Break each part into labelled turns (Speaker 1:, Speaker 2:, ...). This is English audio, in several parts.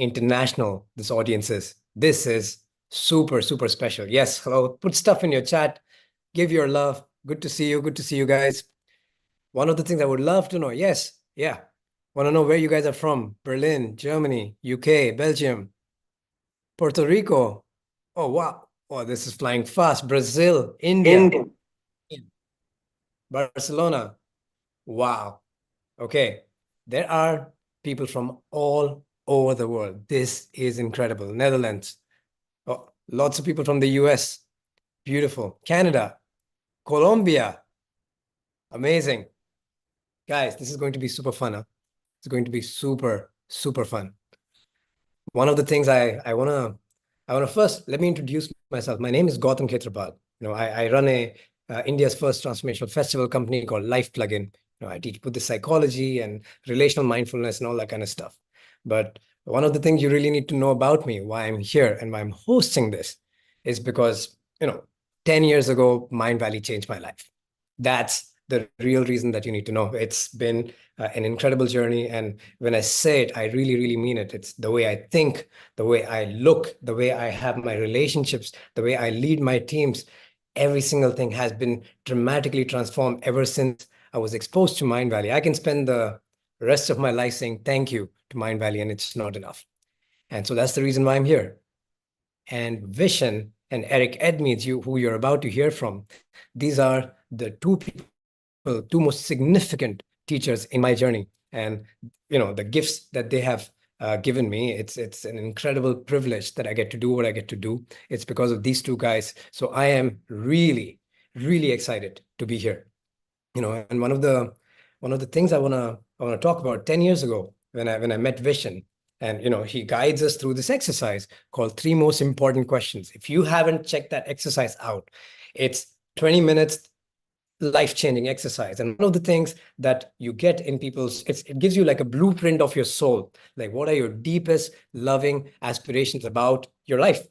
Speaker 1: international this audience is. This is super, super special. Yes, hello. Put stuff in your chat. Give your love. Good to see you. Good to see you guys. One of the things I would love to know. Yes, yeah. Want to know where you guys are from? Berlin, Germany, UK, Belgium, Puerto Rico. Oh, wow. Oh, this is flying fast. Brazil, India,
Speaker 2: India.
Speaker 1: Barcelona. Wow. Okay. There are people from all over the world. This is incredible. Netherlands. Oh, lots of people from the US. Beautiful. Canada, Colombia. Amazing. Guys, this is going to be super fun. Huh? It's going to be super, super fun. One of the things I wanna first let me introduce myself. My name is Gautam Khetrapal. I run a India's first transformational festival company called Life Plugin. I teach Buddhist psychology and relational mindfulness and all that kind of stuff. But one of the things you really need to know about me, why I'm here and why I'm hosting this, is because 10 years ago, Mindvalley changed my life. That's the real reason that you need to know. It's been an incredible journey. And when I say it, I really, really mean it. It's the way I think, the way I look, the way I have my relationships, the way I lead my teams. Every single thing has been dramatically transformed ever since I was exposed to Mindvalley. I can spend the rest of my life saying thank you to Mindvalley, and it's not enough. And so that's the reason why I'm here. And Vishen and Eric Edmeades, who you're about to hear from, these are the two people, two most significant teachers in my journey. And the gifts that they have given me, it's an incredible privilege that I get to do what I get to do. It's because of these two guys. So I am really, really excited to be here. And one of the things I wanna talk about 10 years ago when I met Vishen, and he guides us through this exercise called three most important questions. If you haven't checked that exercise out, it's 20 minutes life-changing exercise. And one of the things that you get in people's, it gives you like a blueprint of your soul. Like, what are your deepest loving aspirations about your life?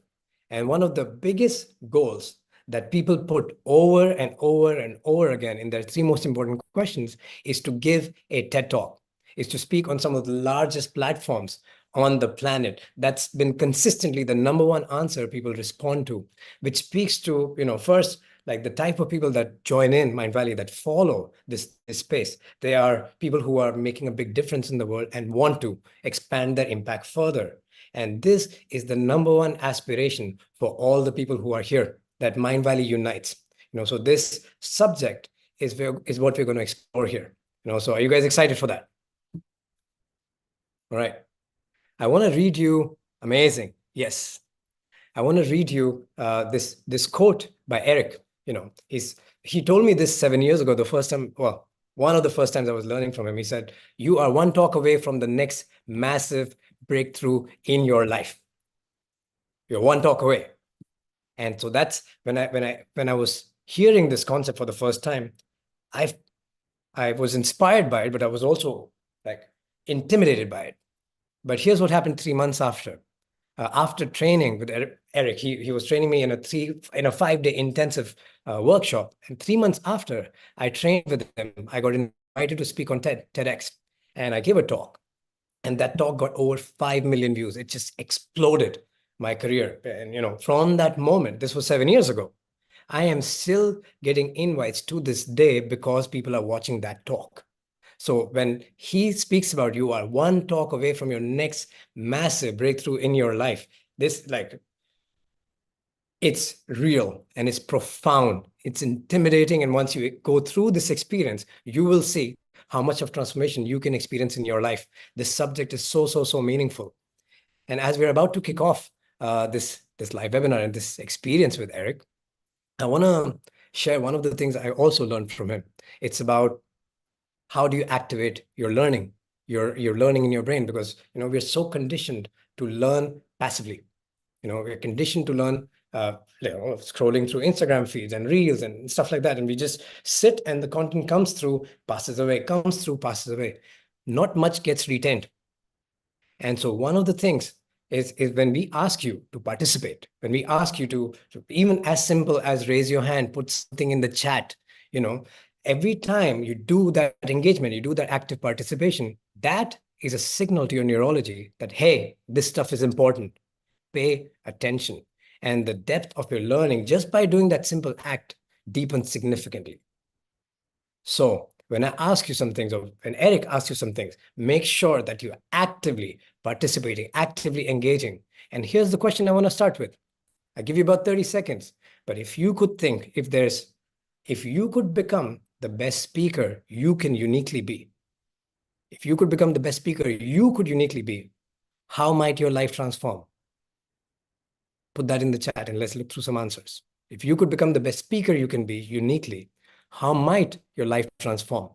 Speaker 1: And one of the biggest goals that people put over and over and over again in their three most important questions is to give a TED Talk, is to speak on some of the largest platforms on the planet. That's been consistently the number one answer people respond to, which speaks to, first, like the type of people that join in Mindvalley, that follow this space. They are people who are making a big difference in the world and want to expand their impact further. And this is the number one aspiration for all the people who are here, that Mindvalley unites. So this subject is what we're going to explore here. So are you guys excited for that? All right. I want to read you, amazing. Yes. I want to read you this quote by Eric. He told me this 7 years ago, the first time, well, one of the first times I was learning from him. He said, "You are one talk away from the next massive breakthrough in your life. You're one talk away." And so that's when I was hearing this concept for the first time, I was inspired by it, but I was also like intimidated by it. But here's what happened 3 months after. After training with Eric, he was training me in a 5-day intensive workshop. And 3 months after I trained with him, I got invited to speak on TEDx, and I gave a talk. And that talk got over 5 million views. It just exploded my career. And from that moment, this was 7 years ago, I am still getting invites to this day because people are watching that talk. So when he speaks about you are one talk away from your next massive breakthrough in your life, it's real and it's profound. It's intimidating. And once you go through this experience, you will see how much of transformation you can experience in your life. This subject is so, so, so meaningful. And as we're about to kick off this live webinar and this experience with Eric, I want to share one of the things I also learned from him. It's about how do you activate your learning, your learning in your brain, because we're so conditioned to learn passively. We're conditioned to learn scrolling through Instagram feeds and reels and stuff like that, and we just sit and the content comes through, passes away, comes through, passes away. Not much gets retained. And so one of the things is when we ask you to participate, when we ask you to even as simple as raise your hand, put something in the chat, every time you do that engagement, you do that active participation, that is a signal to your neurology that, hey, this stuff is important. Pay attention. And the depth of your learning just by doing that simple act deepens significantly. So when I ask you some things, or when Eric asks you some things, make sure that you're actively participating, actively engaging. And here's the question I want to start with. I give you about 30 seconds. But if you could think, if you could become the best speaker you can uniquely be, if you could become the best speaker you could uniquely be, how might your life transform? Put that in the chat and let's look through some answers. If you could become the best speaker you can be uniquely, how might your life transform?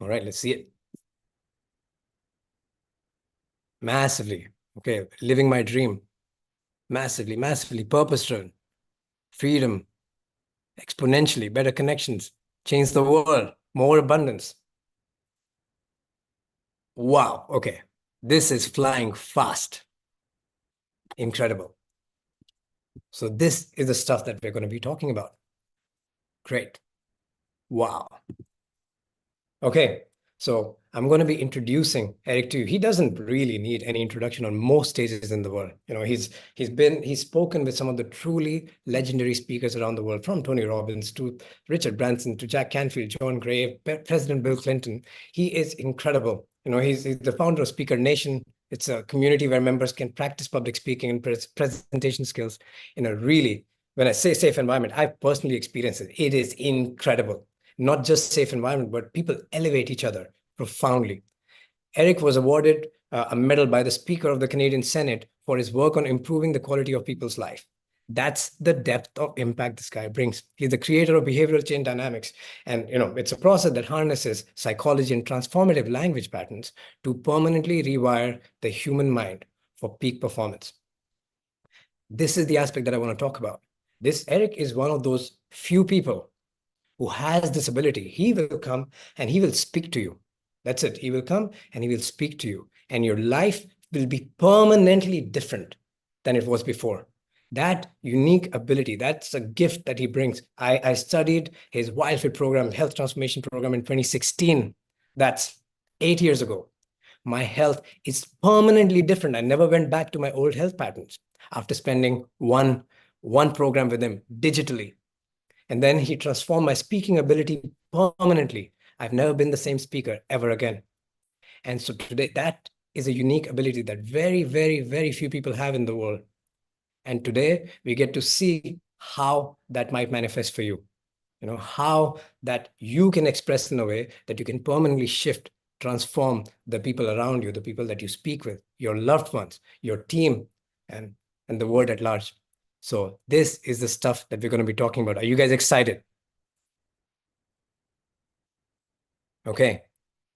Speaker 1: All right, let's see it. Massively. Okay, living my dream. Massively, massively purpose-driven. Freedom. Exponentially, better connections. Change the world. More abundance. Wow, okay. This is flying fast. Incredible. So this is the stuff that we're going to be talking about. Great. Wow. Okay, so I'm going to be introducing Eric to you. He doesn't really need any introduction on most stages in the world. You know, he's spoken with some of the truly legendary speakers around the world, from Tony Robbins to Richard Branson to Jack Canfield, John Gray, President Bill Clinton. He is incredible. You know, he's the founder of Speaker Nation. It's a community where members can practice public speaking and presentation skills in a really, when I say safe environment, I've personally experienced it. It is incredible. Not just safe environment, but people elevate each other profoundly. Eric was awarded a medal by the Speaker of the Canadian Senate for his work on improving the quality of people's life. That's the depth of impact this guy brings. He's the creator of behavioral chain dynamics. And, you know, it's a process that harnesses psychology and transformative language patterns to permanently rewire the human mind for peak performance. This is the aspect that I want to talk about. Eric is one of those few people who has this ability. He will come and he will speak to you. That's it. He will come and he will speak to you. And your life will be permanently different than it was before. That unique ability, that's a gift that he brings. I studied his Wildfit program, health transformation program in 2016. That's 8 years ago. My health is permanently different. I never went back to my old health patterns after spending one program with him digitally. And then he transformed my speaking ability permanently. I've never been the same speaker ever again. And so today, that is a unique ability that very, very, very few people have in the world. And today we get to see how that might manifest for you. You know, how that you can express in a way that you can permanently shift, transform the people around you, the people that you speak with, your loved ones, your team, and the world at large. So this is the stuff that we're going to be talking about. Are you guys excited? Okay.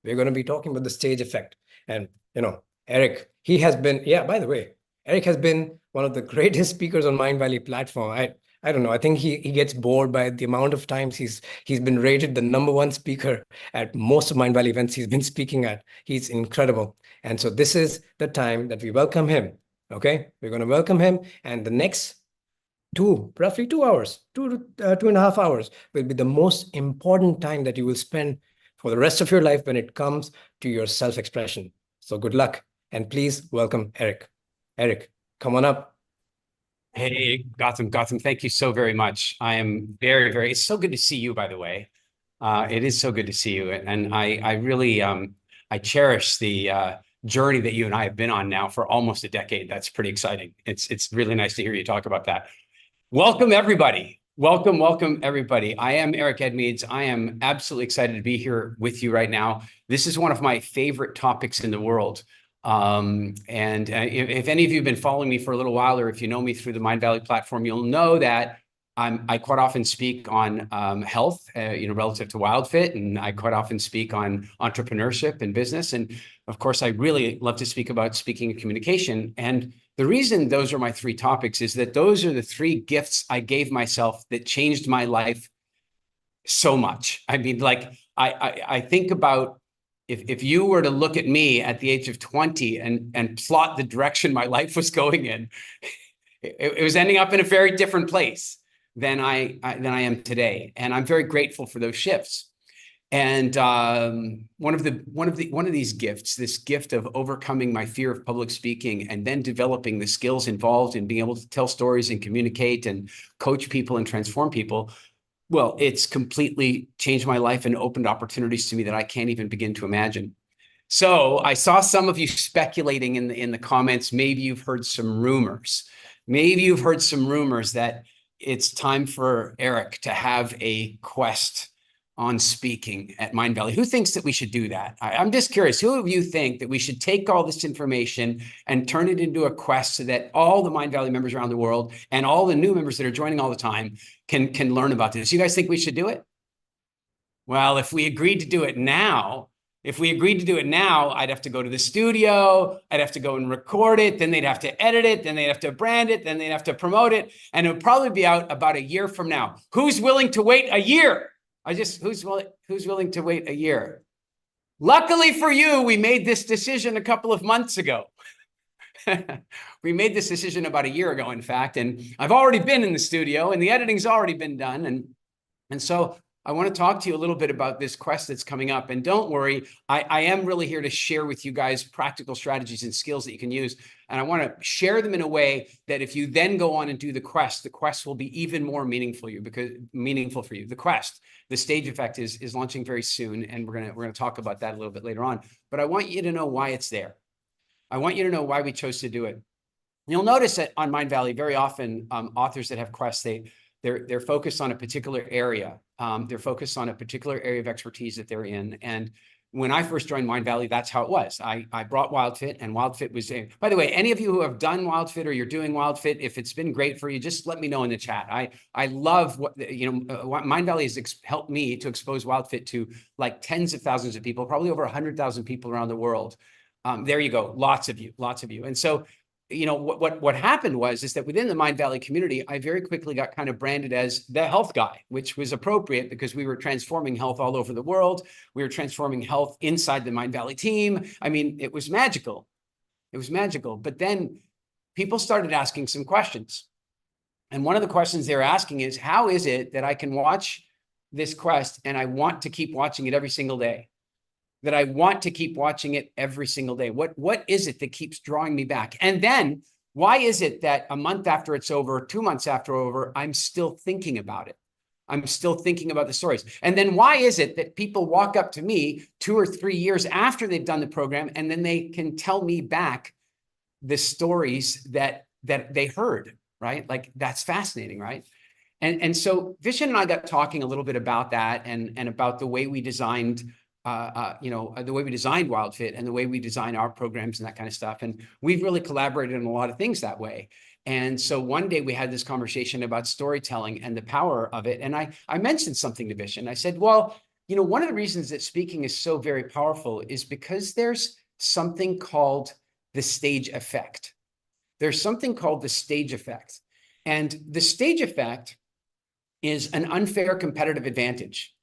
Speaker 1: We're going to be talking about the stage effect. And, you know, Eric, he has been, yeah, by the way, Eric has been one of the greatest speakers on Mindvalley platform. I don't know. I think he gets bored by the amount of times he's been rated the #1 speaker at most of Mindvalley events he's been speaking at. He's incredible. And so this is the time that we welcome him. Okay. We're going to welcome him. And the next roughly 2 hours, 2.5 hours will be the most important time that you will spend for the rest of your life when it comes to your self-expression. So good luck. And please welcome Eric. Eric, come on up.
Speaker 2: Hey, Gautam, thank you so very much. I am very, very, it's so good to see you, by the way. It is so good to see you. And I really, I cherish the journey that you and I have been on now for almost a decade. That's pretty exciting. It's really nice to hear you talk about that. Welcome, everybody. Welcome, everybody. I am Eric Edmeades. I am absolutely excited to be here with you right now. This is one of my favorite topics in the world. If any of you have been following me for a little while, or if you know me through the Mindvalley platform, you'll know that I quite often speak on health, relative to WildFit, and I quite often speak on entrepreneurship and business. And of course, I really love to speak about speaking and communication. And the reason those are my 3 topics is that those are the 3 gifts I gave myself that changed my life so much. I mean, like, I think about if you were to look at me at the age of 20 and plot the direction my life was going in, it was ending up in a very different place than I am today. And I'm very grateful for those shifts. And one of these gifts, this gift of overcoming my fear of public speaking and then developing the skills involved in being able to tell stories and communicate and coach people and transform people, well, it's completely changed my life and opened opportunities to me that I can't even begin to imagine. So I saw some of you speculating in the comments. Maybe you've heard some rumors. Maybe you've heard some rumors that it's time for Eric to have a quest on speaking at Mindvalley. Who thinks that we should do that? I'm just curious. Who of you think that we should take all this information and turn it into a quest so that all the Mindvalley members around the world and all the new members that are joining all the time can learn about this? You guys think we should do it? Well, if we agreed to do it now, I'd have to go to the studio, I'd have to go and record it, then they'd have to edit it, then they'd have to brand it, then they'd have to promote it, and it would probably be out about a year from now. Who's willing to wait a year? Who's willing to wait a year? Luckily for you, we made this decision a couple of months ago. We made this decision about a year ago, in fact, and I've already been in the studio and the editing's already been done. And so I want to talk to you a little bit about this quest that's coming up. And don't worry, I am really here to share with you guys practical strategies and skills that you can use. And I want to share them in a way that if you then go on and do the quest will be even more meaningful for you. The quest, the stage effect is launching very soon. And we're going to talk about that a little bit later on. But I want you to know why it's there. I want you to know why we chose to do it. You'll notice that on Mindvalley, very often authors that have quests, they're focused on a particular area. They're focused on a particular area of expertise that they're in. And when I first joined Mindvalley, that's how it was. I brought WildFit, and WildFit was a, by the way, any of you who have done WildFit or you're doing WildFit, if it's been great for you, just let me know in the chat. I love what, Mindvalley has helped me to expose WildFit to like tens of thousands of people, probably over 100,000 people around the world. There you go. Lots of you. And so, what happened is that within the Mindvalley community, I very quickly got kind of branded as the health guy, which was appropriate because we were transforming health all over the world. We were transforming health inside the Mindvalley team. I mean, it was magical. But then people started asking some questions. And one of the questions they were asking is, how is it that I can watch this quest and I want to keep watching it every single day? That I want to keep watching it every single day. What is it that keeps drawing me back? And then why is it that a month after it's over, 2 months after over, I'm still thinking about it? I'm still thinking about the stories. And then why is it that people walk up to me 2 or 3 years after they've done the program, and then they can tell me back the stories that they heard, right? Like, that's fascinating, right? And so Vishen and I got talking a little bit about that and about the way we designed the way we designed WildFit and the way we design our programs and that kind of stuff. And we've really collaborated on a lot of things that way. And so one day we had this conversation about storytelling and the power of it. And I mentioned something to Vishen. I said, well, one of the reasons that speaking is so very powerful is because there's something called the stage effect. There's something called the stage effect. And the stage effect is an unfair competitive advantage.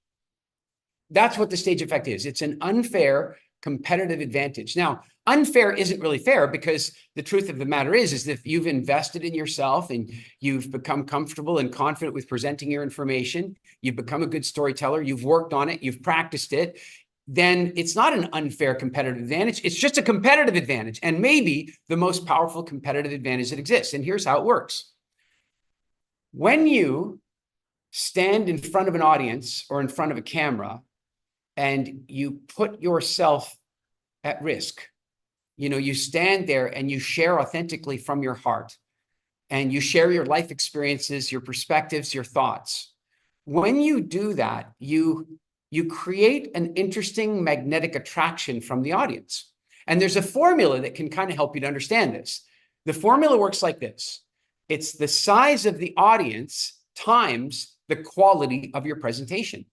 Speaker 2: That's what the stage effect is. It's an unfair competitive advantage. Now, unfair isn't really fair because the truth of the matter is that if you've invested in yourself and you've become comfortable and confident with presenting your information, you've become a good storyteller, you've worked on it, you've practiced it, then it's not an unfair competitive advantage. It's just a competitive advantage, and maybe the most powerful competitive advantage that exists. And here's how it works. When you stand in front of an audience or in front of a camera, and you put yourself at risk, you stand there and you share authentically from your heart, and you share your life experiences, your perspectives, your thoughts. When you do that, you create an interesting magnetic attraction from the audience. And there's a formula that can kind of help you to understand this. The formula works like this. It's the size of the audience times the quality of your presentation.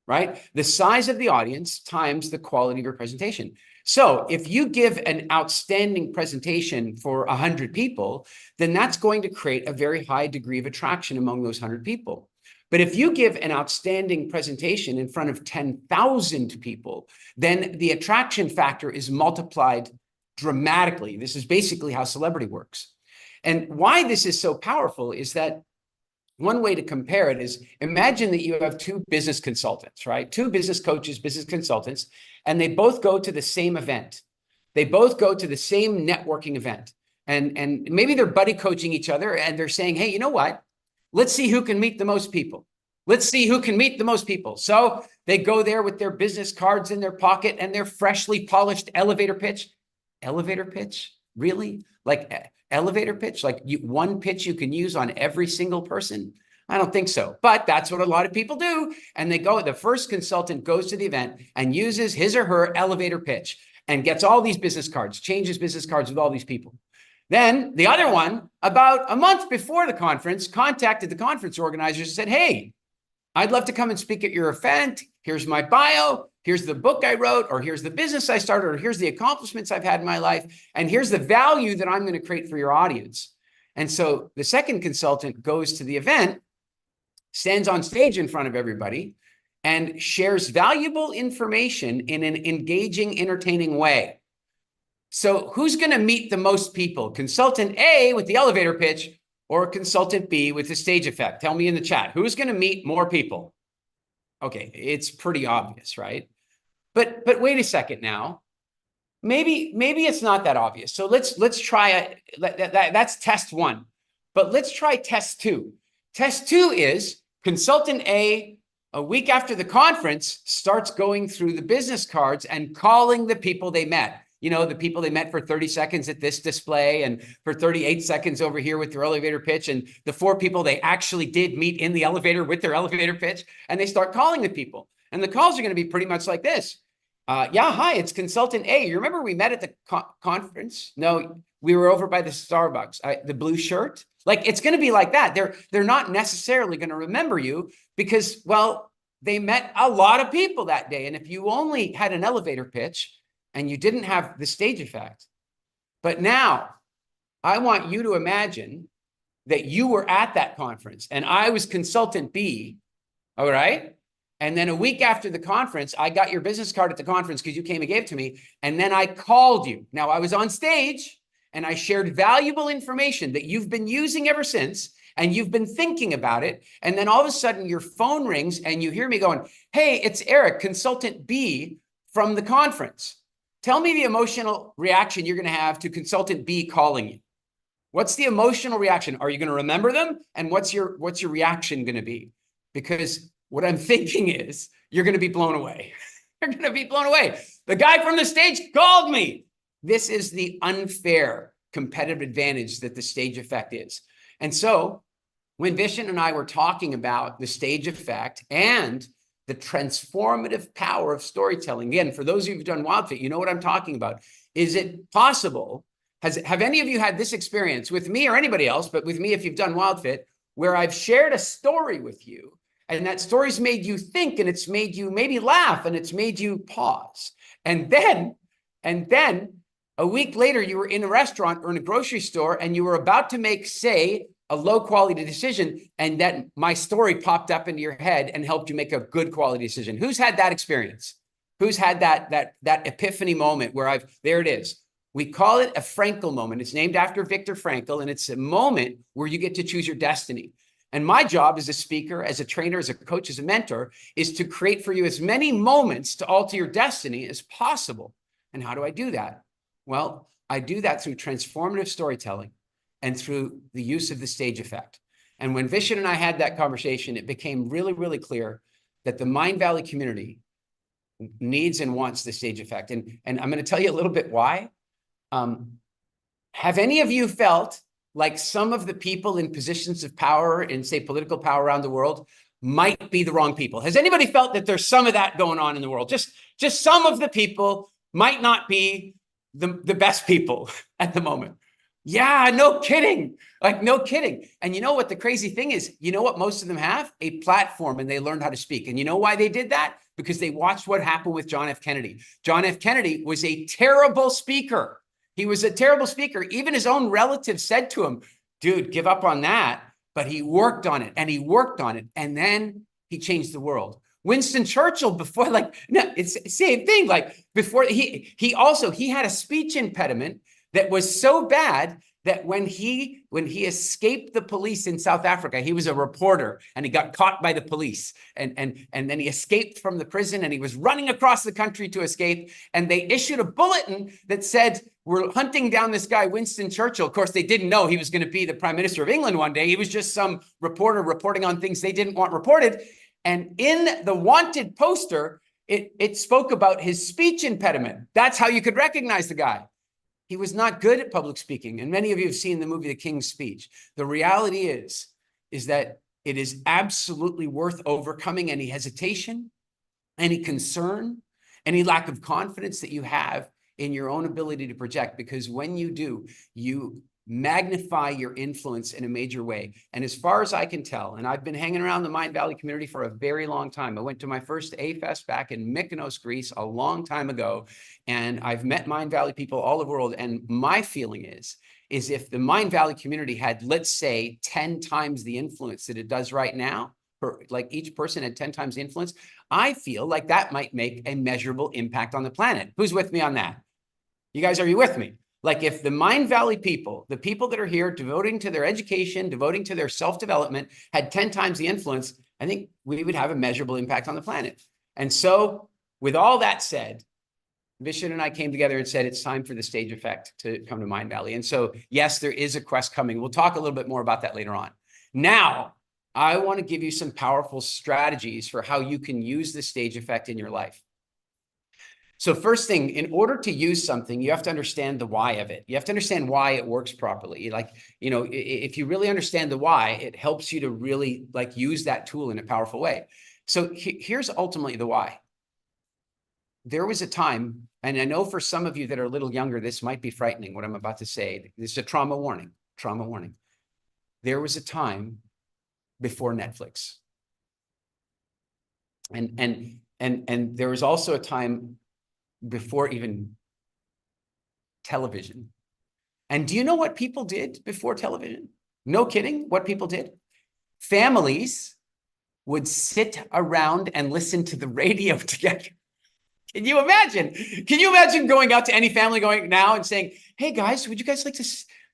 Speaker 2: Right? The size of the audience times the quality of your presentation. So if you give an outstanding presentation for 100 people, then that's going to create a very high degree of attraction among those 100 people. But if you give an outstanding presentation in front of 10,000 people, then the attraction factor is multiplied dramatically. This is basically how celebrity works. And why this is so powerful is that one way to compare it is, imagine that you have two business consultants, right? Two business coaches, business consultants, and they both go to the same event. They both go to the same networking event. And maybe they're buddy coaching each other and they're saying, hey, you know what? Let's see who can meet the most people. Let's see who can meet the most people. So they go there with their business cards in their pocket and their freshly polished elevator pitch. Elevator pitch? Really? Like elevator pitch? Like one pitch you can use on every single person? I don't think so. But that's what a lot of people do. And they go, the first consultant goes to the event and uses his or her elevator pitch and gets all these business cards, changes business cards with all these people. Then the other one, about a month before the conference, contacted the conference organizers and said, hey, I'd love to come and speak at your event. Here's my bio. Here's the book I wrote, or here's the business I started, or here's the accomplishments I've had in my life. And here's the value that I'm going to create for your audience. And so the second consultant goes to the event, stands on stage in front of everybody, and shares valuable information in an engaging, entertaining way. So who's going to meet the most people? Consultant A with the elevator pitch or consultant B with the stage effect? Tell me in the chat. Who's going to meet more people? Okay, it's pretty obvious, right? But wait a second now. Maybe it's not that obvious. So let's try it. That's test one. But let's try test two. Test two is consultant a week after the conference starts going through the business cards and calling the people they met. You know, the people they met for 30 seconds at this display and for 38 seconds over here with their elevator pitch, and the 4 people they actually did meet in the elevator with their elevator pitch, and they start calling the people. And the calls are going to be pretty much like this. Yeah, hi, it's consultant A. You remember we met at the conference? No, we were over by the Starbucks. The blue shirt? Like, it's going to be like that. They're not necessarily going to remember you because, well, they met a lot of people that day. And if you only had an elevator pitch, and you didn't have the stage effect. But now I want you to imagine that you were at that conference and I was consultant B, all right? And then a week after the conference, I got your business card at the conference because you came and gave it to me. And then I called you. Now I was on stage and I shared valuable information that you've been using ever since, and you've been thinking about it. And then all of a sudden your phone rings and you hear me going, hey, it's Eric, consultant B from the conference. Tell me the emotional reaction you're going to have to consultant B calling you. What's the emotional reaction? Are you going to remember them? And what's your reaction going to be? Because what I'm thinking is you're going to be blown away. You're going to be blown away. The guy from the stage called me. This is the unfair competitive advantage that the stage effect is. And so when Vishen and I were talking about the stage effect and the transformative power of storytelling. Again, for those of you who've done WildFit, you know what I'm talking about. Is it possible? Have any of you had this experience with me or anybody else, but with me if you've done WildFit, where I've shared a story with you and that story's made you think and it's made you maybe laugh and it's made you pause. And then a week later, you were in a restaurant or in a grocery store and you were about to make, say, a low quality decision, and that my story popped up into your head and helped you make a good quality decision. Who's had that experience? Who's had that epiphany moment where there it is. We call it a Frankl moment. It's named after Viktor Frankl, and it's a moment where you get to choose your destiny. And my job as a speaker, as a trainer, as a coach, as a mentor, is to create for you as many moments to alter your destiny as possible. And how do I do that? Well, I do that through transformative storytelling and through the use of the stage effect. And when Vishen and I had that conversation, it became really, really clear that the Mindvalley community needs and wants the stage effect. And I'm going to tell you a little bit why. Have any of you felt like some of the people in positions of power in, say, political power around the world might be the wrong people? Has anybody felt that there's some of that going on in the world? Just some of the people might not be the best people at the moment. Yeah, no kidding. Like, no kidding. And you know what the crazy thing is? You know what most of them have? A platform, and they learned how to speak. And you know why they did that? Because they watched what happened with John F. Kennedy. John F. Kennedy was a terrible speaker. He was a terrible speaker. Even his own relatives said to him, dude, give up on that. But he worked on it and he worked on it. And then he changed the world. Winston Churchill, before, like, no, it's the same thing. Like, before he had a speech impediment that was so bad that when he escaped the police in South Africa, he was a reporter and he got caught by the police, and then he escaped from the prison and he was running across the country to escape, and they issued a bulletin that said, we're hunting down this guy, Winston Churchill. Of course, they didn't know he was going to be the Prime Minister of England one day. He was just some reporter reporting on things they didn't want reported. And in the wanted poster, it spoke about his speech impediment. That's how you could recognize the guy. He was not good at public speaking. And many of you have seen the movie The King's Speech. The reality is that it is absolutely worth overcoming any hesitation, any concern, any lack of confidence that you have in your own ability to project, because when you do, you magnify your influence in a major way. And as far as I can tell, and I've been hanging around the Mindvalley community for a very long time. I went to my first A-Fest back in Mykonos, Greece, a long time ago, and I've met Mindvalley people all over the world. And my feeling is if the Mindvalley community had, let's say, 10 times the influence that it does right now, like each person had 10 times the influence, I feel like that might make a measurable impact on the planet. Who's with me on that? You guys, are you with me? Like if the Mindvalley people, the people that are here devoting to their education, devoting to their self-development, had 10 times the influence, I think we would have a measurable impact on the planet. And so with all that said, Vishen and I came together and said, it's time for the stage effect to come to Mindvalley. And so, yes, there is a quest coming. We'll talk a little bit more about that later on. Now, I want to give you some powerful strategies for how you can use the stage effect in your life. So first thing, in order to use something, you have to understand the why of it. You have to understand why it works properly. Like, you know, if you really understand the why, it helps you to really like use that tool in a powerful way. So here's ultimately the why. There was a time, and I know for some of you that are a little younger, this might be frightening, what I'm about to say. This is a trauma warning, trauma warning. There was a time before Netflix. And there was also a time before even television. And do you know what people did before television? No kidding, what people did? Families would sit around and listen to the radio together. Can you imagine? Can you imagine going out to any family going now and saying, hey guys, would you guys like to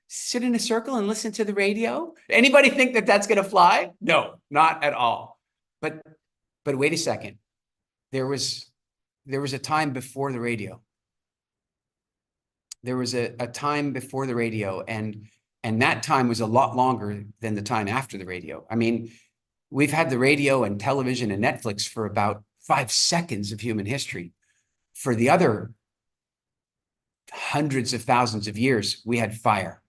Speaker 2: sit in a circle and listen to the radio? Anybody think that that's going to fly? No, not at all. But wait a second. There was a time before the radio. There was a time before the radio, and that time was a lot longer than the time after the radio. I mean, we've had the radio and television and Netflix for about 5 seconds of human history. For the other hundreds of thousands of years, we had fire.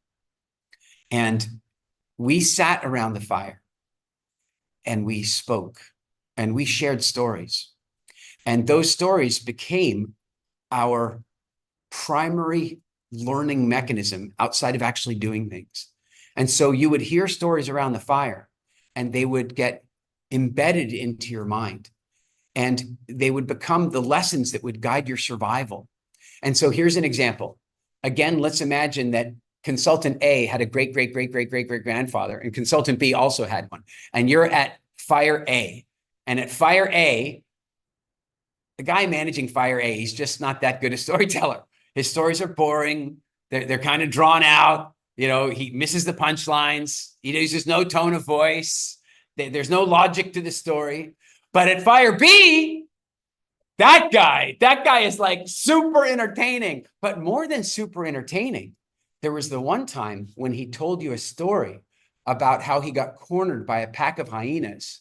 Speaker 2: And we sat around the fire and we spoke and we shared stories. And those stories became our primary learning mechanism outside of actually doing things. And so you would hear stories around the fire and they would get embedded into your mind. And they would become the lessons that would guide your survival. And so here's an example. Again, let's imagine that consultant A had a great-great-great-great-great-great-grandfather, and consultant B also had one. And you're at fire A. And at fire A, the guy managing fire A, he's just not that good a storyteller. His stories are boring. They're kind of drawn out. You know, he misses the punchlines. He uses no tone of voice. There's no logic to the story. But at fire B, that guy is like super entertaining. But more than super entertaining, there was the one time when he told you a story about how he got cornered by a pack of hyenas.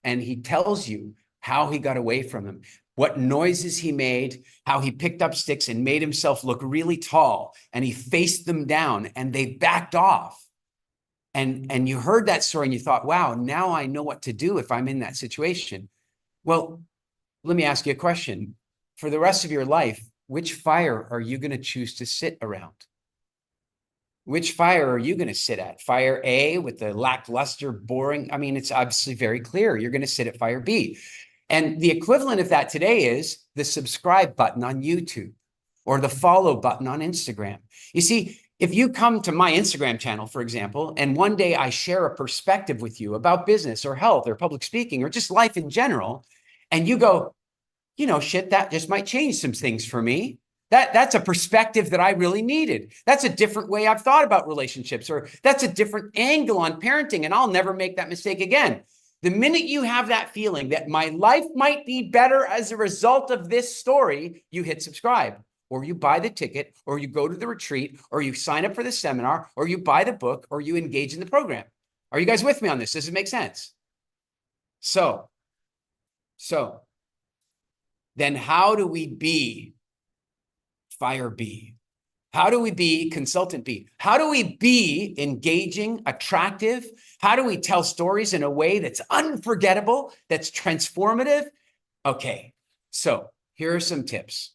Speaker 2: And he tells you how he got away from them, what noises he made, how he picked up sticks and made himself look really tall. And he faced them down and they backed off. And you heard that story and you thought, wow, now I know what to do if I'm in that situation. Well, let me ask you a question. For the rest of your life, which fire are you going to choose to sit around? Which fire are you going to sit at? Fire A with the lackluster, boring. I mean, it's obviously very clear. You're going to sit at fire B. And the equivalent of that today is the subscribe button on YouTube or the follow button on Instagram. You see, if you come to my Instagram channel, for example, and one day I share a perspective with you about business or health or public speaking or just life in general, and you go, you know, shit, that just might change some things for me. That's a perspective that I really needed. That's a different way I've thought about relationships, or that's a different angle on parenting, and I'll never make that mistake again. The minute you have that feeling that my life might be better as a result of this story, you hit subscribe, or you buy the ticket, or you go to the retreat, or you sign up for the seminar, or you buy the book, or you engage in the program. Are you guys with me on this? Does it make sense? So then how do we be Fire B? How do we be Consultant B? How do we be engaging, attractive? How do we tell stories in a way that's unforgettable, that's transformative? Okay, so here are some tips.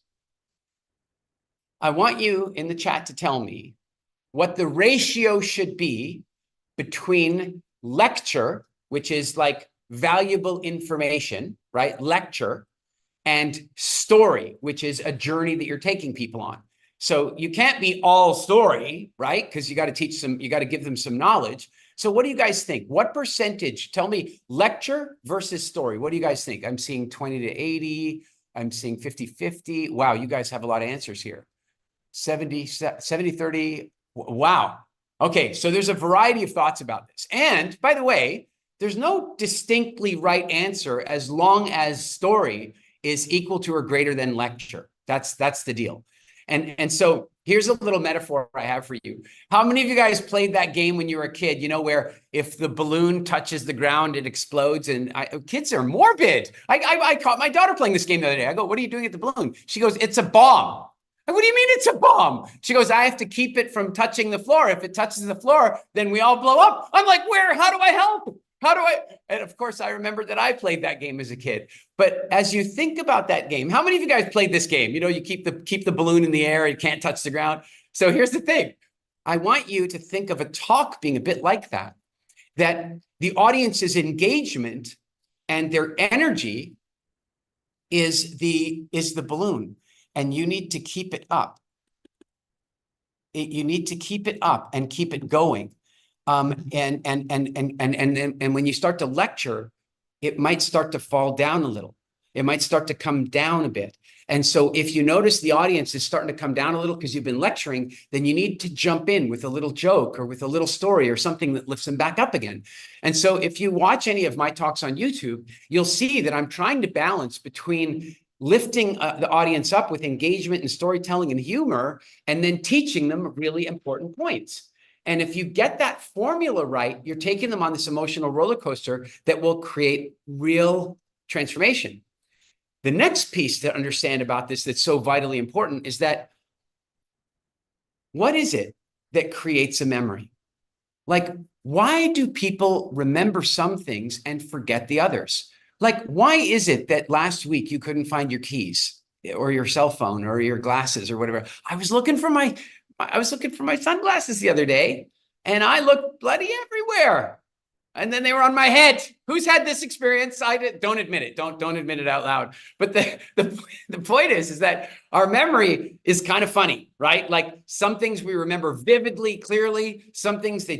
Speaker 2: I want you in the chat to tell me what the ratio should be between lecture, which is like valuable information, right? Lecture, and story, which is a journey that you're taking people on. So you can't be all story, right? Because you got to teach them, you got to give them some knowledge. So what do you guys think? What percentage? Tell me lecture versus story. What do you guys think? I'm seeing 20 to 80. I'm seeing 50-50. Wow, you guys have a lot of answers here. 70-30. Wow. Okay, so there's a variety of thoughts about this. And by the way, there's no distinctly right answer as long as story is equal to or greater than lecture. That's the deal. And so here's a little metaphor I have for you. How many of you guys played that game when you were a kid, you know, where if the balloon touches the ground, it explodes? And kids are morbid. I caught my daughter playing this game the other day. I go, what are you doing at the balloon? She goes, it's a bomb. What do you mean it's a bomb? She goes, I have to keep it from touching the floor. If it touches the floor, then we all blow up. I'm like, where? How do I help? How do I? And of course, I remember that I played that game as a kid. But as you think about that game, how many of you guys played this game? You know, you keep the balloon in the air, it can't touch the ground. So here's the thing. I want you to think of a talk being a bit like that the audience's engagement and their energy is the balloon, and you need to keep it up. You need to keep it up and keep it going. And when you start to lecture, it might start to fall down a little. It might start to come down a bit. And so if you notice the audience is starting to come down a little because you've been lecturing, then you need to jump in with a little joke or with a little story or something that lifts them back up again. And so if you watch any of my talks on YouTube, you'll see that I'm trying to balance between lifting the audience up with engagement and storytelling and humor, and then teaching them really important points. And if you get that formula right, you're taking them on this emotional roller coaster that will create real transformation. The next piece to understand about this that's so vitally important is that what is it that creates a memory? Like, why do people remember some things and forget the others? Like, why is it that last week you couldn't find your keys or your cell phone or your glasses or whatever? I was looking for my sunglasses the other day, and I looked bloody everywhere. And then they were on my head. Who's had this experience? I did. Don't admit it. Don't admit it out loud. But the point is that our memory is kind of funny, right? Like some things we remember vividly, clearly. Some things they're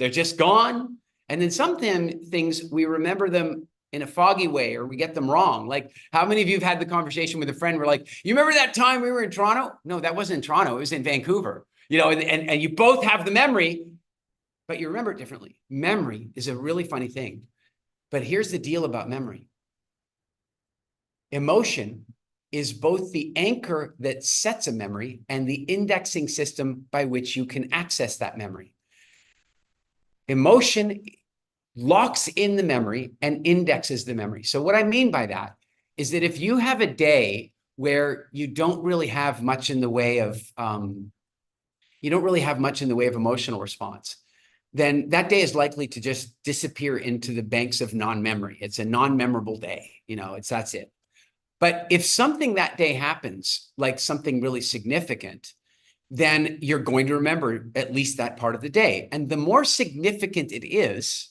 Speaker 2: just gone. And then some things we remember them in a foggy way, or we get them wrong. Like, how many of you have had the conversation with a friend where like, you remember that time we were in Toronto? No, that wasn't in Toronto. It was in Vancouver. You know, and you both have the memory, but you remember it differently. Memory is a really funny thing. But here's the deal about memory. Emotion is both the anchor that sets a memory and the indexing system by which you can access that memory. Emotion locks in the memory and indexes the memory. So what I mean by that is that if you have a day where you don't really have much in the way of emotional response, then that day is likely to just disappear into the banks of non-memory. It's a non-memorable day, you know, that's it. But if something that day happens, like something really significant, then you're going to remember at least that part of the day. And the more significant it is,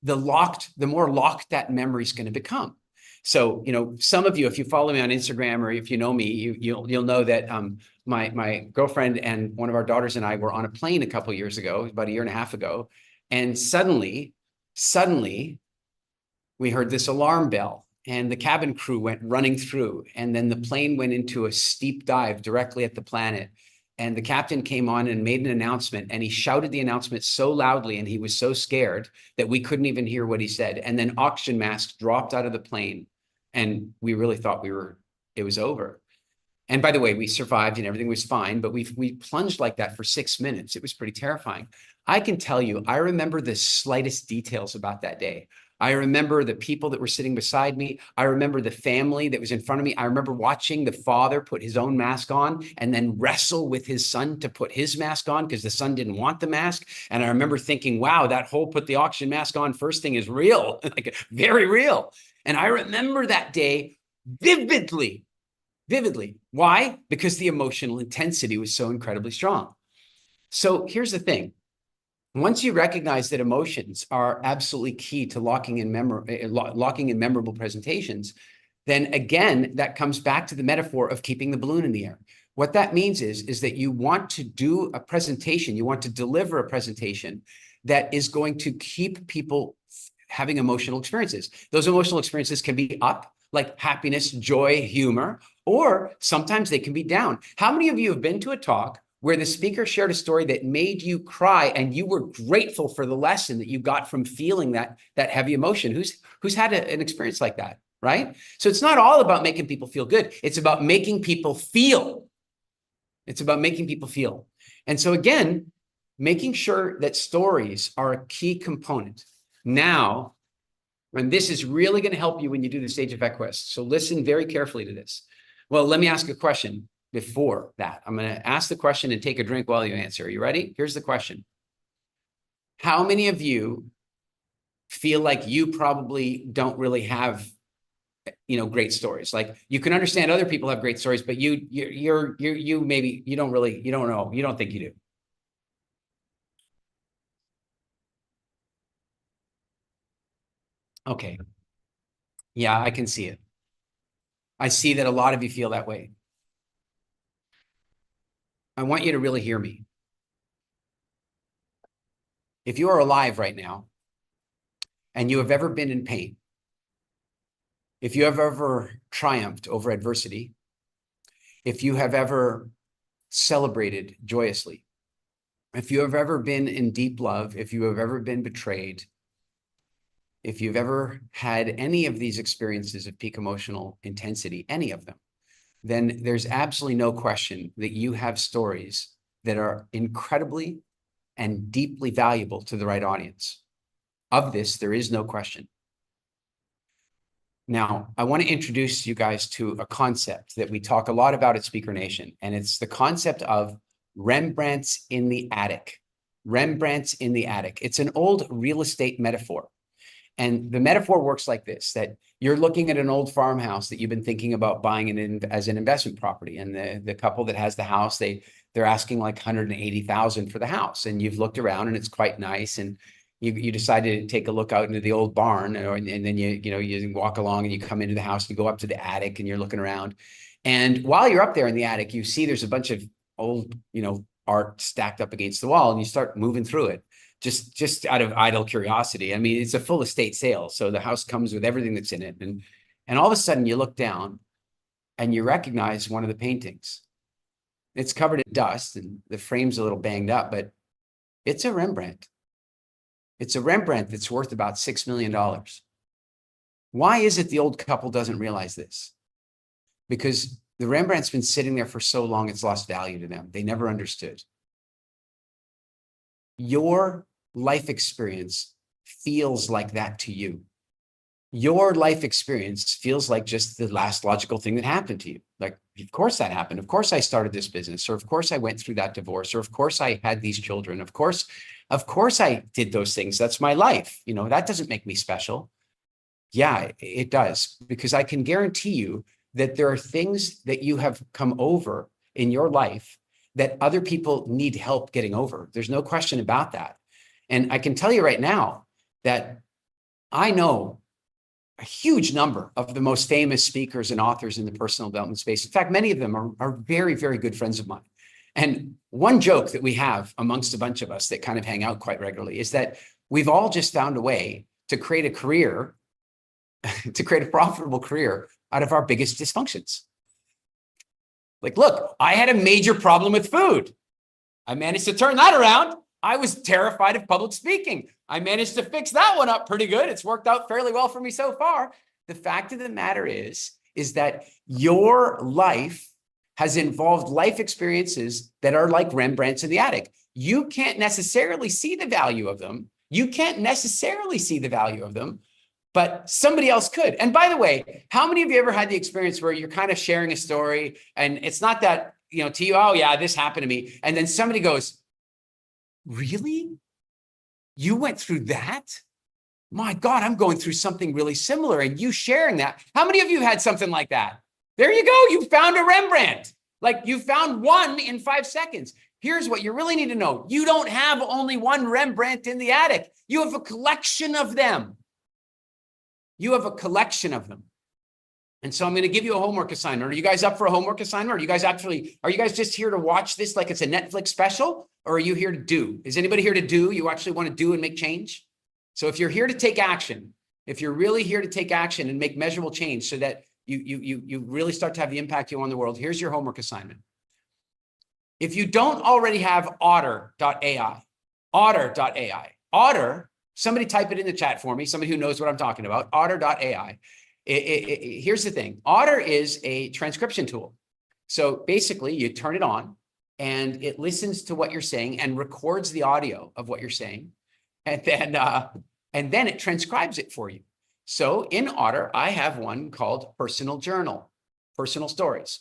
Speaker 2: the more locked that memory is going to become. So, you know, some of you, if you follow me on Instagram or if you know me, you'll know that my girlfriend and one of our daughters and I were on a plane a couple of years ago, about a year and a half ago, and suddenly we heard this alarm bell, and the cabin crew went running through, and then the plane went into a steep dive directly at the planet. And the captain came on and made an announcement, and he shouted the announcement so loudly, and he was so scared that we couldn't even hear what he said. And then oxygen masks dropped out of the plane, and we really thought it was over. And by the way, we survived and everything was fine, but we plunged like that for 6 minutes. It was pretty terrifying. I can tell you, I remember the slightest details about that day. I remember the people that were sitting beside me. I remember the family that was in front of me. I remember watching the father put his own mask on and then wrestle with his son to put his mask on because the son didn't want the mask. And I remember thinking, wow, that whole put the oxygen mask on first thing is real, like very real. And I remember that day vividly. Why? Because the emotional intensity was so incredibly strong. So here's the thing. Once you recognize that emotions are absolutely key to locking in memorable presentations, then again, that comes back to the metaphor of keeping the balloon in the air. What that means is that you want to do a presentation, you want to deliver a presentation that is going to keep people having emotional experiences. Those emotional experiences can be up, like happiness, joy, humor, or sometimes they can be down. How many of you have been to a talk where the speaker shared a story that made you cry and you were grateful for the lesson that you got from feeling that heavy emotion? Who's had an experience like that, right? So it's not all about making people feel good. It's about making people feel. It's about making people feel. And so again, making sure that stories are a key component. Now, and this is really going to help you when you do the stage effect quest. So listen very carefully to this. Well, let me ask a question. Before that, I'm going to ask the question and take a drink while you answer. Are you ready? Here's the question. How many of you feel like you probably don't really have, great stories? Like you can understand other people have great stories, but you maybe you don't know, you don't think you do. Okay. Yeah, I can see it. I see that a lot of you feel that way. I want you to really hear me. If you are alive right now and you have ever been in pain, if you have ever triumphed over adversity, if you have ever celebrated joyously, if you have ever been in deep love, if you have ever been betrayed, if you've ever had any of these experiences of peak emotional intensity, any of them, then there's absolutely no question that you have stories that are incredibly and deeply valuable to the right audience. Of this, there is no question. Now, I want to introduce you guys to a concept that we talk a lot about at Speaker Nation, and it's the concept of Rembrandts in the attic. Rembrandts in the attic. It's an old real estate metaphor. And the metaphor works like this, that you're looking at an old farmhouse that you've been thinking about buying as an investment property. And the couple that has the house, they're asking like 180,000 for the house. And you've looked around and it's quite nice. And you decided to take a look out into the old barn, and then you walk along and you come into the house, you go up to the attic and you're looking around. And while you're up there in the attic, you see there's a bunch of old, art stacked up against the wall, and you start moving through it. Just out of idle curiosity. I mean, it's a full estate sale, so the house comes with everything that's in it. And all of a sudden you look down and you recognize one of the paintings. It's covered in dust and the frame's a little banged up, but it's a Rembrandt. It's a Rembrandt that's worth about $6 million. Why is it the old couple doesn't realize this? Because the Rembrandt's been sitting there for so long, it's lost value to them. They never understood. Your life experience feels like that to you. Your life experience feels like just the last logical thing that happened to you. Like, of course that happened. Of course I started this business, or of course I went through that divorce, or of course I had these children. Of course I did those things. That's my life. That doesn't make me special. Yeah, it does, because I can guarantee you that there are things that you have come over in your life that other people need help getting over. There's no question about that. And I can tell you right now that I know a huge number of the most famous speakers and authors in the personal development space. In fact, many of them are very, very good friends of mine. And one joke that we have amongst a bunch of us that kind of hang out quite regularly is that we've all just found a way to create a career to create a profitable career out of our biggest dysfunctions. Like, look, I had a major problem with food. I managed to turn that around. I was terrified of public speaking. I managed to fix that one up pretty good. It's worked out fairly well for me so far. The fact of the matter is that your life has involved life experiences that are like Rembrandt's in the attic. You can't necessarily see the value of them. But somebody else could. And by the way, how many of you ever had the experience where you're kind of sharing a story and it's not that, to you, oh yeah, this happened to me. And then somebody goes, really? You went through that? My God, I'm going through something really similar. And you sharing that. How many of you had something like that? There you go. You found a Rembrandt. Like you found one in 5 seconds. Here's what you really need to know. You don't have only one Rembrandt in the attic. You have a collection of them. And so I'm going to give you a homework assignment. Are you guys up for a homework assignment? Are you guys just here to watch this like it's a Netflix special? Or are you here to do? Is anybody here to do? You actually want to do and make change? So if you're here to take action, if you're really here to take action and make measurable change so that you really start to have the impact you want on the world, here's your homework assignment. If you don't already have otter.ai, Otter, somebody type it in the chat for me, somebody who knows what I'm talking about, otter.ai. Here's the thing. Otter is a transcription tool. So basically you turn it on and it listens to what you're saying and records the audio of what you're saying. And then it transcribes it for you. So in Otter, I have one called Personal Journal, Personal Stories.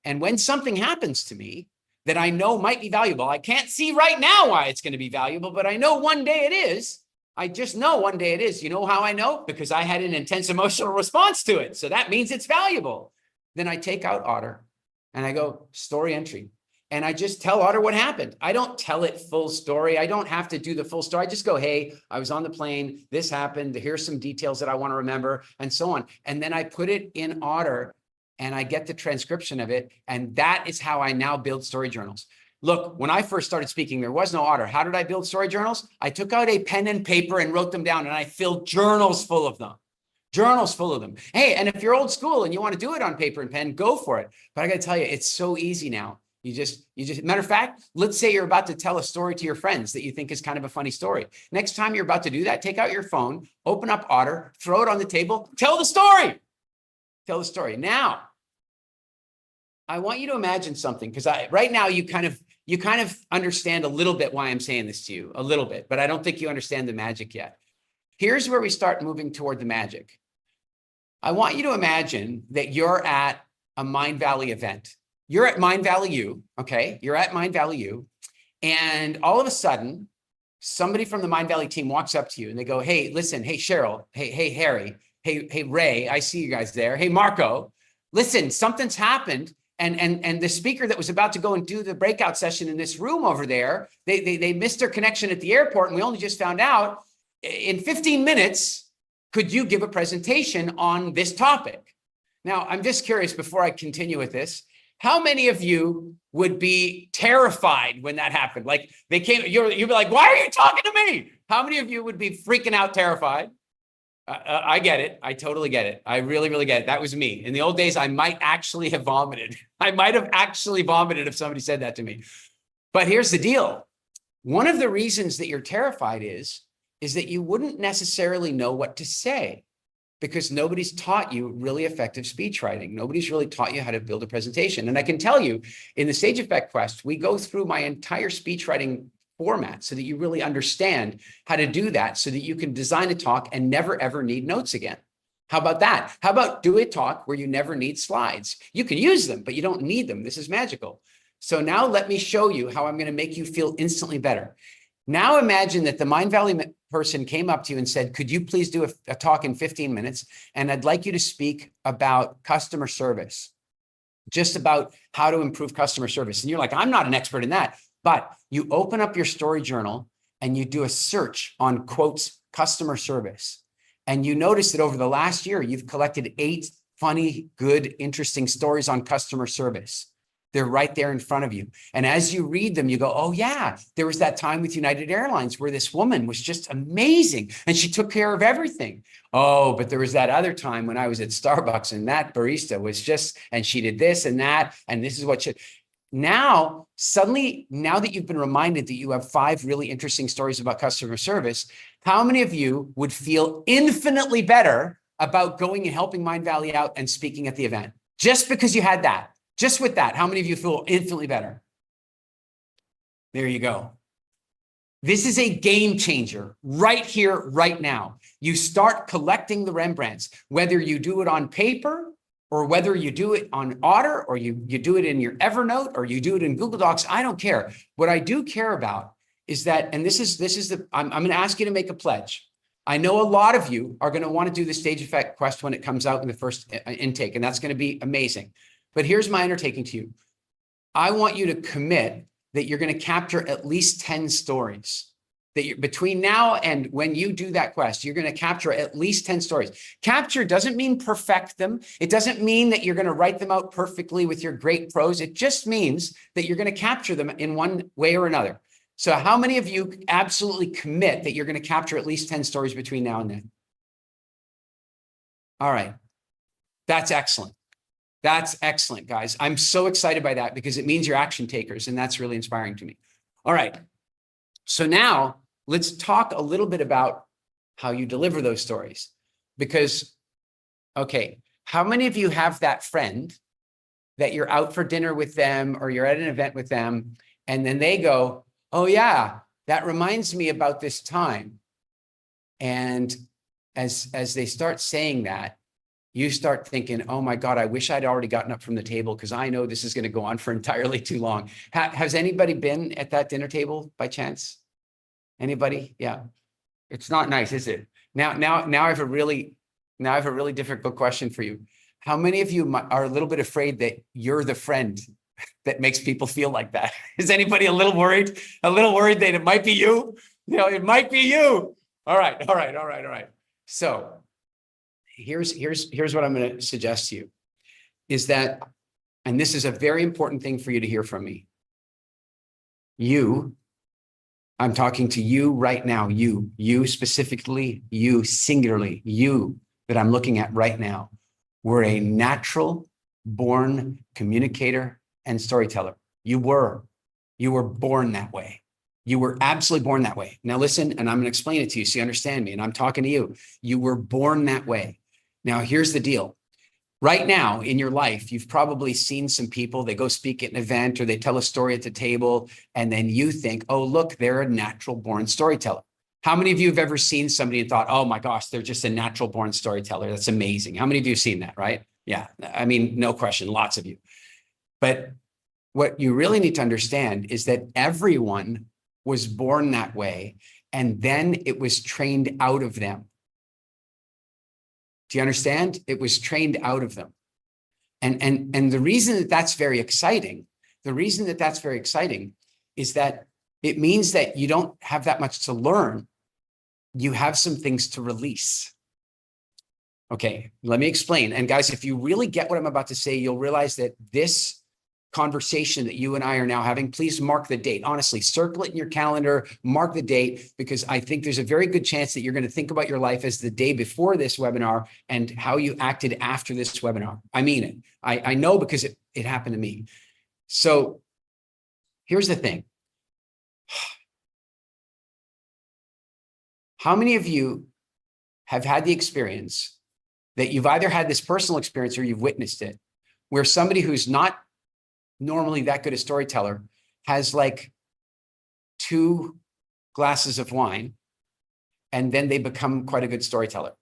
Speaker 2: And when something happens to me that I know might be valuable, I can't see right now why it's going to be valuable, but I know one day it is. I just know one day it is. You know how I know? Because I had an intense emotional response to it. So that means it's valuable. Then I take out Otter and I go story entry. And I just tell Otter what happened. I don't tell it full story. I don't have to do the full story. I just go, hey, I was on the plane. This happened. Here's some details that I want to remember and so on. And then I put it in Otter and I get the transcription of it. And that is how I now build story journals. Look, when I first started speaking, there was no Otter. How did I build story journals? I took out a pen and paper and wrote them down and I filled journals full of them. Hey, and if you're old school and you want to do it on paper and pen, go for it. But I got to tell you, it's so easy now. You just, matter of fact, let's say you're about to tell a story to your friends that you think is kind of a funny story. Next time you're about to do that, take out your phone, open up Otter, throw it on the table, tell the story. Now, I want you to imagine something because right now you kind of understand a little bit why I'm saying this to you, a little bit, but I don't think you understand the magic yet. Here's where we start moving toward the magic. I want you to imagine that you're at a Mindvalley event. You're at Mindvalley U, okay? You're at Mindvalley U, and all of a sudden, somebody from the Mindvalley team walks up to you and they go, hey, listen, hey, Cheryl, hey, Harry, hey, Ray, I see you guys there. Hey, Marco, listen, something's happened. And the speaker that was about to go and do the breakout session in this room over there, they missed their connection at the airport, and we only just found out. In 15 minutes, could you give a presentation on this topic? Now, I'm just curious before I continue with this, how many of you would be terrified when that happened? Like they came, you'd be like, why are you talking to me? How many of you would be freaking out terrified? I get it. I totally get it. I really, really get it. That was me. In the old days, I might actually have vomited. I might have actually vomited if somebody said that to me. But here's the deal. One of the reasons that you're terrified is that you wouldn't necessarily know what to say because nobody's taught you really effective speech writing. Nobody's really taught you how to build a presentation. And I can tell you, in the Stage Effect Quest, we go through my entire speech writing format so that you really understand how to do that so that you can design a talk and never, ever need notes again. How about that? How about do a talk where you never need slides? You can use them, but you don't need them. This is magical. So now let me show you how I'm going to make you feel instantly better. Now imagine that the Mindvalley person came up to you and said, could you please do a talk in 15 minutes? And I'd like you to speak about customer service, just about how to improve customer service. And you're like, I'm not an expert in that. But you open up your story journal and you do a search on quotes, customer service. And you notice that over the last year, you've collected 8 funny, good, interesting stories on customer service. They're right there in front of you. And as you read them, you go, oh yeah, there was that time with United Airlines where this woman was just amazing and she took care of everything. Oh, but there was that other time when I was at Starbucks and that barista was just, and she did this and that, and this is what she, now, suddenly, now that you've been reminded that you have 5 really interesting stories about customer service, how many of you would feel infinitely better about going and helping Mindvalley out and speaking at the event? Just because you had that, just with that, how many of you feel infinitely better? There you go. This is a game changer right here, right now. You start collecting the Rembrandts, whether you do it on paper or whether you do it on Otter or you do it in your Evernote or you do it in Google Docs. I don't care. What I do care about is that, and this is the, I'm going to ask you to make a pledge. I know a lot of you are going to want to do the stage effect quest when it comes out in the first intake, and that's going to be amazing. But here's my undertaking to you. I want you to commit that you're going to capture at least 10 stories. That you're, between now and when you do that quest, you're going to capture at least 10 stories. Capture doesn't mean perfect them. It doesn't mean that you're going to write them out perfectly with your great prose. It just means that you're going to capture them in one way or another. So how many of you absolutely commit that you're going to capture at least 10 stories between now and then? All right. That's excellent. That's excellent, guys. I'm so excited by that because it means you're action takers, and that's really inspiring to me. All right. So now let's talk a little bit about how you deliver those stories. Because, okay, how many of you have that friend that you're out for dinner with them or you're at an event with them, and then they go, oh yeah, that reminds me about this time. And as they start saying that, you start thinking, oh my God, I wish I'd already gotten up from the table because I know this is going to go on for entirely too long. Has anybody been at that dinner table by chance? Anybody? Yeah. It's not nice, is it? Now I have a really difficult question for you. How many of you are a little bit afraid that you're the friend that makes people feel like that? Is anybody a little worried? A little worried that it might be you? You know, it might be you. All right. So here's what I'm going to suggest to you is that, and this is a very important thing for you to hear from me. I'm talking to you right now, you specifically, you singularly, you that I'm looking at right now. We're a natural born communicator and storyteller. You were born that way. You were absolutely born that way. Now listen, and I'm going to explain it to you so you understand me, and I'm talking to you. You were born that way. Now here's the deal. Right now in your life, you've probably seen some people, they go speak at an event or they tell a story at the table, and then you think, oh, look, they're a natural born storyteller. How many of you have ever seen somebody and thought, oh my gosh, they're just a natural born storyteller? That's amazing. How many of you have seen that, right? Yeah, I mean, no question, lots of you. But what you really need to understand is that everyone was born that way, and then it was trained out of them. Do you understand? It was trained out of them. And the reason that that's very exciting, is that it means that you don't have that much to learn. You have some things to release. Okay, let me explain. And guys, if you really get what I'm about to say, you'll realize that this conversation that you and I are now having, please mark the date. Honestly, circle it in your calendar, mark the date, because I think there's a very good chance that you're going to think about your life as the day before this webinar and how you acted after this webinar. I mean it. I know because it happened to me. So here's the thing. How many of you have had the experience that you've either had this personal experience or you've witnessed it, where somebody who's not normally that good a storyteller has like 2 glasses of wine and then they become quite a good storyteller?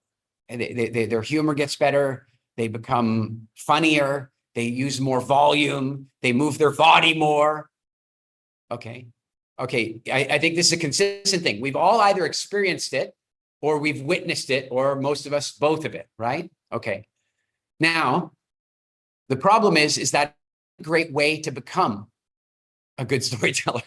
Speaker 2: And their humor gets better. They become funnier. They use more volume. They move their body more. Okay. I think this is a consistent thing. We've all either experienced it or we've witnessed it, or most of us, both of it, right? Okay. Now, the problem is that a great way to become a good storyteller.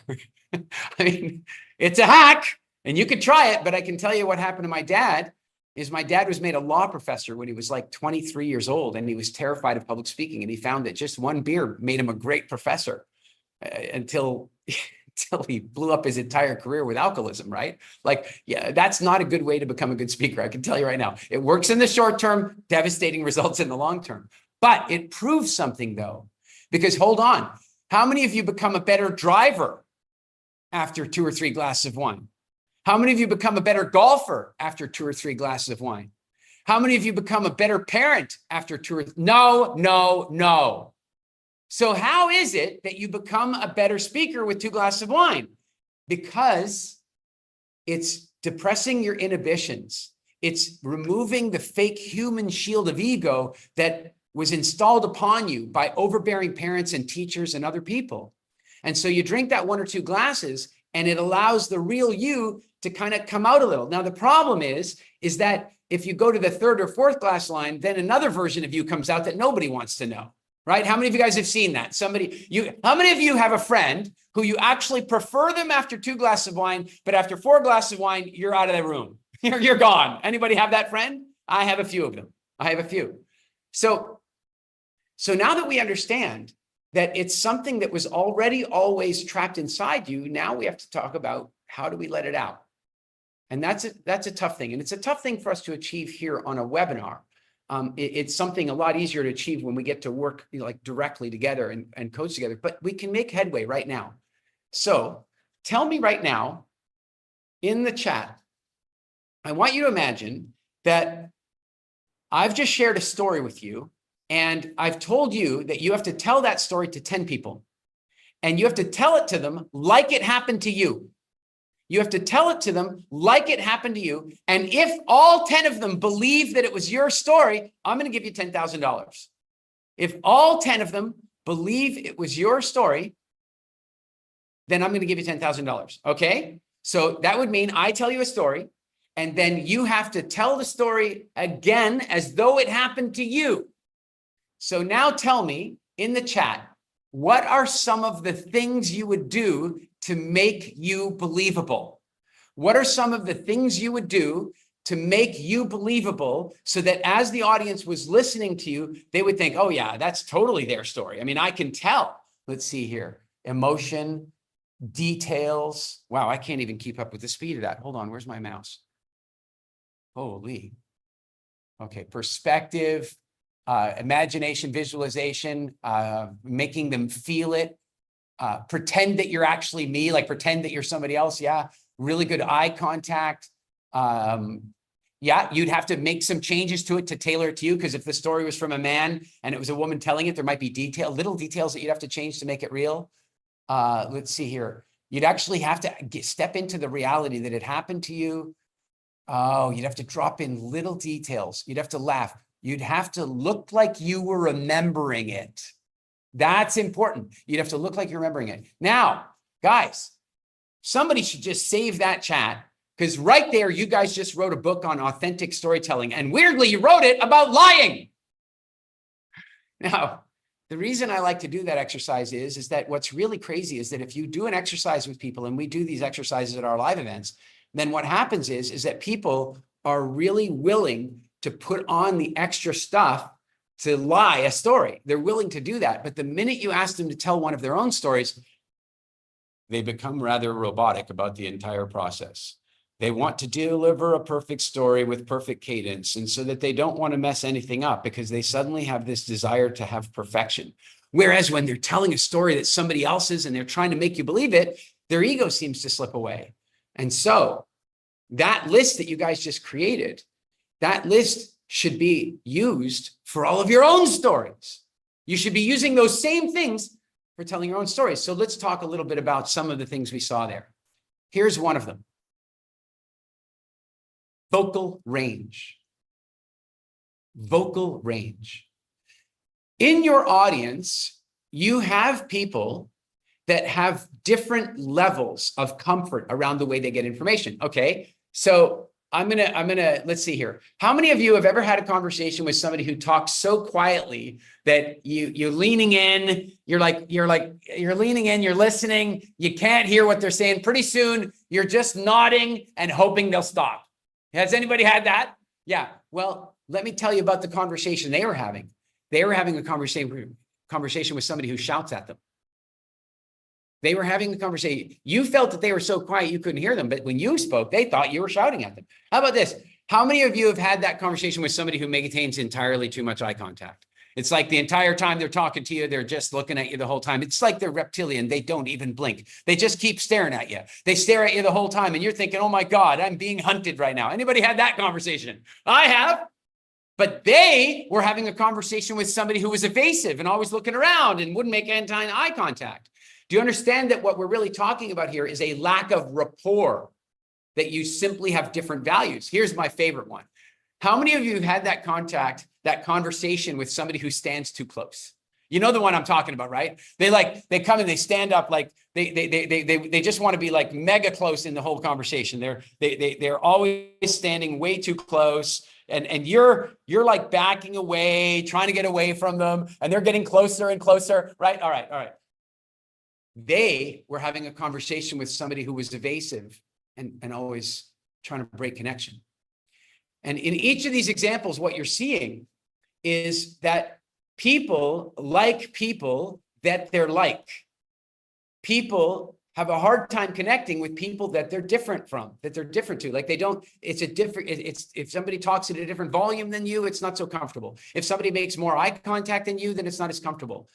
Speaker 2: I mean, it's a hack and you could try it, but I can tell you what happened to my dad is my dad was made a law professor when he was like 23 years old, and he was terrified of public speaking. And he found that just one beer made him a great professor until he blew up his entire career with alcoholism, right? Like, yeah, that's not a good way to become a good speaker. I can tell you right now, it works in the short term, devastating results in the long term. But it proves something though, because hold on, how many of you become a better driver after 2 or 3 glasses of wine? How many of you become a better golfer after 2 or 3 glasses of wine? How many of you become a better parent after 2 or 3? No. So how is it that you become a better speaker with 2 glasses of wine? Because it's depressing your inhibitions. It's removing the fake human shield of ego that was installed upon you by overbearing parents and teachers and other people. And so you drink that 1 or 2 glasses, and it allows the real you to kind of come out a little. Now, the problem is that if you go to the 3rd or 4th glass line, then another version of you comes out that nobody wants to know. Right? How many of you guys have seen that? How many of you have a friend who you actually prefer them after 2 glasses of wine, but after 4 glasses of wine, you're out of the room. You're gone. Anybody have that friend? I have a few of them. I have a few. So now that we understand that it's something that was already always trapped inside you, now we have to talk about how do we let it out? And that's a tough thing. And it's a tough thing for us to achieve here on a webinar. It's something a lot easier to achieve when we get to work like directly together and coach together, but we can make headway right now. So tell me right now in the chat, I want you to imagine that I've just shared a story with you, and I've told you that you have to tell that story to 10 people, and you have to tell it to them like it happened to you. You have to tell it to them like it happened to you. And if all 10 of them believe that it was your story, I'm going to give you $10,000. If all 10 of them believe it was your story, then I'm going to give you $10,000. Okay? So that would mean I tell you a story, and then you have to tell the story again as though it happened to you. So now tell me in the chat, what are some of the things you would do to make you believable? What are some of the things you would do to make you believable so that as the audience was listening to you, they would think, oh yeah, that's totally their story. I mean, I can tell. Let's see here. Emotion, details. Wow, I can't even keep up with the speed of that. Hold on, where's my mouse? Holy. Okay, perspective, imagination, visualization, making them feel it. Pretend that you're actually me, like pretend that you're somebody else. Yeah. Really good eye contact. Yeah, you'd have to make some changes to it to tailor it to you, because if the story was from a man and it was a woman telling it, there might be little details that you'd have to change to make it real. Let's see here. You'd actually have to step into the reality that it happened to you. Oh, you'd have to drop in little details. You'd have to laugh. You'd have to look like you were remembering it. That's important. You'd have to look like you're remembering it. Now, guys, somebody should just save that chat, because right there, you guys just wrote a book on authentic storytelling. And weirdly, you wrote it about lying. Now, the reason I like to do that exercise is that what's really crazy is that if you do an exercise with people, and we do these exercises at our live events, then what happens is that people are really willing to put on the extra stuff to lie a story. They're willing to do that. But the minute you ask them to tell one of their own stories, they become rather robotic about the entire process. They want to deliver a perfect story with perfect cadence, and so that they don't want to mess anything up, because they suddenly have this desire to have perfection. Whereas when they're telling a story that somebody else's and they're trying to make you believe it, their ego seems to slip away. And so that list that you guys just created, that list should be used for all of your own stories. You should be using those same things for telling your own stories. So let's talk a little bit about some of the things we saw there. Here's one of them. Vocal range. Vocal range. In your audience, you have people that have different levels of comfort around the way they get information. Okay, so I'm gonna let's see here. How many of you have ever had a conversation with somebody who talks so quietly that you're leaning in, you're leaning in, you're listening, you can't hear what they're saying. Pretty soon, you're just nodding and hoping they'll stop. Has anybody had that? Yeah. Well, let me tell you about the conversation they were having. They were having a conversation with somebody who shouts at them. They were having a conversation. You felt that they were so quiet you couldn't hear them, but when you spoke, they thought you were shouting at them. How about this? How many of you have had that conversation with somebody who maintains entirely too much eye contact? It's like the entire time they're talking to you, they're just looking at you the whole time. It's like they're reptilian. They don't even blink. They just keep staring at you. They stare at you the whole time, and you're thinking, oh my God, I'm being hunted right now. Anybody had that conversation? I have. But they were having a conversation with somebody who was evasive and always looking around and wouldn't make eye contact. Do you understand that what we're really talking about here is a lack of rapport, that you simply have different values? Here's my favorite one. How many of you have had that conversation with somebody who stands too close? You know the one I'm talking about, right? They come and they stand up like they just want to be like mega close in the whole conversation. They're always standing way too close. And you're like backing away, trying to get away from them, and they're getting closer and closer, right? All right. They were having a conversation with somebody who was evasive and always trying to break connection. And in each of these examples, what you're seeing is that people like people that they're like. People have a hard time connecting with people that they're different from, that they're different to. Like if somebody talks at a different volume than you, it's not so comfortable. If somebody makes more eye contact than you, then it's not as comfortable.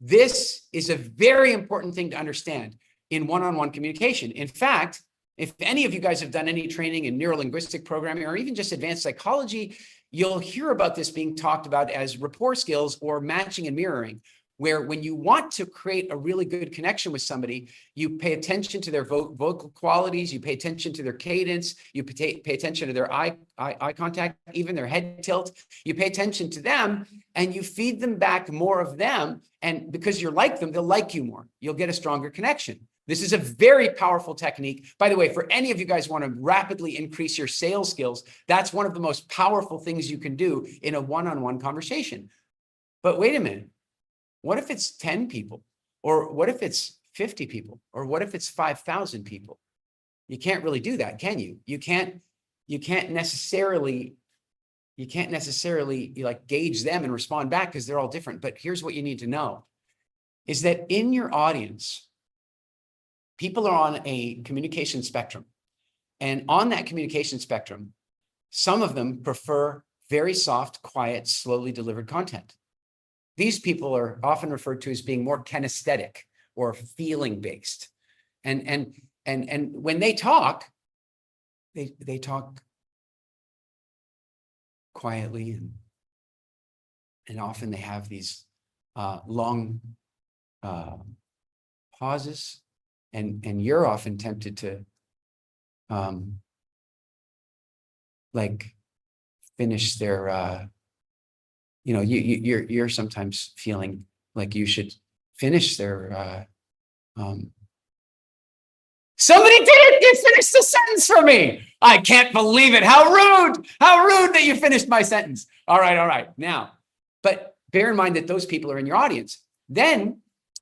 Speaker 2: This is a very important thing to understand in one-on-one communication. In fact, if any of you guys have done any training in neuro-linguistic programming or even just advanced psychology, you'll hear about this being talked about as rapport skills or matching and mirroring, where when you want to create a really good connection with somebody, you pay attention to their vocal qualities, you pay attention to their cadence, you pay attention to their eye contact, even their head tilt. You pay attention to them and you feed them back more of them. And because you're like them, they'll like you more. You'll get a stronger connection. This is a very powerful technique. By the way, for any of you guys want to rapidly increase your sales skills, that's one of the most powerful things you can do in a one-on-one conversation. But wait a minute. What if it's 10 people? Or what if it's 50 people? Or what if it's 5,000 people? You can't really do that, can you? You can't necessarily like gauge them and respond back because they're all different. But here's what you need to know is that in your audience, people are on a communication spectrum. And on that communication spectrum, some of them prefer very soft, quiet, slowly delivered content. These people are often referred to as being more kinesthetic or feeling based. And when they talk, they talk quietly and often they have these long pauses, and you're often tempted to like finish their you're sometimes feeling like you should finish their somebody did it! You finished the sentence for me. I can't believe it. How rude that you finished my sentence. All right. Now, but bear in mind that those people are in your audience. Then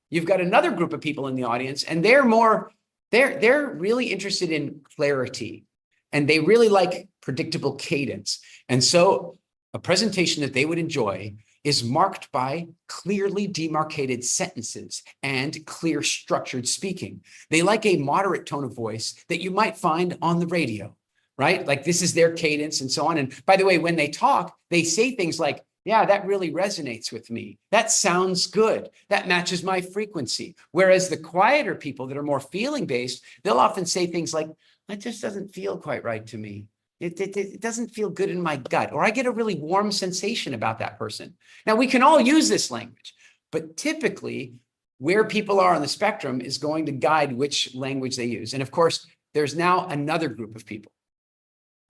Speaker 2: you've got another group of people in the audience, and they're really interested in clarity, and they really like predictable cadence. And so a presentation that they would enjoy is marked by clearly demarcated sentences and clear structured speaking. They like a moderate tone of voice that you might find on the radio, right? Like this is their cadence and so on. And by the way, when they talk, they say things like, yeah, that really resonates with me. That sounds good. That matches my frequency. Whereas the quieter people that are more feeling based, they'll often say things like, that just doesn't feel quite right to me. It doesn't feel good in my gut, or I get a really warm sensation about that person. Now, we can all use this language, but typically where people are on the spectrum is going to guide which language they use. And of course, there's now another group of people.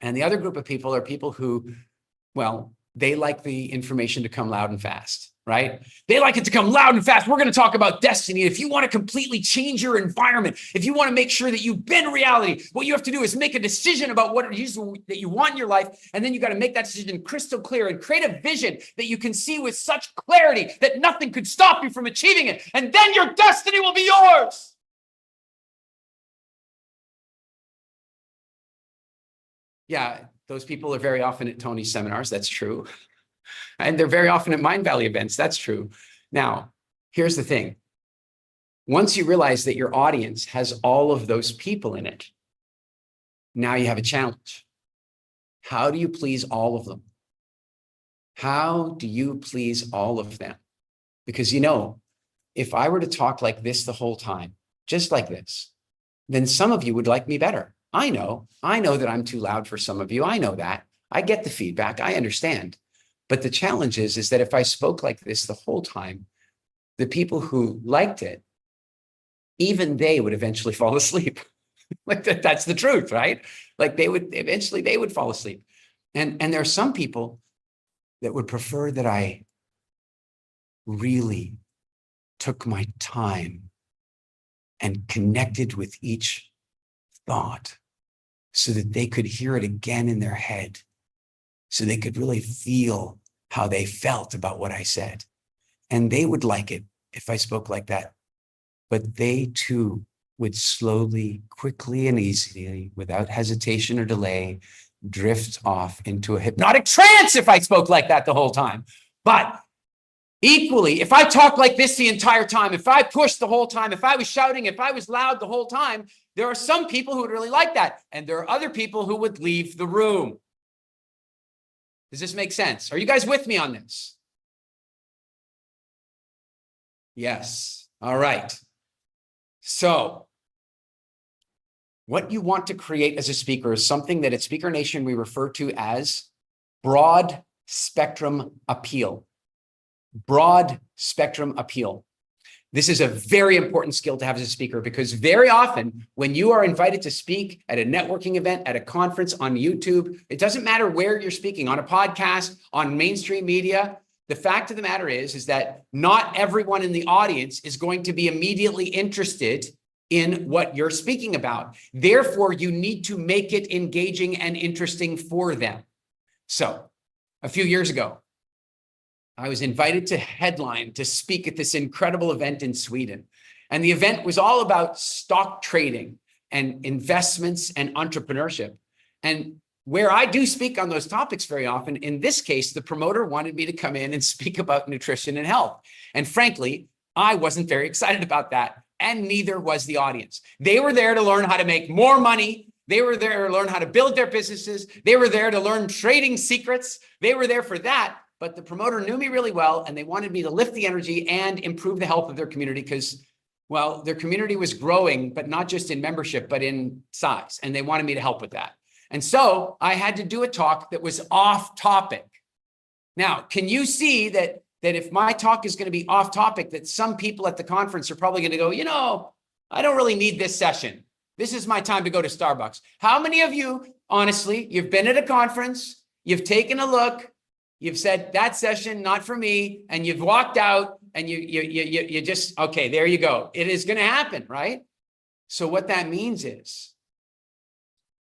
Speaker 2: And the other group of people are people who, well, they like the information to come loud and fast, right? They like it to come loud and fast. We're going to talk about destiny. If you want to completely change your environment, if you want to make sure that you bend reality, what you have to do is make a decision about what it is that you want in your life. And then you got to make that decision crystal clear and create a vision that you can see with such clarity that nothing could stop you from achieving it. And then your destiny will be yours. Yeah, Those people are very often at Tony's seminars. That's true. And they're very often at Mindvalley events. That's true. Now, here's the thing. Once you realize that your audience has all of those people in it, now you have a challenge. How do you please all of them? How do you please all of them? Because, you know, if I were to talk like this the whole time, just like this, then some of you would like me better. I know that I'm too loud for some of you. I know that. I get the feedback. I understand. But the challenge is that if I spoke like this the whole time, the people who liked it, even they would eventually fall asleep. Like that's the truth, right? Like they would fall asleep. And there are some people that would prefer that I really took my time and connected with each thought so that they could hear it again in their head, so they could really feel how they felt about what I said. And they would like it if I spoke like that. But they too would slowly, quickly, and easily, without hesitation or delay, drift off into a hypnotic trance if I spoke like that the whole time. But equally, if I talk like this the entire time, if I pushed the whole time, if I was shouting, if I was loud the whole time, there are some people who would really like that. And there are other people who would leave the room. Does this make sense? Are you guys with me on this? Yes. All right. So what you want to create as a speaker is something that at Speaker Nation we refer to as broad spectrum appeal. Broad spectrum appeal. This is a very important skill to have as a speaker, because very often when you are invited to speak at a networking event, at a conference, on YouTube, it doesn't matter where you're speaking, on a podcast, on mainstream media. The fact of the matter is that not everyone in the audience is going to be immediately interested in what you're speaking about. Therefore, you need to make it engaging and interesting for them. So a few years ago, I was invited to headline, to speak at this incredible event in Sweden. And the event was all about stock trading and investments and entrepreneurship. And where I do speak on those topics very often, in this case, the promoter wanted me to come in and speak about nutrition and health. And frankly, I wasn't very excited about that. And neither was the audience. They were there to learn how to make more money. They were there to learn how to build their businesses. They were there to learn trading secrets. They were there for that. But the promoter knew me really well, and they wanted me to lift the energy and improve the health of their community because, well, their community was growing, but not just in membership, but in size. And they wanted me to help with that. And so I had to do a talk that was off topic. Now, can you see that if my talk is going to be off topic, that some people at the conference are probably going to go, you know, I don't really need this session. This is my time to go to Starbucks. How many of you, honestly, you've been at a conference, you've taken a look, you've said that session, not for me, and you've walked out and you just, okay, there you go. It is going to happen, right? So what that means is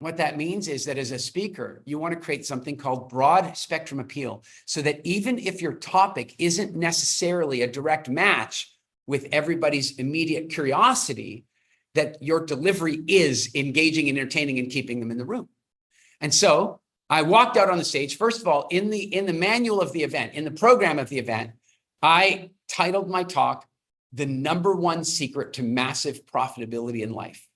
Speaker 2: that as a speaker, you want to create something called broad spectrum appeal, so that even if your topic isn't necessarily a direct match with everybody's immediate curiosity, that your delivery is engaging, entertaining, and keeping them in the room. And so I walked out on the stage. First of all, in the manual of the event, in the program of the event, I titled my talk, "The #1 Secret to Massive Profitability in Life."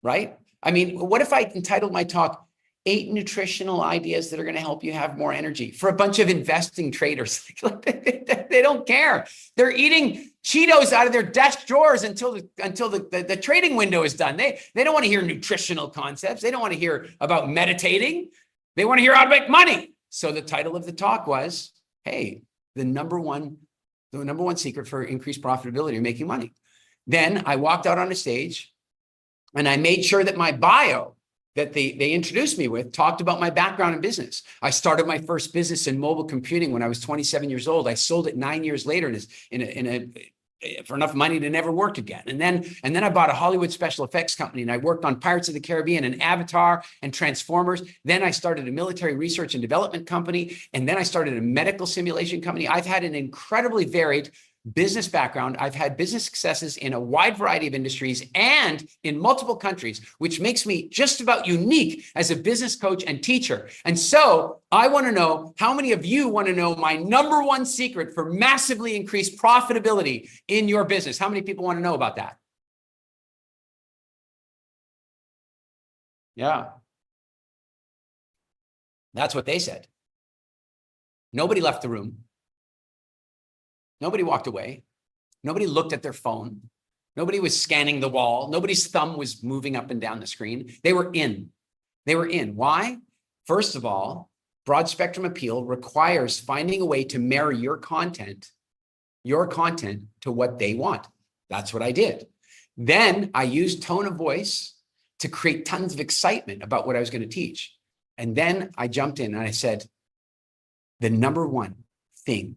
Speaker 2: Right? I mean, what if I entitled my talk, 8 nutritional ideas that are going to help you have more energy, for a bunch of investing traders? They don't care. They're eating Cheetos out of their desk drawers until the trading window is done. They don't want to hear nutritional concepts. They don't want to hear about meditating. They want to hear how to make money. So the title of the talk was, hey, the number one secret for increased profitability or making money. Then I walked out on the stage and I made sure that my bio that they introduced me with talked about my background in business. I started my first business in mobile computing when I was 27 years old. I sold it 9 years later for enough money to never work again. And then I bought a Hollywood special effects company, and I worked on Pirates of the Caribbean and Avatar and Transformers. Then I started a military research and development company. And then I started a medical simulation company. I've had an incredibly varied business background. I've had business successes in a wide variety of industries and in multiple countries, which makes me just about unique as a business coach and teacher. And so I want to know how many of you want to know my number one secret for massively increased profitability in your business. How many people want to know about that? Yeah. That's what they said. Nobody left the room. Nobody walked away. Nobody looked at their phone. Nobody was scanning the wall. Nobody's thumb was moving up and down the screen. They were in. They were in. Why? First of all, broad spectrum appeal requires finding a way to marry your content to what they want. That's what I did. Then I used tone of voice to create tons of excitement about what I was going to teach. And then I jumped in and I said, the number one thing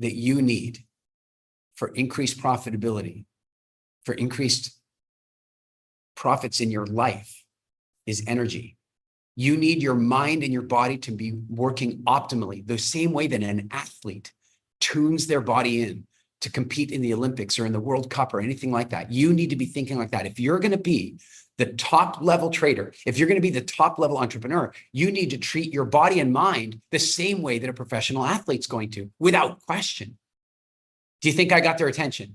Speaker 2: that you need for increased profitability, for increased profits in your life is energy. You need your mind and your body to be working optimally, the same way that an athlete tunes their body in to compete in the Olympics or in the World Cup or anything like that. You need to be thinking like that. If you're going to be the top level trader, if you're going to be the top level entrepreneur, you need to treat your body and mind the same way that a professional athlete's going to, without question. Do you think I got their attention?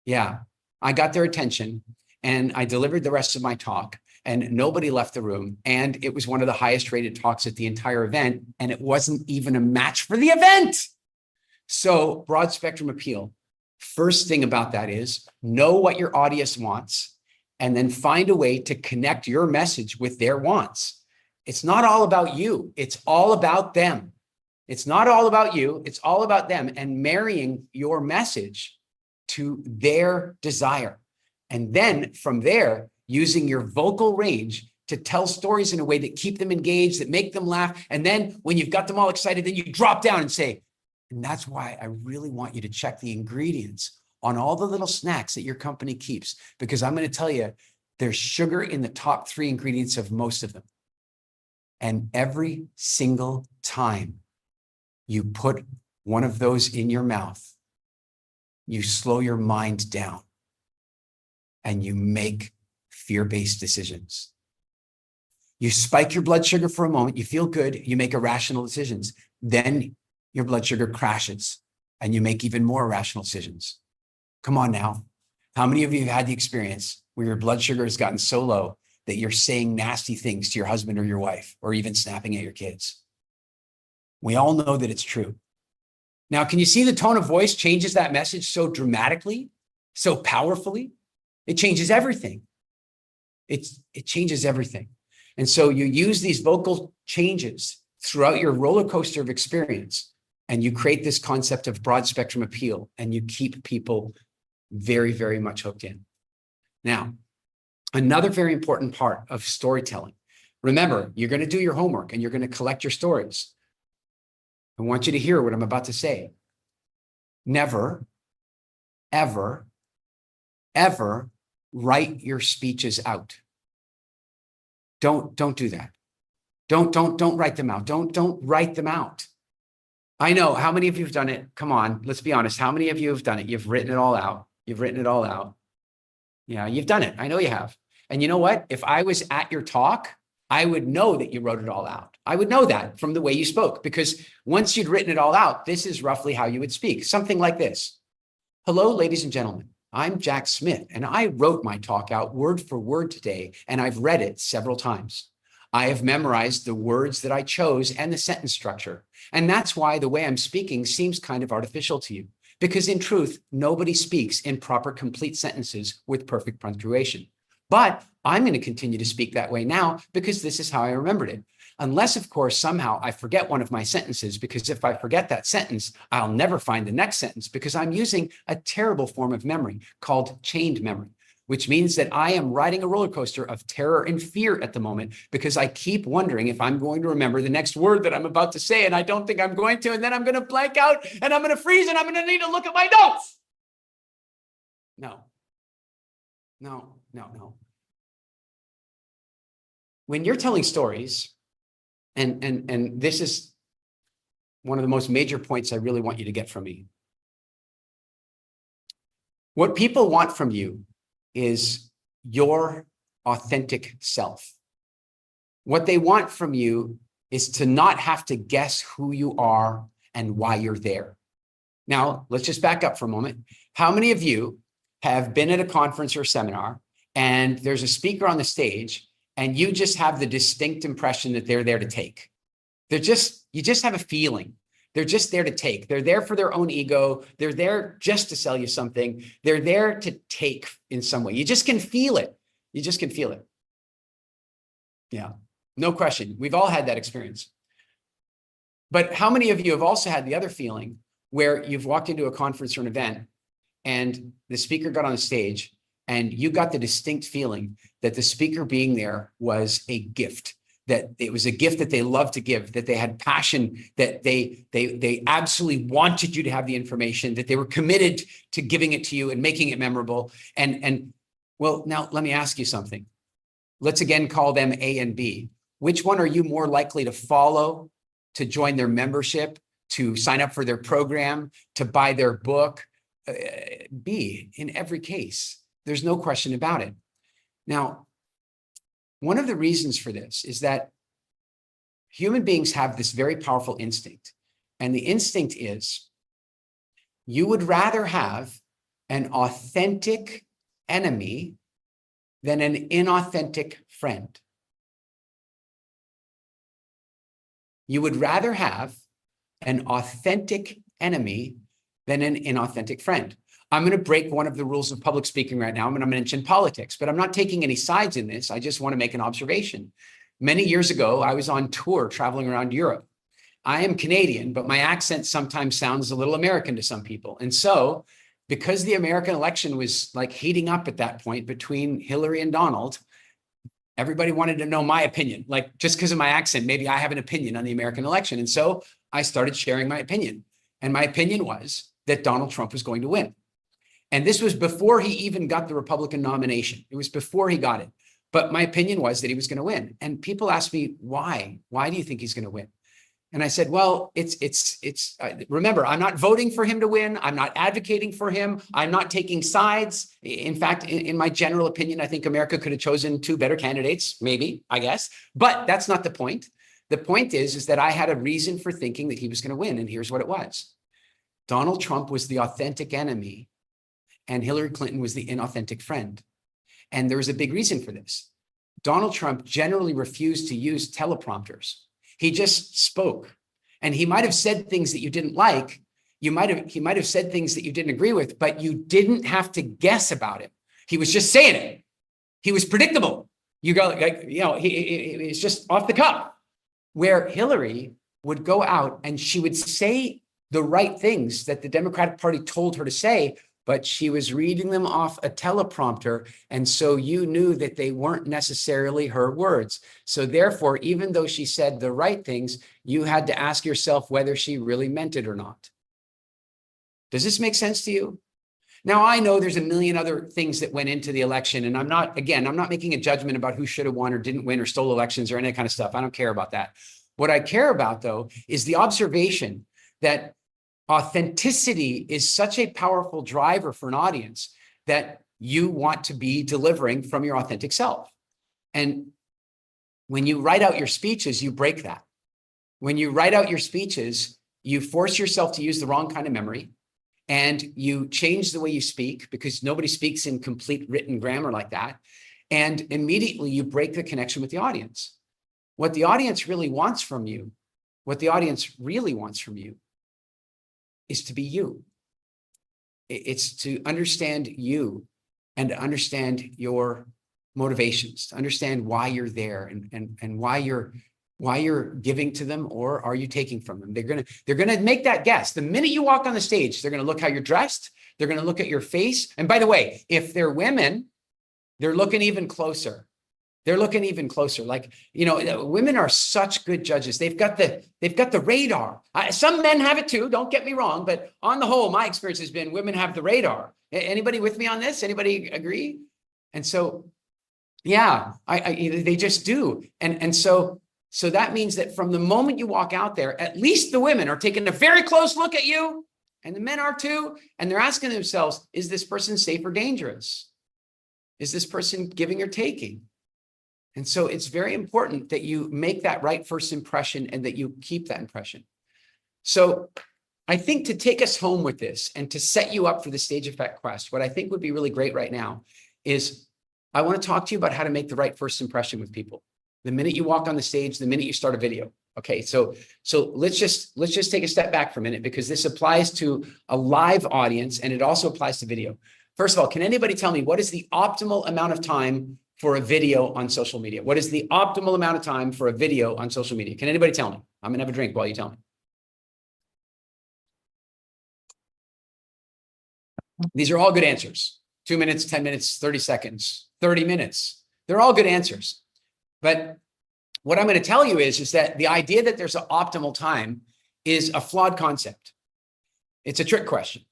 Speaker 2: Yeah, I got their attention and I delivered the rest of my talk and nobody left the room. And it was one of the highest rated talks at the entire event. And it wasn't even a match for the event. So broad spectrum appeal. First thing about that is know what your audience wants and then find a way to connect your message with their wants. It's not all about you. It's all about them. It's not all about you. It's all about them and marrying your message to their desire. And then from there, using your vocal range to tell stories in a way that keep them engaged, that make them laugh. And then when you've got them all excited, then you drop down and say, and that's why I really want you to check the ingredients on all the little snacks that your company keeps, because I'm going to tell you, there's sugar in the top 3 ingredients of most of them. And every single time you put one of those in your mouth, you slow your mind down and you make fear-based decisions. You spike your blood sugar for a moment, you feel good, you make irrational decisions. Then your blood sugar crashes and you make even more irrational decisions. Come on now. How many of you have had the experience where your blood sugar has gotten so low that you're saying nasty things to your husband or your wife, or even snapping at your kids? We all know that it's true. Now, can you see the tone of voice changes that message so dramatically, so powerfully? It changes everything. It changes everything. And so you use these vocal changes throughout your roller coaster of experience, and you create this concept of broad spectrum appeal, and you keep people very, very much hooked in. Now, another very important part of storytelling. Remember, you're going to do your homework and you're going to collect your stories. I want you to hear what I'm about to say. Never, ever, ever write your speeches out. Don't do that. Don't write them out. Don't write them out. I know how many of you have done it. Come on, let's be honest. How many of you have done it? You've written it all out. You've written it all out. Yeah, you've done it. I know you have. And you know what? If I was at your talk, I would know that you wrote it all out. I would know that from the way you spoke, because once you'd written it all out, this is roughly how you would speak. Something like this. Hello, ladies and gentlemen. I'm Jack Smith, and I wrote my talk out word for word today, and I've read it several times. I have memorized the words that I chose and the sentence structure. And that's why the way I'm speaking seems kind of artificial to you, because in truth, nobody speaks in proper, complete sentences with perfect punctuation. But I'm going to continue to speak that way now because this is how I remembered it. Unless, of course, somehow I forget one of my sentences, because if I forget that sentence, I'll never find the next sentence, because I'm using a terrible form of memory called chained memory, which means that I am riding a roller coaster of terror and fear at the moment, because I keep wondering if I'm going to remember the next word that I'm about to say, and I don't think I'm going to, and then I'm going to blank out, and I'm going to freeze, and I'm going to need to look at my notes. No. When you're telling stories, and this is one of the most major points I really want you to get from me. What people want from you is your authentic self. What they want from you is to not have to guess who you are and why you're there. Now, let's just back up for a moment. How many of you have been at a conference or a seminar and there's a speaker on the stage and you just have the distinct impression that they're there to take? You just have a feeling. They're just there to take. They're there for their own ego. They're there just to sell you something. They're there to take in some way. You just can feel it. You just can feel it. Yeah, no question. We've all had that experience. But how many of you have also had the other feeling where you've walked into a conference or an event and the speaker got on the stage and you got the distinct feeling that the speaker being there was a gift, that it was a gift that they loved to give, that they had passion, that they absolutely wanted you to have the information, that they were committed to giving it to you and making it memorable. And well, now let me ask you something. Let's again call them A and B. Which one are you more likely to follow, to join their membership, to sign up for their program, to buy their book? B, in every case. There's no question about it. Now, one of the reasons for this is that human beings have this very powerful instinct. And the instinct is you would rather have an authentic enemy than an inauthentic friend. You would rather have an authentic enemy than an inauthentic friend. I'm going to break one of the rules of public speaking right now. I'm going to mention politics, but I'm not taking any sides in this. I just want to make an observation. Many years ago, I was on tour traveling around Europe. I am Canadian, but my accent sometimes sounds a little American to some people. And so, because the American election was like heating up at that point between Hillary and Donald, everybody wanted to know my opinion. Like, just because of my accent, maybe I have an opinion on the American election. And so I started sharing my opinion. And my opinion was that Donald Trump was going to win. And this was before he even got the Republican nomination. It was before he got it. But my opinion was that he was going to win. And people asked me, why? Why do you think he's going to win? And I said, well, remember, I'm not voting for him to win. I'm not advocating for him. I'm not taking sides. In fact, in my general opinion, I think America could have chosen two better candidates, maybe, I guess. But that's not the point. The point is that I had a reason for thinking that he was going to win. And here's what it was. Donald Trump was the authentic enemy and Hillary Clinton was the inauthentic friend. And there was a big reason for this. Donald Trump generally refused to use teleprompters. He just spoke. And he might have said things that you didn't like. He might have said things that you didn't agree with, but you didn't have to guess about it. He was just saying it. He was predictable. You go, like, it's just off the cuff. Where Hillary would go out and she would say the right things that the Democratic Party told her to say, but she was reading them off a teleprompter. And so you knew that they weren't necessarily her words. So therefore, even though she said the right things, you had to ask yourself whether she really meant it or not. Does this make sense to you? Now, I know there's a million other things that went into the election. And I'm not making a judgment about who should have won or didn't win or stole elections or any kind of stuff. I don't care about that. What I care about, though, is the observation that authenticity is such a powerful driver for an audience that you want to be delivering from your authentic self. And when you write out your speeches, you break that. When you write out your speeches, you force yourself to use the wrong kind of memory and you change the way you speak because nobody speaks in complete written grammar like that. And immediately you break the connection with the audience. What the audience really wants from you, is to be you. It's to understand you and to understand your motivations, to understand why you're there and why you're giving to them, or are you taking from them? They're gonna make that guess. The minute you walk on the stage, they're gonna look how you're dressed. They're gonna look at your face. And by the way, if they're women, they're looking even closer. Like, women are such good judges. They've got the radar. Some men have it too. Don't get me wrong. But on the whole, my experience has been women have the radar. Anybody with me on this? Anybody agree? And so, yeah, they just do. And so that means that from the moment you walk out there, at least the women are taking a very close look at you. and the men are too. And they're asking themselves, is this person safe or dangerous? Is this person giving or taking? And so it's very important that you make that right first impression and that you keep that impression. So I think to take us home with this and to set you up for the stage effect quest, what I think would be really great right now is I want to talk to you about how to make the right first impression with people. The minute you walk on the stage, the minute you start a video. Okay, so let's just take a step back for a minute, because this applies to a live audience and it also applies to video. First of all, can anybody tell me what is the optimal amount of time for a video on social media? What is the optimal amount of time for a video on social media? Can anybody tell me? I'm gonna have a drink while you tell me. These are all good answers. 2 minutes, 10 minutes, 30 seconds, 30 minutes. They're all good answers. But what I'm going to tell you is that the idea that there's an optimal time is a flawed concept. It's a trick question.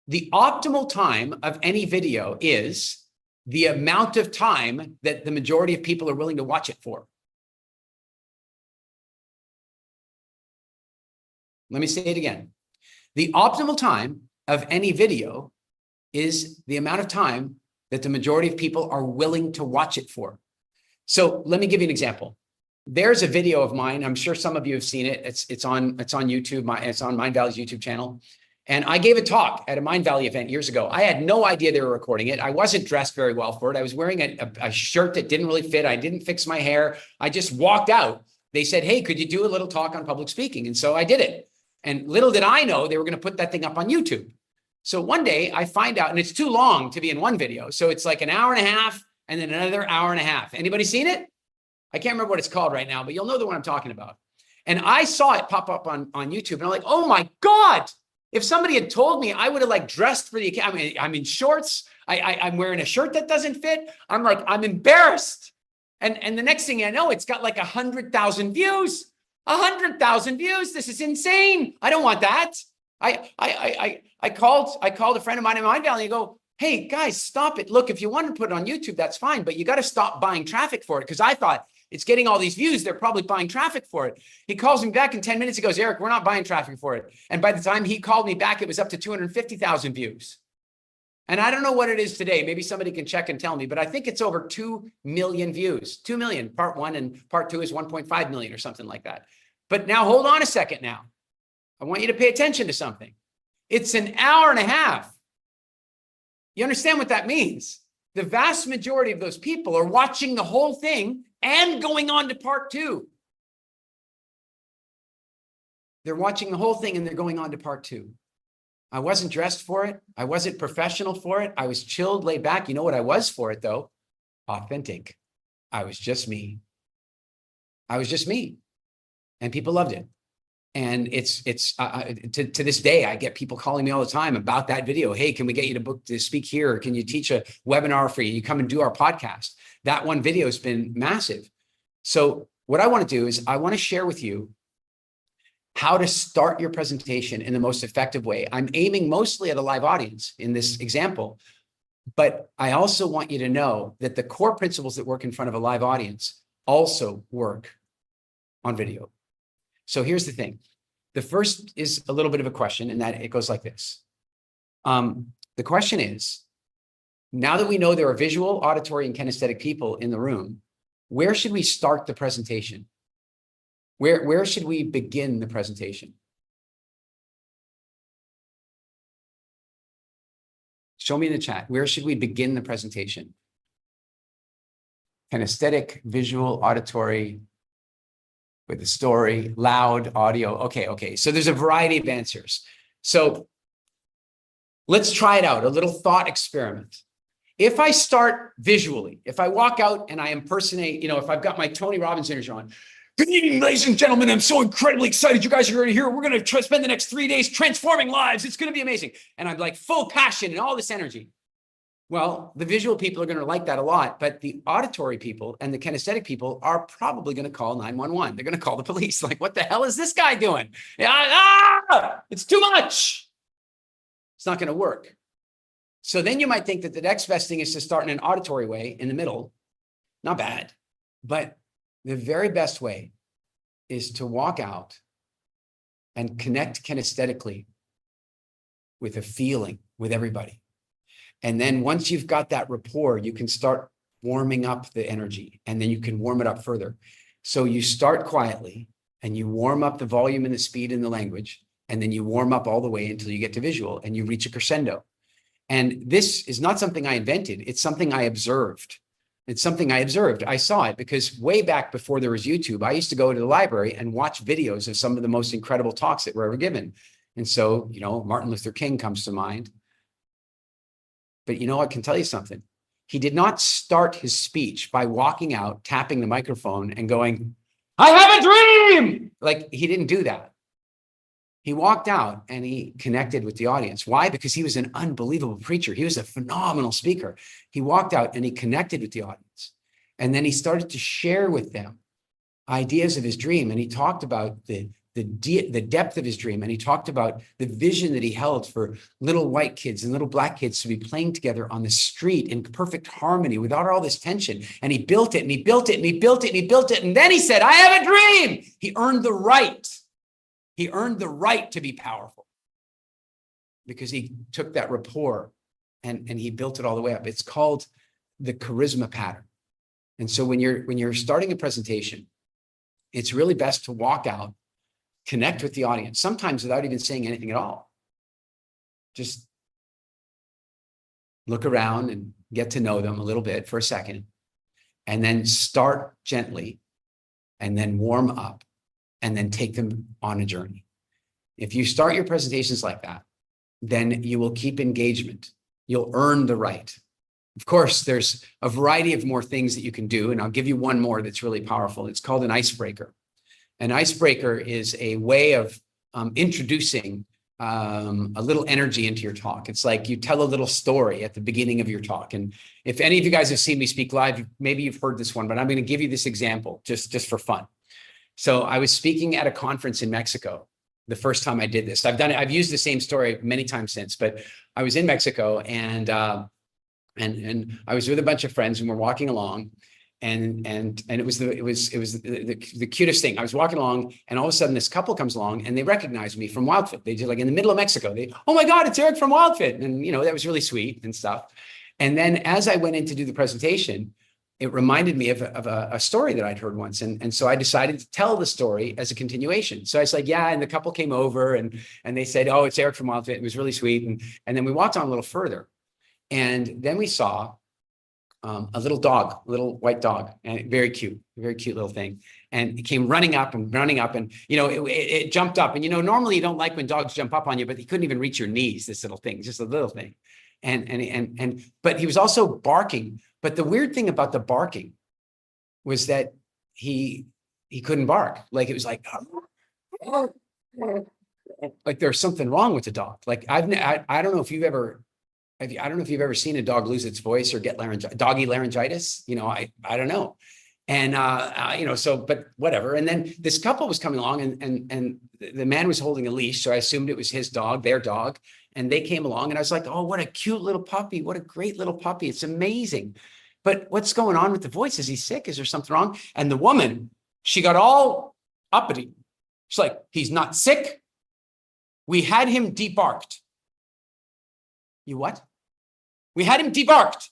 Speaker 2: The optimal time of any video is the amount of time that the majority of people are willing to watch it for. Let me say it again. The optimal time of any video is the amount of time that the majority of people are willing to watch it for. So let me give you an example. There's a video of mine. I'm sure some of you have seen it. It's on YouTube. It's on Mindvalley's YouTube channel. And I gave a talk at a Mindvalley event years ago. I had no idea they were recording it. I wasn't dressed very well for it. I was wearing a shirt that didn't really fit. I didn't fix my hair. I just walked out. They said, hey, could you do a little talk on public speaking? And so I did it. And little did I know they were going to put that thing up on YouTube. So one day I find out, and it's too long to be in one video. So it's like an hour and a half and then another hour and a half. Anybody seen it? I can't remember what it's called right now, but you'll know the one I'm talking about. And I saw it pop up on YouTube and I'm like, oh my God. If somebody had told me, I would have like dressed for the, I mean, I'm in shorts. I'm wearing a shirt that doesn't fit. I'm embarrassed. And the next thing I know, it's got like 100,000 views, 100,000 views. This is insane. I don't want that. I called a friend of mine in Mindvalley and go, hey guys, stop it. Look, if you want to put it on YouTube, that's fine, but you got to stop buying traffic for it. Cause I thought it's getting all these views. They're probably buying traffic for it. He calls me back in 10 minutes. He goes, Eric, we're not buying traffic for it. And by the time he called me back, it was up to 250,000 views. And I don't know what it is today. Maybe somebody can check and tell me, but I think it's over 2 million views, 2 million, part one, and part two is 1.5 million or something like that. But now hold on a second now. I want you to pay attention to something. It's an hour and a half. You understand what that means? The vast majority of those people are watching the whole thing and going on to part two. They're watching the whole thing and they're going on to part two. I wasn't dressed for it. I wasn't professional for it. I was chilled, laid back. You know what I was for it though? Authentic. I was just me. I was just me. And people loved it. And it's to this day, I get people calling me all the time about that video. Hey, can we get you to book to speak here? Can you teach a webinar for you? You come and do our podcast. That one video has been massive. So what I want to do is I want to share with you how to start your presentation in the most effective way. I'm aiming mostly at a live audience in this example, but I also want you to know that the core principles that work in front of a live audience also work on video. So here's the thing. The first is a little bit of a question, and that it goes like this. The question is, now that we know there are visual, auditory, and kinesthetic people in the room, where should we start the presentation? Where should we begin the presentation? Show me in the chat. Where should we begin the presentation? Kinesthetic, visual, auditory, with the story, loud, audio. Okay. So there's a variety of answers. So let's try it out, a little thought experiment. If I start visually, if I walk out and I impersonate, if I've got my Tony Robbins energy on, good evening, ladies and gentlemen, I'm so incredibly excited you guys are already here. We're going to spend the next 3 days transforming lives. It's going to be amazing. And I'm like full passion and all this energy. Well, the visual people are going to like that a lot, but the auditory people and the kinesthetic people are probably going to call 911. They're going to call the police. Like, what the hell is this guy doing? It's too much. It's not going to work. So then you might think that the next best thing is to start in an auditory way in the middle. Not bad, but the very best way is to walk out and connect kinesthetically with a feeling with everybody. And then once you've got that rapport, you can start warming up the energy, and then you can warm it up further. So you start quietly and you warm up the volume and the speed and the language, and then you warm up all the way until you get to visual and you reach a crescendo. And this is not something I invented. It's something I observed. It's something I observed. I saw it because way back before there was YouTube, I used to go to the library and watch videos of some of the most incredible talks that were ever given. And so, you know, Martin Luther King comes to mind. But you know, I can tell you something. He did not start his speech by walking out, tapping the microphone and going, "I have a dream." Like, he didn't do that. He walked out and he connected with the audience. Why? Because he was an unbelievable preacher. He was a phenomenal speaker. He walked out and he connected with the audience. And then he started to share with them ideas of his dream. And he talked about the depth of his dream. And he talked about the vision that he held for little white kids and little black kids to be playing together on the street in perfect harmony without all this tension. And he built it and he built it and he built it and he built it. And then he said, "I have a dream." He earned the right. He earned the right to be powerful because he took that rapport and he built it all the way up. It's called the charisma pattern. And so when you're starting a presentation, it's really best to walk out, connect with the audience, sometimes without even saying anything at all. Just look around and get to know them a little bit for a second, and then start gently, and then warm up, and then take them on a journey. If you start your presentations like that, then you will keep engagement. You'll earn the right. Of course, there's a variety of more things that you can do, and I'll give you one more that's really powerful. It's called an icebreaker. An icebreaker is a way of introducing a little energy into your talk. It's like you tell a little story at the beginning of your talk. And if any of you guys have seen me speak live, maybe you've heard this one, but I'm going to give you this example just for fun. So I was speaking at a conference in Mexico the first time I did this. I've used the same story many times since, but I was in Mexico and I was with a bunch of friends and we're walking along and it was the cutest thing. I was walking along and all of a sudden this couple comes along and they recognized me from WildFit. They did, like, in the middle of Mexico. "Oh my God, it's Eric from WildFit." And you know, that was really sweet and stuff. And then as I went in to do the presentation, it reminded me of a story that I'd heard once. And so I decided to tell the story as a continuation. So I was like, yeah, and the couple came over and they said, "Oh, it's Eric from WildFit." It was really sweet. And then we walked on a little further. And then we saw a little dog, a little white dog, and very cute little thing. And it came running up, and, you know, it jumped up. And, you know, normally you don't like when dogs jump up on you, but he couldn't even reach your knees, this little thing, just a little thing. But he was also barking. But the weird thing about the barking was that he couldn't bark. Like, it was like there's something wrong with the dog. Like, I don't know if you've ever seen a dog lose its voice or get doggy laryngitis. You know, I don't know. And, you know, so, but whatever. And then this couple was coming along and the man was holding a leash. So I assumed it was his dog, their dog. And they came along and I was like, "Oh, what a cute little puppy. What a great little puppy. It's amazing. But what's going on with the voice? Is he sick? Is there something wrong?" And the woman, she got all uppity. She's like, "He's not sick. We had him debarked." "You what?" "We had him debarked."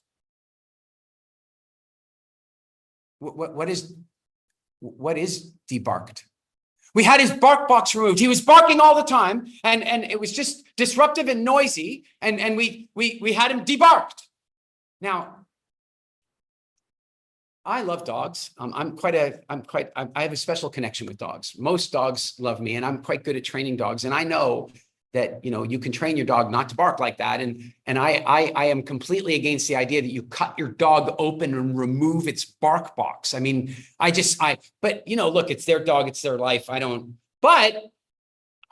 Speaker 2: What is debarked? "We had his bark box removed. He was barking all the time, and it was just disruptive and noisy, and we had him debarked." Now, I love dogs. I have a special connection with dogs. Most dogs love me, and I'm quite good at training dogs. And I know that, you know, you can train your dog not to bark like that. And I am completely against the idea that you cut your dog open and remove its bark box. I mean, but you know, look, it's their dog, it's their life. But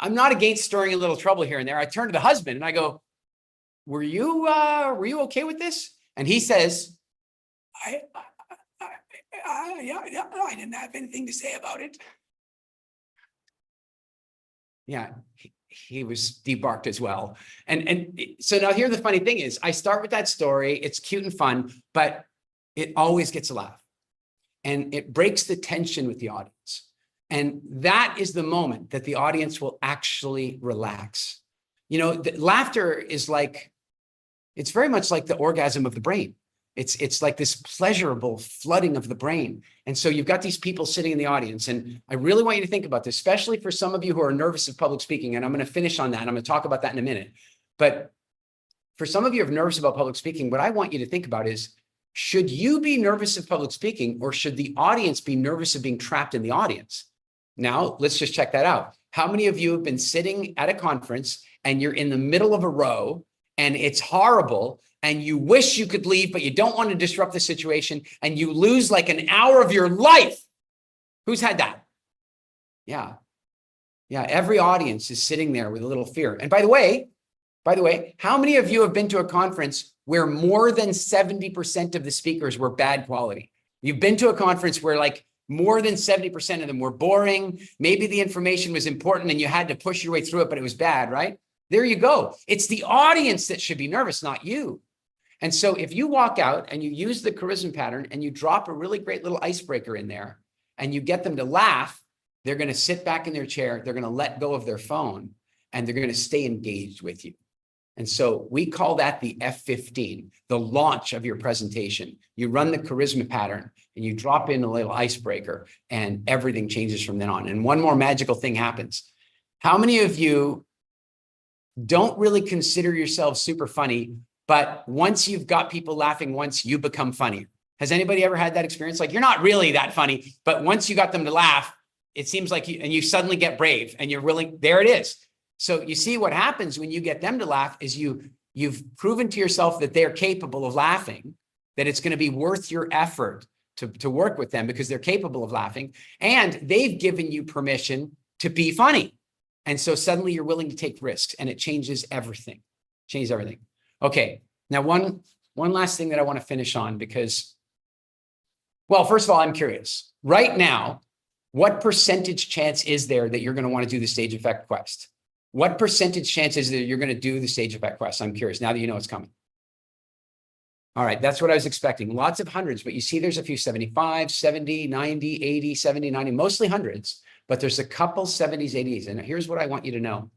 Speaker 2: I'm not against stirring a little trouble here and there. I turn to the husband and I go, were you okay with this?" And he says, yeah, I didn't have anything to say about it." Yeah, he was debarked as well. And so now here the funny thing is, I start with that story. It's cute and fun, but it always gets a laugh. And it breaks the tension with the audience. And that is the moment that the audience will actually relax. Laughter is it's very much like the orgasm of the brain. It's like this pleasurable flooding of the brain. And so you've got these people sitting in the audience. And I really want you to think about this, especially for some of you who are nervous of public speaking. And I'm going to finish on that. And I'm going to talk about that in a minute. But for some of you who are nervous about public speaking, what I want you to think about is, should you be nervous of public speaking, or should the audience be nervous of being trapped in the audience? Now, let's just check that out. How many of you have been sitting at a conference and you're in the middle of a row and it's horrible and you wish you could leave, but you don't want to disrupt the situation and you lose like an hour of your life? Who's had that? Yeah. Yeah. Every audience is sitting there with a little fear. And by the way, how many of you have been to a conference where more than 70% of the speakers were bad quality? You've been to a conference where more than 70% of them were boring. Maybe the information was important and you had to push your way through it, but it was bad, right? There you go. It's the audience that should be nervous, not you. And so if you walk out and you use the charisma pattern and you drop a really great little icebreaker in there and you get them to laugh, they're going to sit back in their chair. They're going to let go of their phone and they're going to stay engaged with you. And so we call that the F15, the launch of your presentation. You run the charisma pattern and you drop in a little icebreaker and everything changes from then on. And one more magical thing happens. How many of you don't really consider yourselves super funny, but once you've got people laughing once, you become funny? Has anybody ever had that experience? You're not really that funny, but once you got them to laugh, it seems like you suddenly get brave and you're willing, there it is. So you see what happens when you get them to laugh is you've proven to yourself that they're capable of laughing, that it's going to be worth your effort to work with them because they're capable of laughing, and they've given you permission to be funny. And so suddenly you're willing to take risks and it changes everything. Okay. Now, one last thing that I want to finish on because, well, first of all, I'm curious. Right now, what percentage chance is there that you're going to want to do the stage effect quest? What percentage chance is that you're going to do the stage effect quest? I'm curious now that you know it's coming. All right, that's what I was expecting. Lots of hundreds, but you see there's a few 75, 70, 90, 80, 70, 90, mostly hundreds, but there's a couple 70s, 80s. And here's what I want you to know.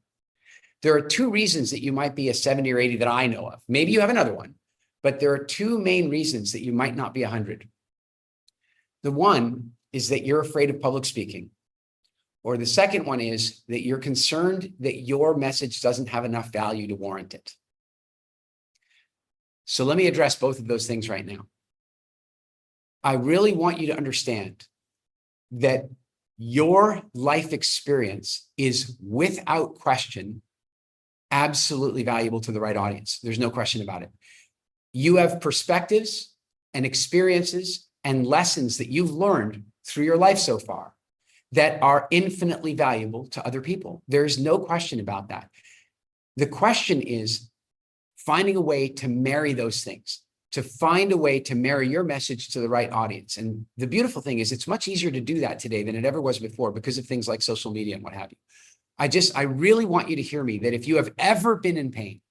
Speaker 2: There are two reasons that you might be a 70 or 80 that I know of. Maybe you have another one, but there are two main reasons that you might not be 100. The one is that you're afraid of public speaking. Or the second one is that you're concerned that your message doesn't have enough value to warrant it. So let me address both of those things right now. I really want you to understand that your life experience is without question absolutely valuable to the right audience. There's no question about it. You have perspectives and experiences and lessons that you've learned through your life so far that are infinitely valuable to other people. There's no question about that. The question is finding a way to marry those things, to find a way to marry your message to the right audience. And the beautiful thing is it's much easier to do that today than it ever was before because of things like social media and what have you. I really want you to hear me that if you have ever been in pain,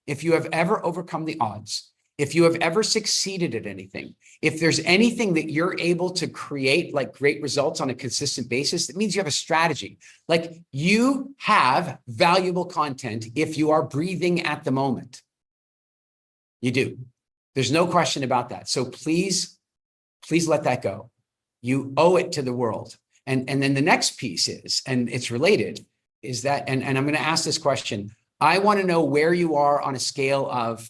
Speaker 2: if you have ever overcome the odds, if you have ever succeeded at anything, if there's anything that you're able to create like great results on a consistent basis, that means you have a strategy. Like you have valuable content if you are breathing at the moment. You do. There's no question about that. So please let that go. You owe it to the world. And then the next piece is, and it's related, is that, and I'm going to ask this question. I want to know where you are on a scale of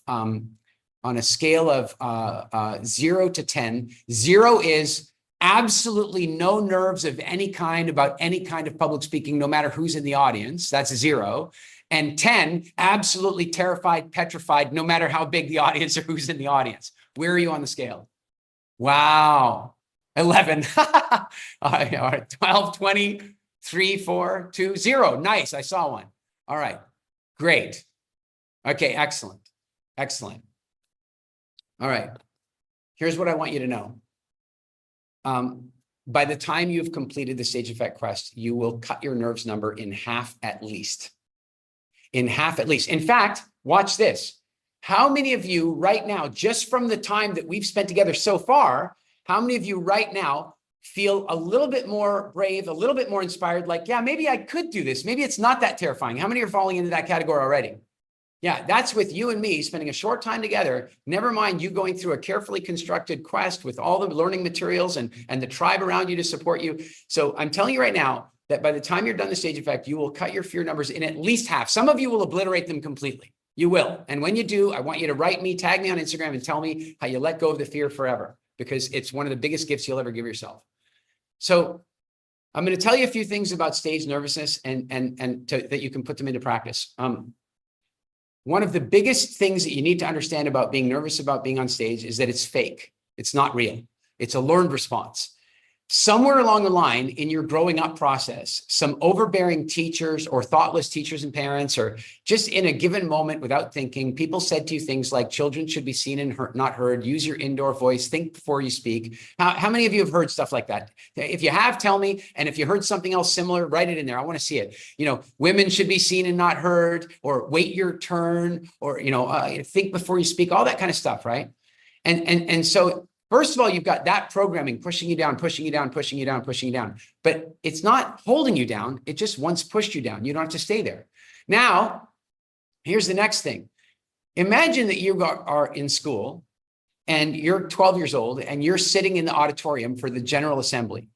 Speaker 2: 0 to 10. 0 is absolutely no nerves of any kind about any kind of public speaking, no matter who's in the audience. That's 0. And 10, absolutely terrified, petrified, no matter how big the audience or who's in the audience. Where are you on the scale? Wow. 11. All right. 12, 20, 3, 4, 2, 0. Nice. I saw one. All right. Great. Okay. Excellent. Excellent. All right. Here's what I want you to know. By the time you've completed the stage effect quest, you will cut your nerves number in half at least. In half at least. In fact, watch this. How many of you right now, just from the time that we've spent together so far, how many of you right now feel a little bit more brave, a little bit more inspired, like, yeah, maybe I could do this. Maybe it's not that terrifying. How many are falling into that category already? Yeah, that's with you and me spending a short time together. Never mind you going through a carefully constructed quest with all the learning materials and the tribe around you to support you. So I'm telling you right now that by the time you're done the stage effect, you will cut your fear numbers in at least half. Some of you will obliterate them completely. You will. And when you do, I want you to write me, tag me on Instagram, and tell me how you let go of the fear forever, because it's one of the biggest gifts you'll ever give yourself. So I'm going to tell you a few things about stage nervousness that you can put them into practice. One of the biggest things that you need to understand about being nervous about being on stage is that it's fake. It's not real. It's a learned response. Somewhere along the line in your growing up process, some overbearing teachers or thoughtless teachers and parents, or just in a given moment without thinking, people said to you things like children should be seen and not heard, use your indoor voice, think before you speak. How many of you have heard stuff like that? If you have, tell me. And if you heard something else similar, write it in there. I want to see it. You know, women should be seen and not heard, or wait your turn, or, think before you speak, all that kind of stuff, right? And so first of all, you've got that programming pushing you down, pushing you down, pushing you down, pushing you down. But it's not holding you down. It just once pushed you down. You don't have to stay there. Now, here's the next thing. Imagine that you are in school and you're 12 years old and you're sitting in the auditorium for the General Assembly.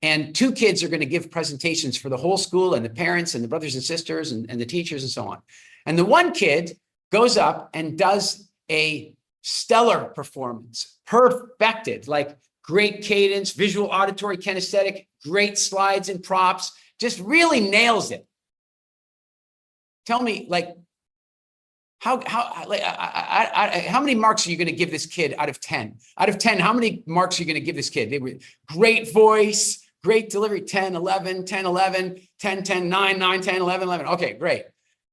Speaker 2: And two kids are going to give presentations for the whole school and the parents and the brothers and sisters and the teachers and so on. And the one kid goes up and does a stellar performance, perfected, like great cadence, visual, auditory, kinesthetic, great slides and props, just really nails it. Tell me, like, how many marks are you going to give this kid out of 10? Out of 10, how many marks are you going to give this kid? They were great voice, great delivery, 10, 11, 10, 11, 10, 10, 9, 9, 10, 11, 11. Okay, great.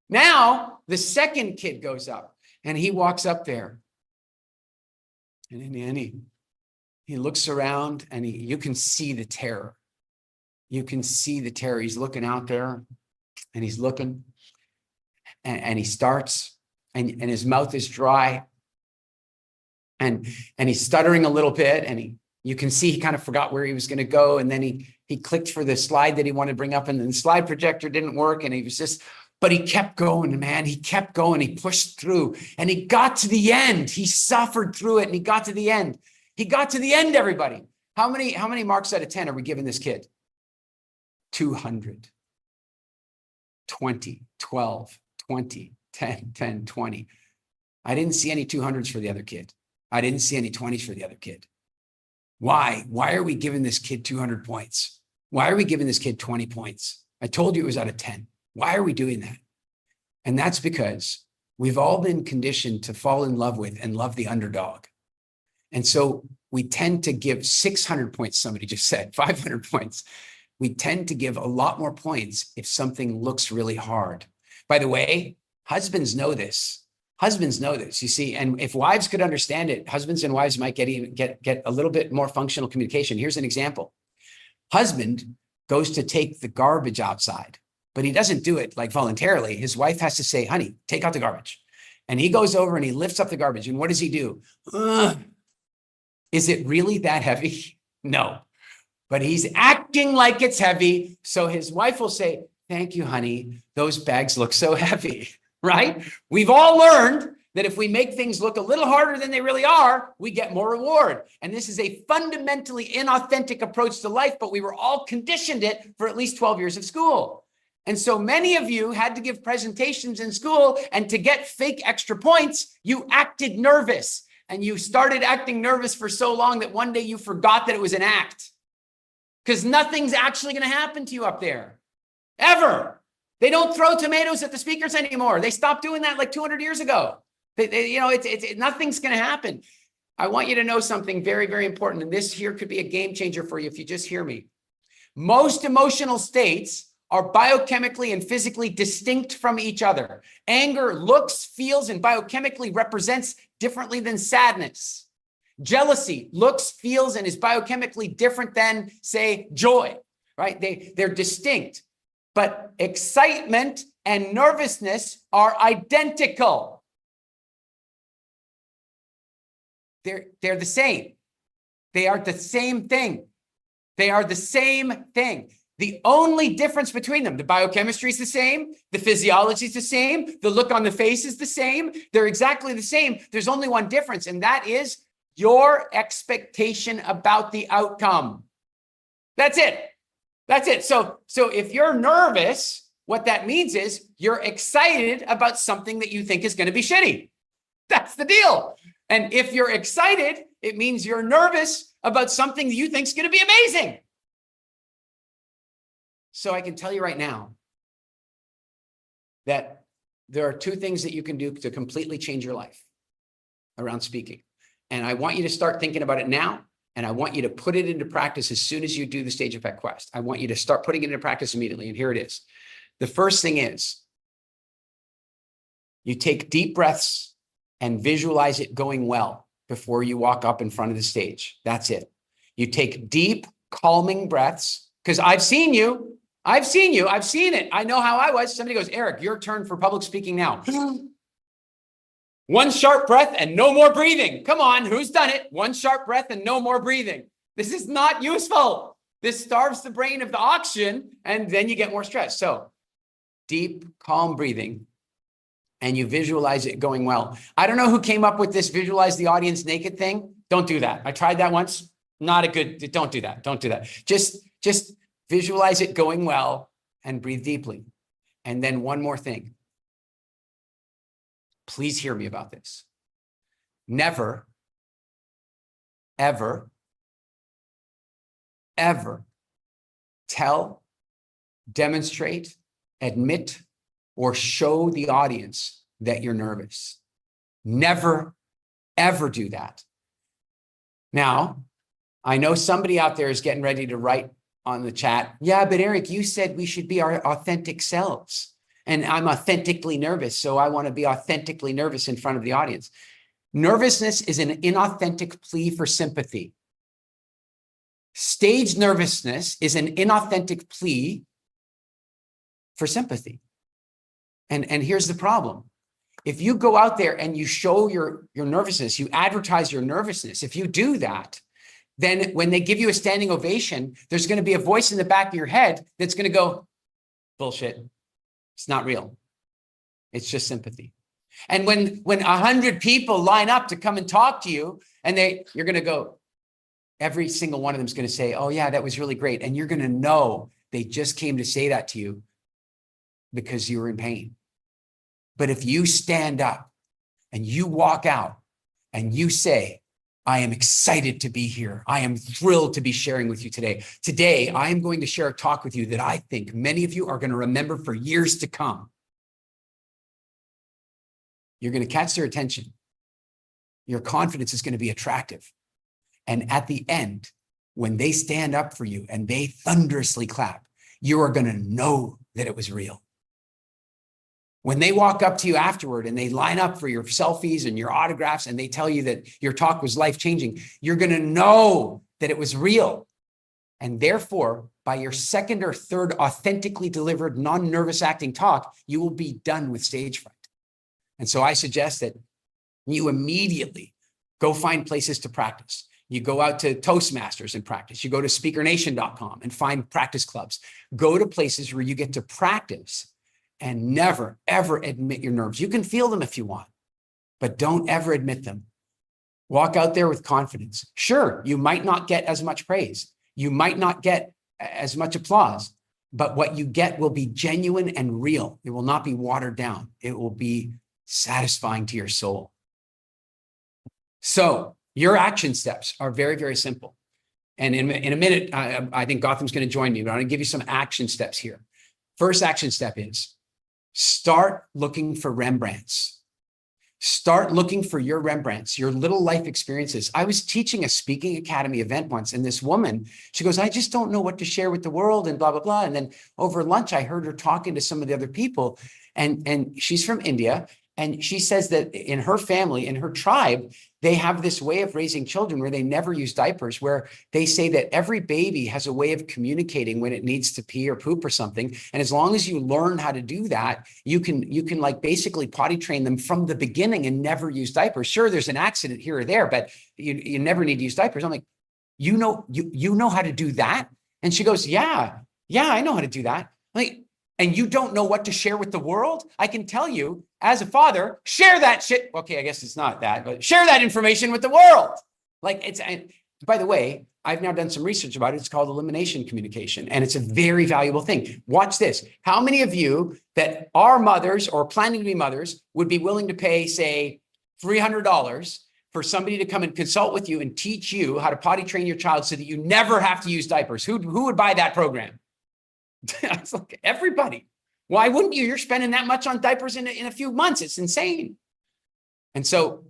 Speaker 2: Now, the second kid goes up and he walks up there. And he looks around and you can see the terror. You can see the terror. He's looking out there and he's looking and he starts and his mouth is dry and he's stuttering a little bit and you can see he kind of forgot where he was going to go. And then he clicked for the slide that he wanted to bring up and then the slide projector didn't work. And he was just, but he kept going, man. He kept going. He pushed through and he got to the end. He suffered through it and he got to the end. He got to the end, everybody. How many marks out of 10 are we giving this kid? 200, 20, 12, 20, 10, 10, 20. I didn't see any 200s for the other kid. I didn't see any 20s for the other kid. Why? Why are we giving this kid 200 points? Why are we giving this kid 20 points? I told you it was out of 10. Why are we doing that? And that's because we've all been conditioned to fall in love with and love the underdog. And so we tend to give 600 points, somebody just said, 500 points. We tend to give a lot more points if something looks really hard. By the way, husbands know this. Husbands know this, you see, and if wives could understand it, husbands and wives might get a little bit more functional communication. Here's an example. Husband goes to take the garbage outside, but he doesn't do it like voluntarily. His wife has to say, honey, take out the garbage. And he goes over and he lifts up the garbage. And what does he do? Is it really that heavy? No, but he's acting like it's heavy. So his wife will say, thank you, honey. Those bags look so heavy, right? We've all learned that if we make things look a little harder than they really are, we get more reward. And this is a fundamentally inauthentic approach to life, but we were all conditioned it for at least 12 years of school. And so many of you had to give presentations in school, and to get fake extra points, you acted nervous. And you started acting nervous for so long that one day you forgot that it was an act. Because nothing's actually going to happen to you up there. Ever. They don't throw tomatoes at the speakers anymore. They stopped doing that like 200 years ago. Nothing's going to happen. I want you to know something very, very important. And this here could be a game changer for you if you just hear me. Most emotional states are biochemically and physically distinct from each other. Anger looks, feels, and biochemically represents differently than sadness. Jealousy looks, feels, and is biochemically different than, say, joy, right? They're distinct. But excitement and nervousness are identical. They're the same. They are the same thing. They are the same thing. The only difference between them, the biochemistry is the same, the physiology is the same, the look on the face is the same. They're exactly the same. There's only one difference, and that is your expectation about the outcome. That's it. That's it. So if you're nervous, what that means is you're excited about something that you think is going to be shitty. That's the deal. And if you're excited, it means you're nervous about something that you think is going to be amazing. So I can tell you right now that there are two things that you can do to completely change your life around speaking. And I want you to start thinking about it now. And I want you to put it into practice as soon as you do the Stage Effect Quest. I want you to start putting it into practice immediately. And here it is. The first thing is you take deep breaths and visualize it going well before you walk up in front of the stage. That's it. You take deep, calming breaths, because I've seen you. I've seen it. I know how I was. Somebody goes, Eric, your turn for public speaking now. One sharp breath and no more breathing. Come on, who's done it? One sharp breath and no more breathing. This is not useful. This starves the brain of the oxygen, and then you get more stress. So deep, calm breathing, and you visualize it going well. I don't know who came up with this visualize the audience naked thing. Don't do that. I tried that once. Not a good, don't do that. Don't do that. Just visualize it going well and breathe deeply. And then one more thing. Please hear me about this. Never, ever, ever tell, demonstrate, admit, or show the audience that you're nervous. Never, ever do that. Now, I know somebody out there is getting ready to write on the chat, yeah, but Eric, you said we should be our authentic selves. And I'm authentically nervous, so I want to be authentically nervous in front of the audience. Nervousness is an inauthentic plea for sympathy. Stage nervousness is an inauthentic plea for sympathy. And here's the problem. If you go out there and you show your nervousness, you advertise your nervousness, if you do that, then when they give you a standing ovation, there's going to be a voice in the back of your head that's going to go, bullshit. It's not real. It's just sympathy. And when 100 people line up to come and talk to you, and you're going to go, every single one of them is going to say, oh yeah, that was really great. And you're going to know they just came to say that to you because you were in pain. But if you stand up and you walk out and you say, I am excited to be here. I am thrilled to be sharing with you today. Today, I am going to share a talk with you that I think many of you are going to remember for years to come. You're going to catch their attention. Your confidence is going to be attractive. And at the end, when they stand up for you and they thunderously clap, you are going to know that it was real. When they walk up to you afterward and they line up for your selfies and your autographs and they tell you that your talk was life-changing, you're going to know that it was real. And therefore, by your second or third authentically delivered non-nervous acting talk, you will be done with stage fright. And so I suggest that you immediately go find places to practice. You go out to Toastmasters and practice. You go to speakernation.com and find practice clubs. Go to places where you get to practice. And never, ever admit your nerves. You can feel them if you want, but don't ever admit them. Walk out there with confidence. Sure, you might not get as much praise. You might not get as much applause, but what you get will be genuine and real. It will not be watered down. It will be satisfying to your soul. So your action steps are very, very simple. And in a minute, I think Gotham's going to join me, but I'm going to give you some action steps here. First action step is start looking for Rembrandts. Start looking for your Rembrandts, your little life experiences. I was teaching a speaking academy event once, and this woman, she goes, I just don't know what to share with the world and blah, blah, blah. And then over lunch, I heard her talking to some of the other people, and she's from India. And she says that in her family, in her tribe, they have this way of raising children where they never use diapers, where they say that every baby has a way of communicating when it needs to pee or poop or something. And as long as you learn how to do that, you can like basically potty train them from the beginning and never use diapers. Sure, there's an accident here or there, but you never need to use diapers. I'm like, you know how to do that? And she goes, yeah, I know how to do that. Like, and you don't know what to share with the world? I can tell you, as a father, share that shit. Okay, I guess it's not that, but share that information with the world. Like, it's, and by the way, I've now done some research about it. It's called elimination communication, and it's a very valuable thing. Watch this. How many of you that are mothers or planning to be mothers would be willing to pay, say, $300 for somebody to come and consult with you and teach you how to potty train your child so that you never have to use diapers? Who would buy that program? It's like, everybody. Why wouldn't you? You're spending that much on diapers in a few months. It's insane. And so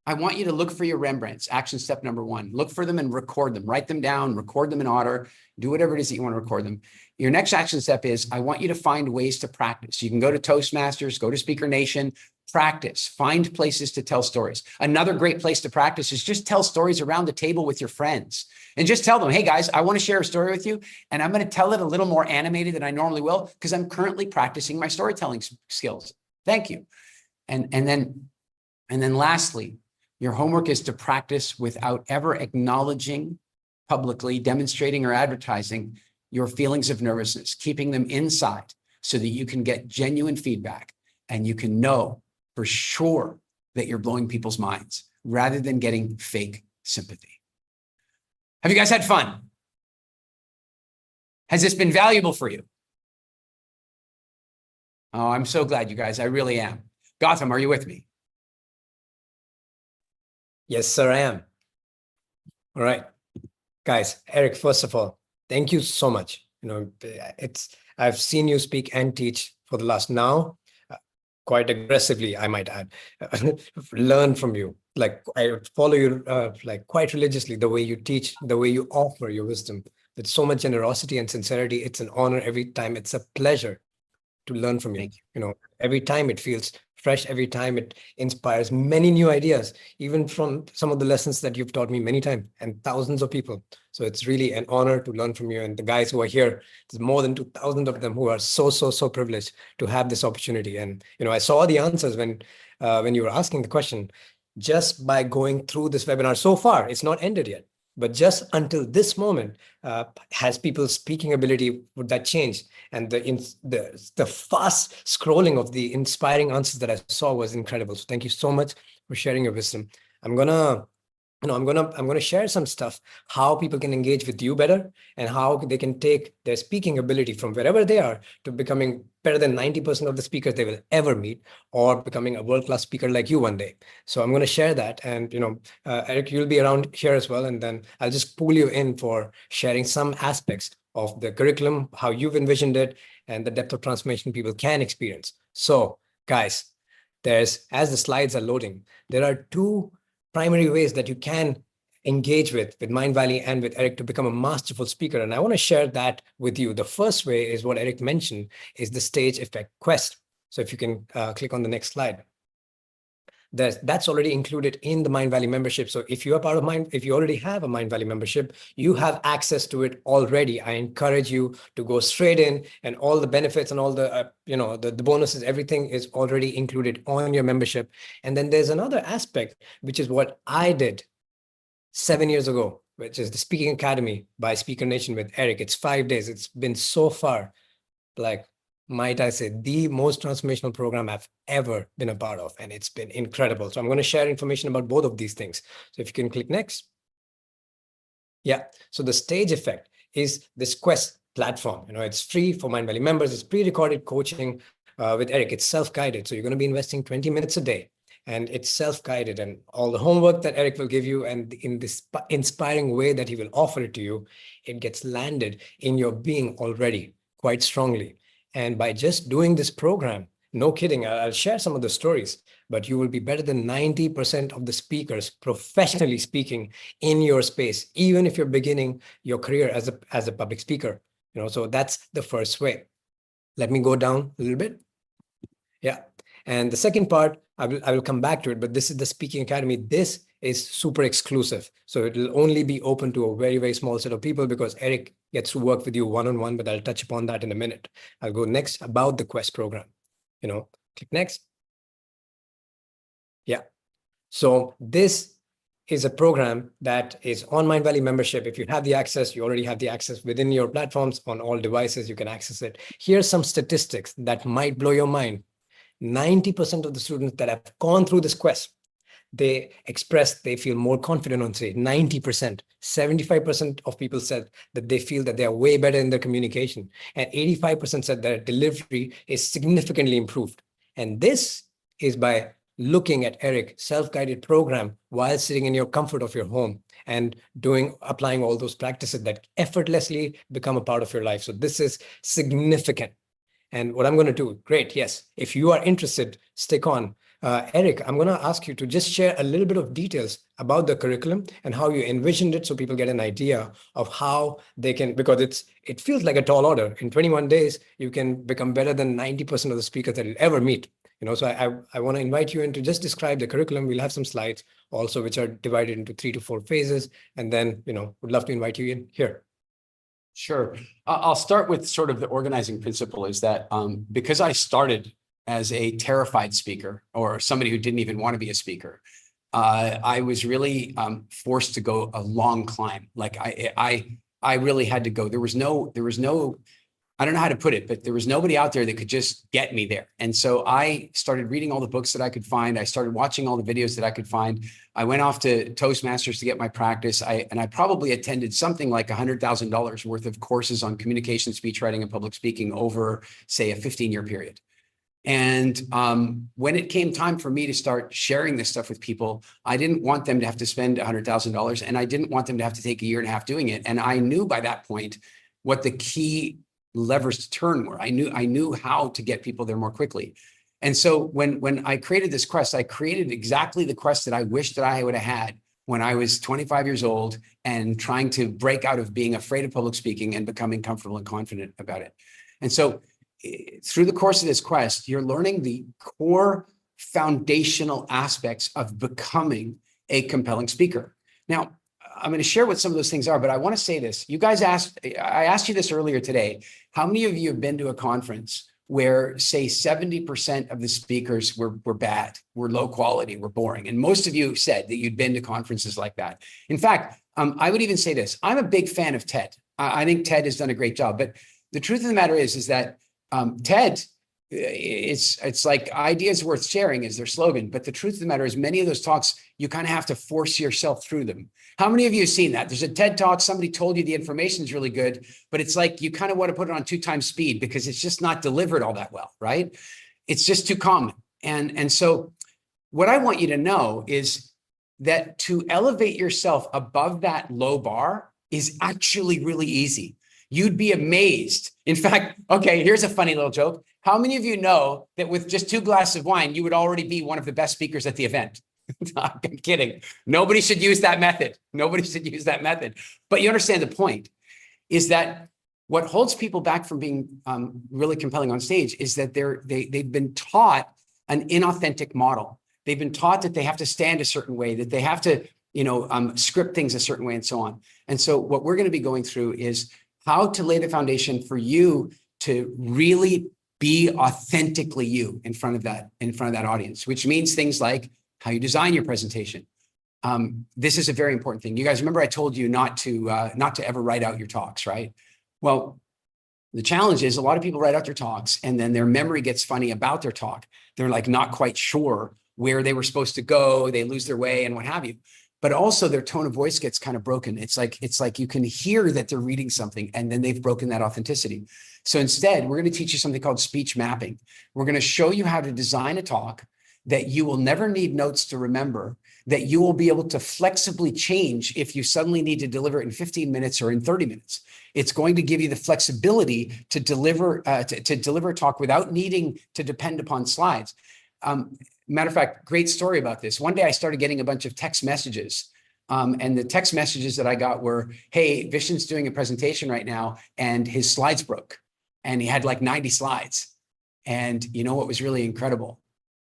Speaker 2: I want you to look for your Rembrandts. Action step number 1. Look for them and record them. Write them down, record them in order. Do whatever it is that you want to record them. Your next action step is, I want you to find ways to practice. You can go to Toastmasters, go to Speaker Nation, practice, find places to tell stories. Another great place to practice is just tell stories around the table with your friends and just tell them, hey guys, I want to share a story with you. And I'm going to tell it a little more animated than I normally will, because I'm currently practicing my storytelling skills. Thank you. And then lastly, your homework is to practice without ever acknowledging publicly, demonstrating, or advertising your feelings of nervousness, keeping them inside so that you can get genuine feedback and you can know for sure that you're blowing people's minds rather than getting fake sympathy. Have you guys had fun? Has this been valuable for you? Oh, I'm so glad, you guys. I really am. Gotham, are you with me?
Speaker 1: Yes, sir, I am. All right, guys. Eric, first of all, thank you so much. I've seen you speak and teach for the last now, quite aggressively, I might add, learn from you. Like, I follow you like quite religiously, the way you teach, the way you offer your wisdom with so much generosity and sincerity. It's an honor every time. It's a pleasure to learn from you.
Speaker 2: Thank you.
Speaker 1: You know, every time it feels fresh, every time it inspires many new ideas, even from some of the lessons that you've taught me many times and thousands of people. So it's really an honor to learn from you. And the guys who are here, there's more than 2,000 of them who are so privileged to have this opportunity. And, I saw the answers when you were asking the question, just by going through this webinar so far. It's not ended yet, but just until this moment, has people's speaking ability, would that change? And the fast scrolling of the inspiring answers that I saw was incredible. So thank you so much for sharing your wisdom. I'm gonna share some stuff, how people can engage with you better and how they can take their speaking ability from wherever they are to becoming better than 90% of the speakers they will ever meet, or becoming a world-class speaker like you one day. So I'm going to share that. And, Eric, you'll be around here as well. And then I'll just pull you in for sharing some aspects of the curriculum, how you've envisioned it, and the depth of transformation people can experience. So, guys, as the slides are loading, there are 2 primary ways that you can engage with Mindvalley and with Eric to become a masterful speaker. And I want to share that with you. The first way is what Eric mentioned, is the stage effect quest. So if you can click on the next slide. That's already included in the Mindvalley membership. So if you are part of if you already have a Mindvalley membership, you have access to it already. I encourage you to go straight in, and all the benefits and all the the bonuses, everything is already included on your membership. And then there's another aspect, which is what I did 7 years ago, which is the Speaking Academy by Speaker Nation with Eric. It's 5 days. It's been so far, like, might I say, the most transformational program I've ever been a part of. And it's been incredible. So I'm going to share information about both of these things. So if you can click next. Yeah. So the stage effect is this Quest platform. It's free for Mindvalley members. It's pre-recorded coaching with Eric. It's self-guided. So you're going to be investing 20 minutes a day. And it's self-guided, and all the homework that Eric will give you, and in this inspiring way that he will offer it to you, it gets landed in your being already quite strongly. And by just doing this program, no kidding, I'll share some of the stories, but you will be better than 90% of the speakers professionally speaking in your space, even if you're beginning your career as a public speaker. So that's the first way. Let me go down a little bit. Yeah. And the second part, I will come back to it, but this is the Speaking Academy. This is super exclusive. So it will only be open to a very, very small set of people, because Eric gets to work with you one-on-one, but I'll touch upon that in a minute. I'll go next about the Quest program. Click next. Yeah. So this is a program that is on Mindvalley membership. If you have the access, you already have the access within your platforms on all devices, you can access it. Here's some statistics that might blow your mind. 90% of the students that have gone through this quest, they express they feel more confident on stage. 90%. 75% of people said that they feel that they are way better in their communication. And 85% said their delivery is significantly improved. And this is by looking at Eric self-guided program while sitting in your comfort of your home and applying all those practices that effortlessly become a part of your life. So this is significant. And what I'm going to do, great, yes. If you are interested, stick on. Eric, I'm going to ask you to just share a little bit of details about the curriculum and how you envisioned it so people get an idea of how they can, because it feels like a tall order. In 21 days, you can become better than 90% of the speakers that you'll ever meet. So I want to invite you in to just describe the curriculum. We'll have some slides also, which are divided into 3 to 4 phases. And then, would love to invite you in here.
Speaker 2: Sure. I'll start with sort of the organizing principle is that because I started as a terrified speaker or somebody who didn't even want to be a speaker, I was really forced to go a long climb. Like I really had to go. There was no, I don't know how to put it, but there was nobody out there that could just get me there. And so I started reading all the books that I could find. I started watching all the videos that I could find. I went off to Toastmasters to get my practice. And I probably attended something like $100,000 worth of courses on communication, speech writing, and public speaking over, say, a 15-year period. And when it came time for me to start sharing this stuff with people, I didn't want them to have to spend $100,000, and I didn't want them to have to take a year and a half doing it. And I knew by that point what the key levers to turn were. I knew how to get people there more quickly. And so when I created this quest, I created exactly the quest that I wished that I would have had when I was 25 years old and trying to break out of being afraid of public speaking and becoming comfortable and confident about it. And so through the course of this quest, you're learning the core foundational aspects of becoming a compelling speaker. Now, I'm going to share what some of those things are, but I want to say this. You guys I asked you this earlier today. How many of you have been to a conference where, say, 70% of the speakers were bad, were low quality, were boring? And most of you said that you'd been to conferences like that. In fact, I would even say this. I'm a big fan of TED. I think TED has done a great job. But the truth of the matter is that TED, it's like ideas worth sharing is their slogan. But the truth of the matter is many of those talks, you kind of have to force yourself through them. How many of you have seen that? There's a TED talk, somebody told you the information is really good, but it's like you kind of want to put it on 2 times speed because it's just not delivered all that well, right? It's just too common. And so what I want you to know is that to elevate yourself above that low bar is actually really easy. You'd be amazed. In fact, okay, here's a funny little joke. How many of you know that with just 2 glasses of wine, you would already be one of the best speakers at the event? I'm kidding. Nobody should use that method. Nobody should use that method. But you understand the point is that what holds people back from being really compelling on stage is that they've been taught an inauthentic model. They've been taught that they have to stand a certain way, that they have to, script things a certain way and so on. And so what we're going to be going through is how to lay the foundation for you to really be authentically you in front of that audience, which means things like how you design your presentation. This is a very important thing. You guys remember I told you not to ever write out your talks, right? Well, the challenge is a lot of people write out their talks and then their memory gets funny about their talk. They're like not quite sure where they were supposed to go. They lose their way and what have you. But also their tone of voice gets kind of broken. It's like you can hear that they're reading something and then they've broken that authenticity. So instead, we're going to teach you something called speech mapping. We're going to show you how to design a talk that you will never need notes to remember, that you will be able to flexibly change if you suddenly need to deliver it in 15 minutes or in 30 minutes. It's going to give you the flexibility to deliver a talk without needing to depend upon slides. Matter of fact, great story about this. One day I started getting a bunch of text messages. And the text messages that I got were, hey, Vishen's doing a presentation right now and his slides broke. And he had like 90 slides. And you know what was really incredible?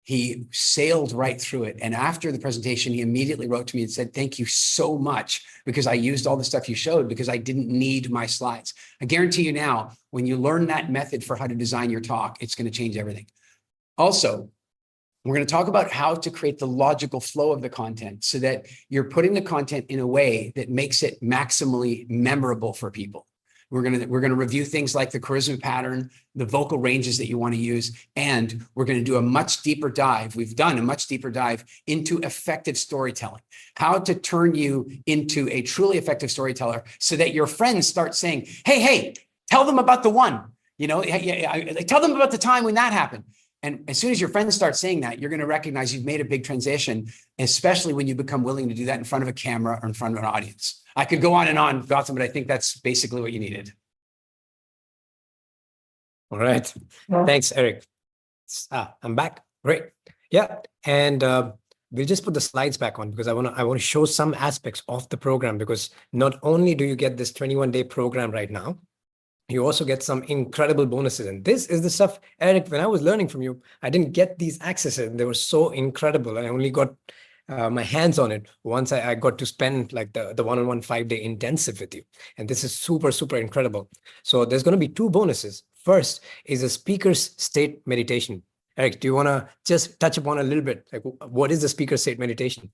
Speaker 2: He sailed right through it. And after the presentation, he immediately wrote to me and said, thank you so much because I used all the stuff you showed because I didn't need my slides. I guarantee you now, when you learn that method for how to design your talk, it's going to change everything. Also, We're going to talk about how to create the logical flow of the content so that you're putting the content in a way that makes it maximally memorable for people. We're going to review things like the charisma pattern, the vocal ranges that you want to use, and we're going to do a much deeper dive. We've done a much deeper dive into effective storytelling, how to turn you into a truly effective storyteller so that your friends start saying, hey, tell them about the one, tell them about the time when that happened. And as soon as your friends start saying that, you're going to recognize you've made a big transition, especially when you become willing to do that in front of a camera or in front of an audience. I could go on and on, Gautam, but I think that's basically what you needed.
Speaker 1: All right. Thanks, Eric. I'm back. Great. Yeah. And we'll just put the slides back on because I want to show some aspects of the program, because not only do you get this 21-day program right now, you also get some incredible bonuses. And this is the stuff, Eric, when I was learning from you, I didn't get these accesses. They were so incredible. I only got my hands on it once I got to spend like the one-on-one 5-day intensive with you. And this is super, super incredible. So there's going to be 2 bonuses. First is a speaker's state meditation. Eric, do you want to just touch upon a little bit? Like, what is the speaker state meditation?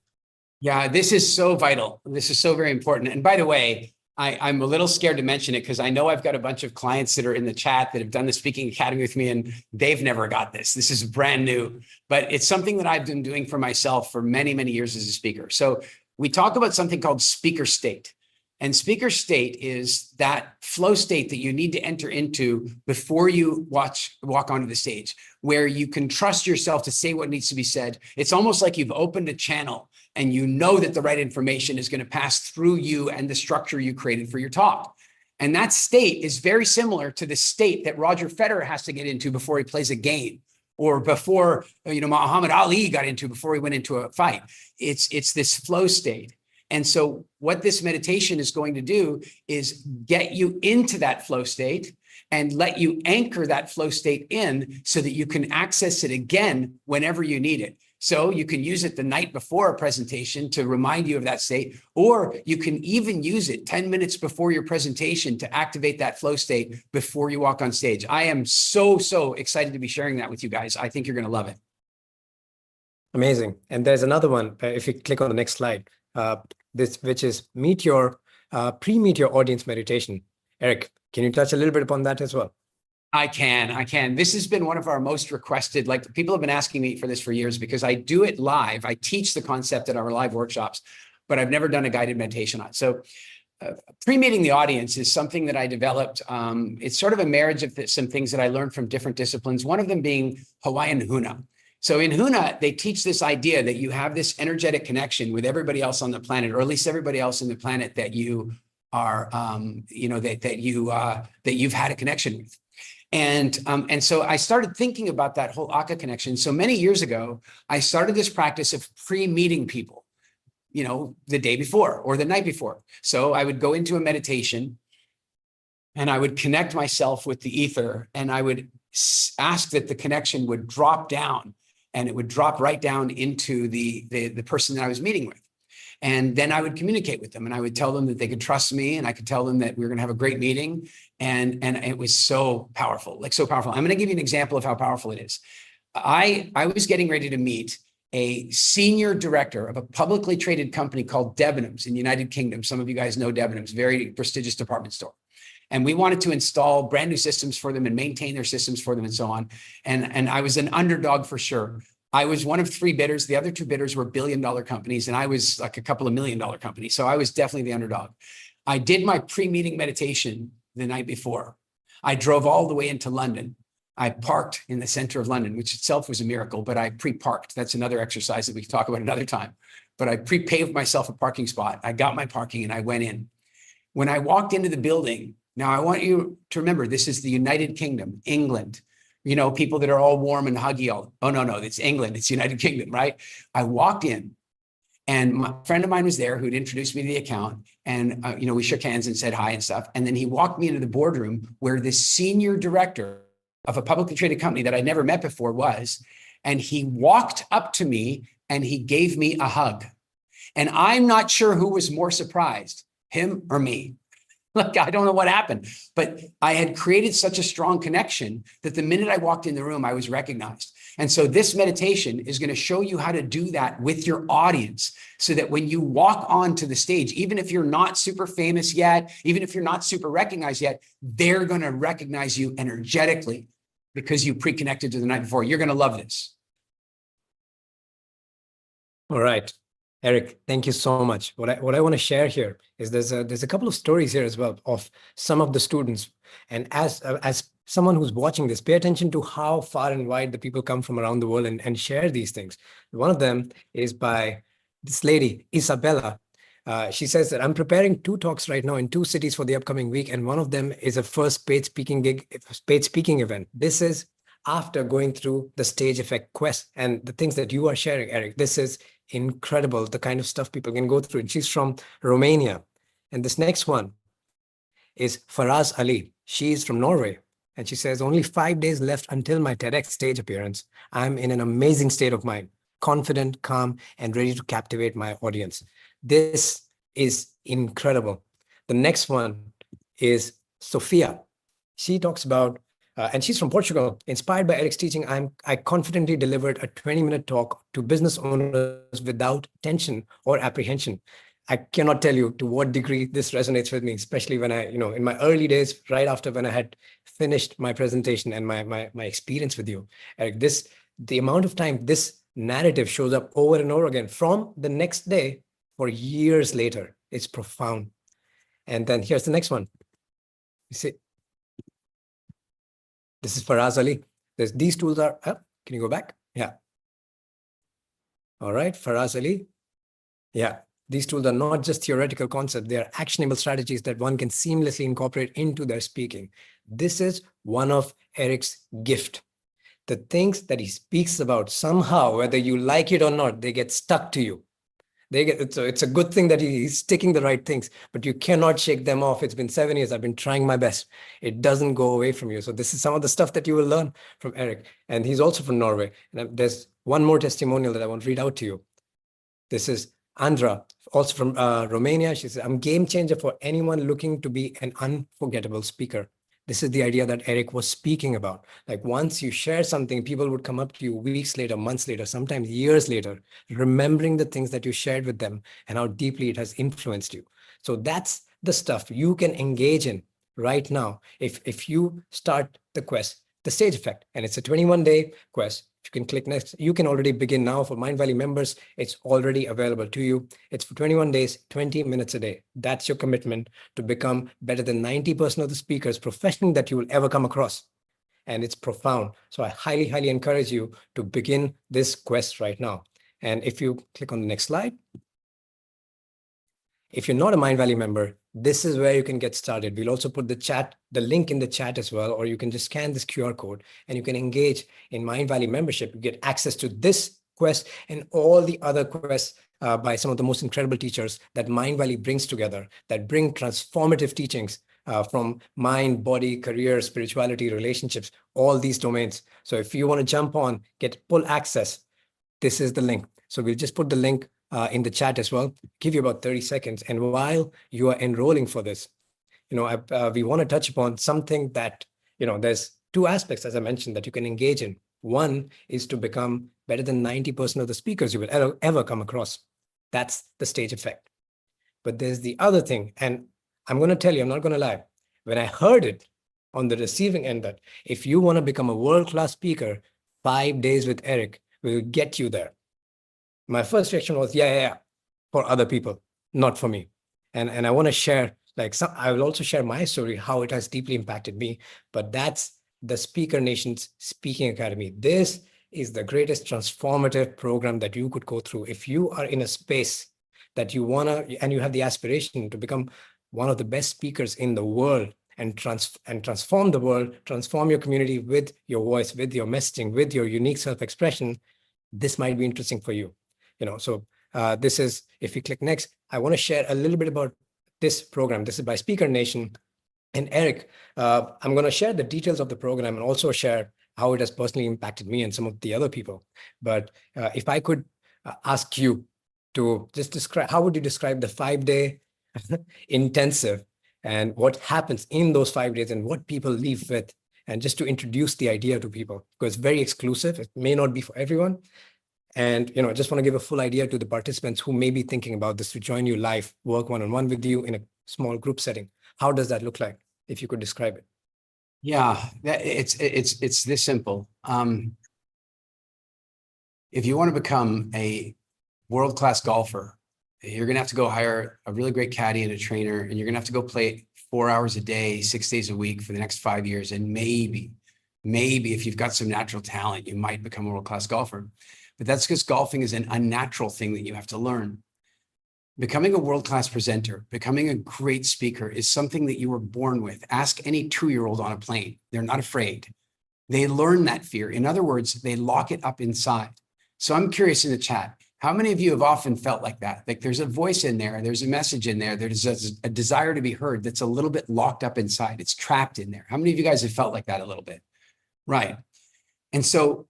Speaker 2: Yeah, this is so vital. This is so very important. And by the way, I'm a little scared to mention it because I know I've got a bunch of clients that are in the chat that have done the Speaking Academy with me, and they've never got this. This is brand new, but it's something that I've been doing for myself for many, many years as a speaker. So we talk about something called speaker state. And speaker state is that flow state that you need to enter into before you walk onto the stage, where you can trust yourself to say what needs to be said. It's almost like you've opened a channel and you know that the right information is going to pass through you and the structure you created for your talk. And that state is very similar to the state that Roger Federer has to get into before he plays a game, or before, Muhammad Ali got into before he went into a fight. It's this flow state. And so what this meditation is going to do is get you into that flow state and let you anchor that flow state in so that you can access it again whenever you need it. So you can use it the night before a presentation to remind you of that state, or you can even use it 10 minutes before your presentation to activate that flow state before you walk on stage. I am so, so excited to be sharing that with you guys. I think you're going to love it.
Speaker 1: Amazing. And there's another one. If you click on the next slide, which is pre-meet your audience meditation. Eric, can you touch a little bit upon that as well?
Speaker 2: I can. This has been one of our most requested, like people have been asking me for this for years because I do it live. I teach the concept at our live workshops, but I've never done a guided meditation on it. So pre-meeting the audience is something that I developed. It's sort of a marriage of some things that I learned from different disciplines, one of them being Hawaiian Huna. So in Huna, they teach this idea that you have this energetic connection with everybody else on the planet, or at least everybody else on the planet that you are, that you've had a connection with. And so I started thinking about that whole Aka connection. So many years ago, I started this practice of pre-meeting people, the day before or the night before. So I would go into a meditation and I would connect myself with the ether, and I would ask that the connection would drop down, and it would drop right down into the person that I was meeting with. And then I would communicate with them, and I would tell them that they could trust me, and I could tell them that we were going to have a great meeting. And it was so powerful, like so powerful. I'm going to give you an example of how powerful it is. I was getting ready to meet a senior director of a publicly traded company called Debenhams in the United Kingdom. Some of you guys know Debenhams, very prestigious department store. And we wanted to install brand new systems for them and maintain their systems for them and so on. And I was an underdog for sure. I was one of 3 bidders. The other 2 bidders were billion-dollar companies, and I was like a couple of million-dollar companies. So I was definitely the underdog. I did my pre-meeting meditation the night before. I drove all the way into London. I parked in the center of London, which itself was a miracle, but I pre-parked. That's another exercise that we can talk about another time. But I pre-paved myself a parking spot. I got my parking and I went in. When I walked into the building, now I want you to remember, this is the United Kingdom, England. People that are all warm and huggy. Oh, no, it's England. It's United Kingdom, right? I walked in, and a friend of mine was there who'd introduced me to the account. And, we shook hands and said hi and stuff. And then he walked me into the boardroom where this senior director of a publicly traded company that I'd never met before was. And he walked up to me and he gave me a hug. And I'm not sure who was more surprised, him or me. Like, I don't know what happened, but I had created such a strong connection that the minute I walked in the room, I was recognized. And so this meditation is going to show you how to do that with your audience so that when you walk onto the stage, even if you're not super famous yet, even if you're not super recognized yet, they're going to recognize you energetically because you pre-connected to the night before. You're going to love this.
Speaker 1: All right, Eric, thank you so much. What I want to share here is there's a couple of stories here as well of some of the students. And as someone who's watching this, pay attention to how far and wide the people come from around the world and share these things. One of them is by this lady, Isabella. She says that I'm preparing 2 talks right now in 2 cities for the upcoming week, and one of them is a first paid speaking event. This is after going through the stage effect quest and the things that you are sharing, Eric. This is incredible, the kind of stuff people can go through. And she's from Romania. And this next one is Faraz Ali. She's from Norway. And she says, only 5 days left until my TEDx stage appearance. I'm in an amazing state of mind, confident, calm, and ready to captivate my audience. This is incredible. The next one is Sophia. She talks about, and she's from Portugal. Inspired by Eric's teaching, I confidently delivered a 20-minute talk to business owners without tension or apprehension. I cannot tell you to what degree this resonates with me, especially when I, in my early days, right after when I had finished my presentation and my experience with you, Eric, the amount of time this narrative shows up over and over again from the next day for years later, it's profound. And then here's the next one. You see, this is Faraz Ali. These tools are, can you go back? Yeah. All right, Faraz Ali. Yeah, these tools are not just theoretical concepts. They are actionable strategies that one can seamlessly incorporate into their speaking. This is one of Eric's gift. The things that he speaks about, somehow, whether you like it or not, they get stuck to you. It's a good thing that he's sticking the right things, but you cannot shake them off. It's been 7 years. I've been trying my best. It doesn't go away from you. So this is some of the stuff that you will learn from Eric. And he's also from Norway. And there's one more testimonial that I want to read out to you. This is Andra, also from Romania. She says, I'm game changer for anyone looking to be an unforgettable speaker. This is the idea that Eric was speaking about. Like once you share something, people would come up to you weeks later, months later, sometimes years later, remembering the things that you shared with them and how deeply it has influenced you. So that's the stuff you can engage in right now. If you start the quest, the stage effect, and it's a 21-day quest. You can click next. You can already begin now. For Mindvalley members, it's already available to you. It's for 21 days, 20 minutes a day. That's your commitment to become better than 90% of the speakers professionally that you will ever come across. And it's profound. So I highly, highly encourage you to begin this quest right now. And if you click on the next slide, if you're not a Mindvalley member, this is where you can get started. We'll also put the link in the chat as well, or you can just scan this QR code and you can engage in Mindvalley membership. You get access to this quest and all the other quests by some of the most incredible teachers that Mindvalley brings together, that bring transformative teachings from mind, body, career, spirituality, relationships, all these domains. So if you want to jump on, get full access, this is the link. So we'll just put the link in the chat as well, give you about 30 seconds. And while you are enrolling for this, we want to touch upon something that, there's 2 aspects, as I mentioned, that you can engage in. One is to become better than 90% of the speakers you will ever come across. That's the stage effect. But there's the other thing, and I'm going to tell you, I'm not going to lie. When I heard it on the receiving end, that if you want to become a world-class speaker, 5 days with Eric will get you there. My first reaction was, yeah, for other people, not for me. And I want to share, I will also share my story, how it has deeply impacted me. But that's the Speaker Nation's Speaking Academy. This is the greatest transformative program that you could go through. If you are in a space that you want to, and you have the aspiration to become one of the best speakers in the world and transform the world, transform your community with your voice, with your messaging, with your unique self-expression, this might be interesting for you. So this is, if you click next, I want to share a little bit about this program. This is by Speaker Nation. And Eric, I'm going to share the details of the program and also share how it has personally impacted me and some of the other people. But if I could ask you to just describe, how would you describe the 5-day intensive and what happens in those 5 days and what people leave with and just to introduce the idea to people, because it's very exclusive. It may not be for everyone. And, I just want to give a full idea to the participants who may be thinking about this to join you live, work one-on-one with you in a small group setting. How does that look like, if you could describe it?
Speaker 2: Yeah, it's this simple. If you want to become a world-class golfer, you're going to have to go hire a really great caddy and a trainer, and you're going to have to go play 4 hours a day, 6 days a week for the next 5 years. And maybe if you've got some natural talent, you might become a world-class golfer. But that's because golfing is an unnatural thing that you have to learn. Becoming a world-class presenter, becoming a great speaker is something that you were born with. Ask any 2-year-old on a plane. They're not afraid. They learn that fear. In other words, they lock it up inside. So I'm curious in the chat, how many of you have often felt like that? Like there's a voice in there, there's a message in there, there's a desire to be heard that's a little bit locked up inside. It's trapped in there. How many of you guys have felt like that a little bit? Right. And so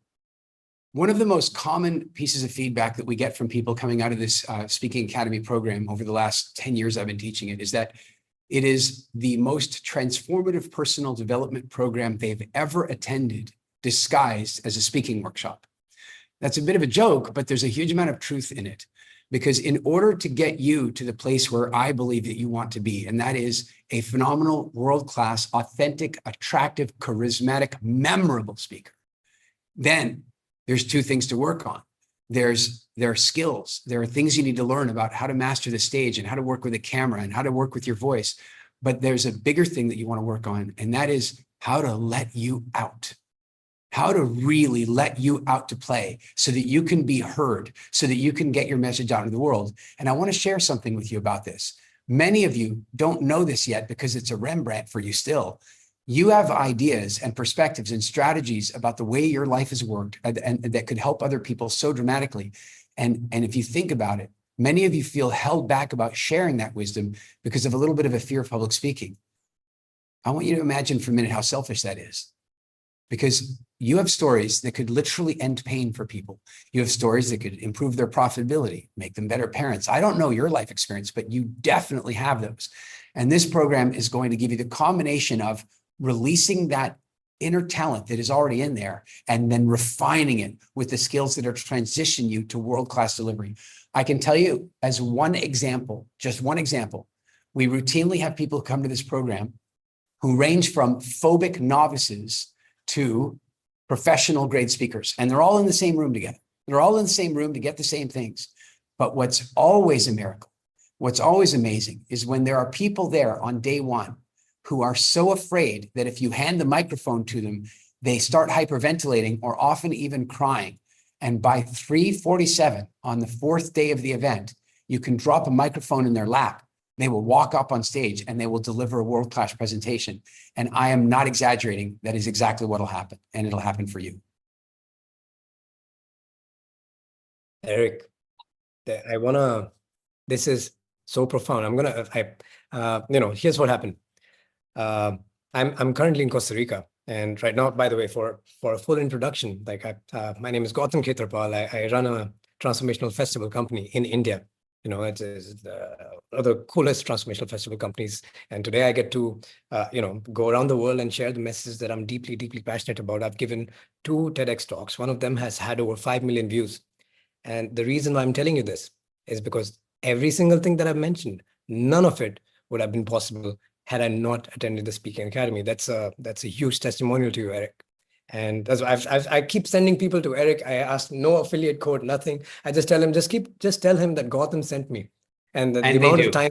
Speaker 2: one of the most common pieces of feedback that we get from people coming out of this Speaking Academy program over the last 10 years I've been teaching it is that it is the most transformative personal development program they've ever attended, disguised as a speaking workshop. That's a bit of a joke, but there's a huge amount of truth in it. Because in order to get you to the place where I believe that you want to be, and that is a phenomenal, world-class, authentic, attractive, charismatic, memorable speaker, then there's 2 things to work on. There are skills. There are things you need to learn about how to master the stage and how to work with a camera and how to work with your voice. But there's a bigger thing that you want to work on, and that is how to let you out. How to really let you out to play so that you can be heard, so that you can get your message out in the world. And I want to share something with you about this. Many of you don't know this yet because it's a Rembrandt for you still. You have ideas and perspectives and strategies about the way your life has worked and that could help other people so dramatically. And if you think about it, many of you feel held back about sharing that wisdom because of a little bit of a fear of public speaking. I want you to imagine for a minute how selfish that is. Because you have stories that could literally end pain for people. You have stories that could improve their profitability, make them better parents. I don't know your life experience, but you definitely have those. And this program is going to give you the combination of releasing that inner talent that is already in there and then refining it with the skills that are transition you to world-class delivery. I can tell you as one example, just one example, we routinely have people come to this program who range from phobic novices to professional grade speakers, and they're all in the same room together. They're all in the same room to get the same things. But what's always a miracle, what's always amazing is when there are people there on day one who are so afraid that if you hand the microphone to them, they start hyperventilating or often even crying. And by 3:47 on the 4th day of the event, you can drop a microphone in their lap. They will walk up on stage and they will deliver a world-class presentation. And I am not exaggerating. That is exactly what will happen. And it'll happen for you.
Speaker 1: Eric, this is so profound. Here's what happened. I'm currently in Costa Rica. And right now, by the way, for a full introduction, my name is Gautam Khetarpal. I run a transformational festival company in India. It's one of the coolest transformational festival companies. And today I get to, go around the world and share the messages that I'm deeply, deeply passionate about. I've given 2 TEDx talks. One of them has had over 5 million views. And the reason why I'm telling you this is because every single thing that I've mentioned, none of it would have been possible had I not attended the Speaking Academy. That's a huge testimonial to you, Eric. And that's why I keep sending people to Eric. I ask no affiliate code, nothing. I just tell him, just tell him that Gautam sent me. And the amount of time,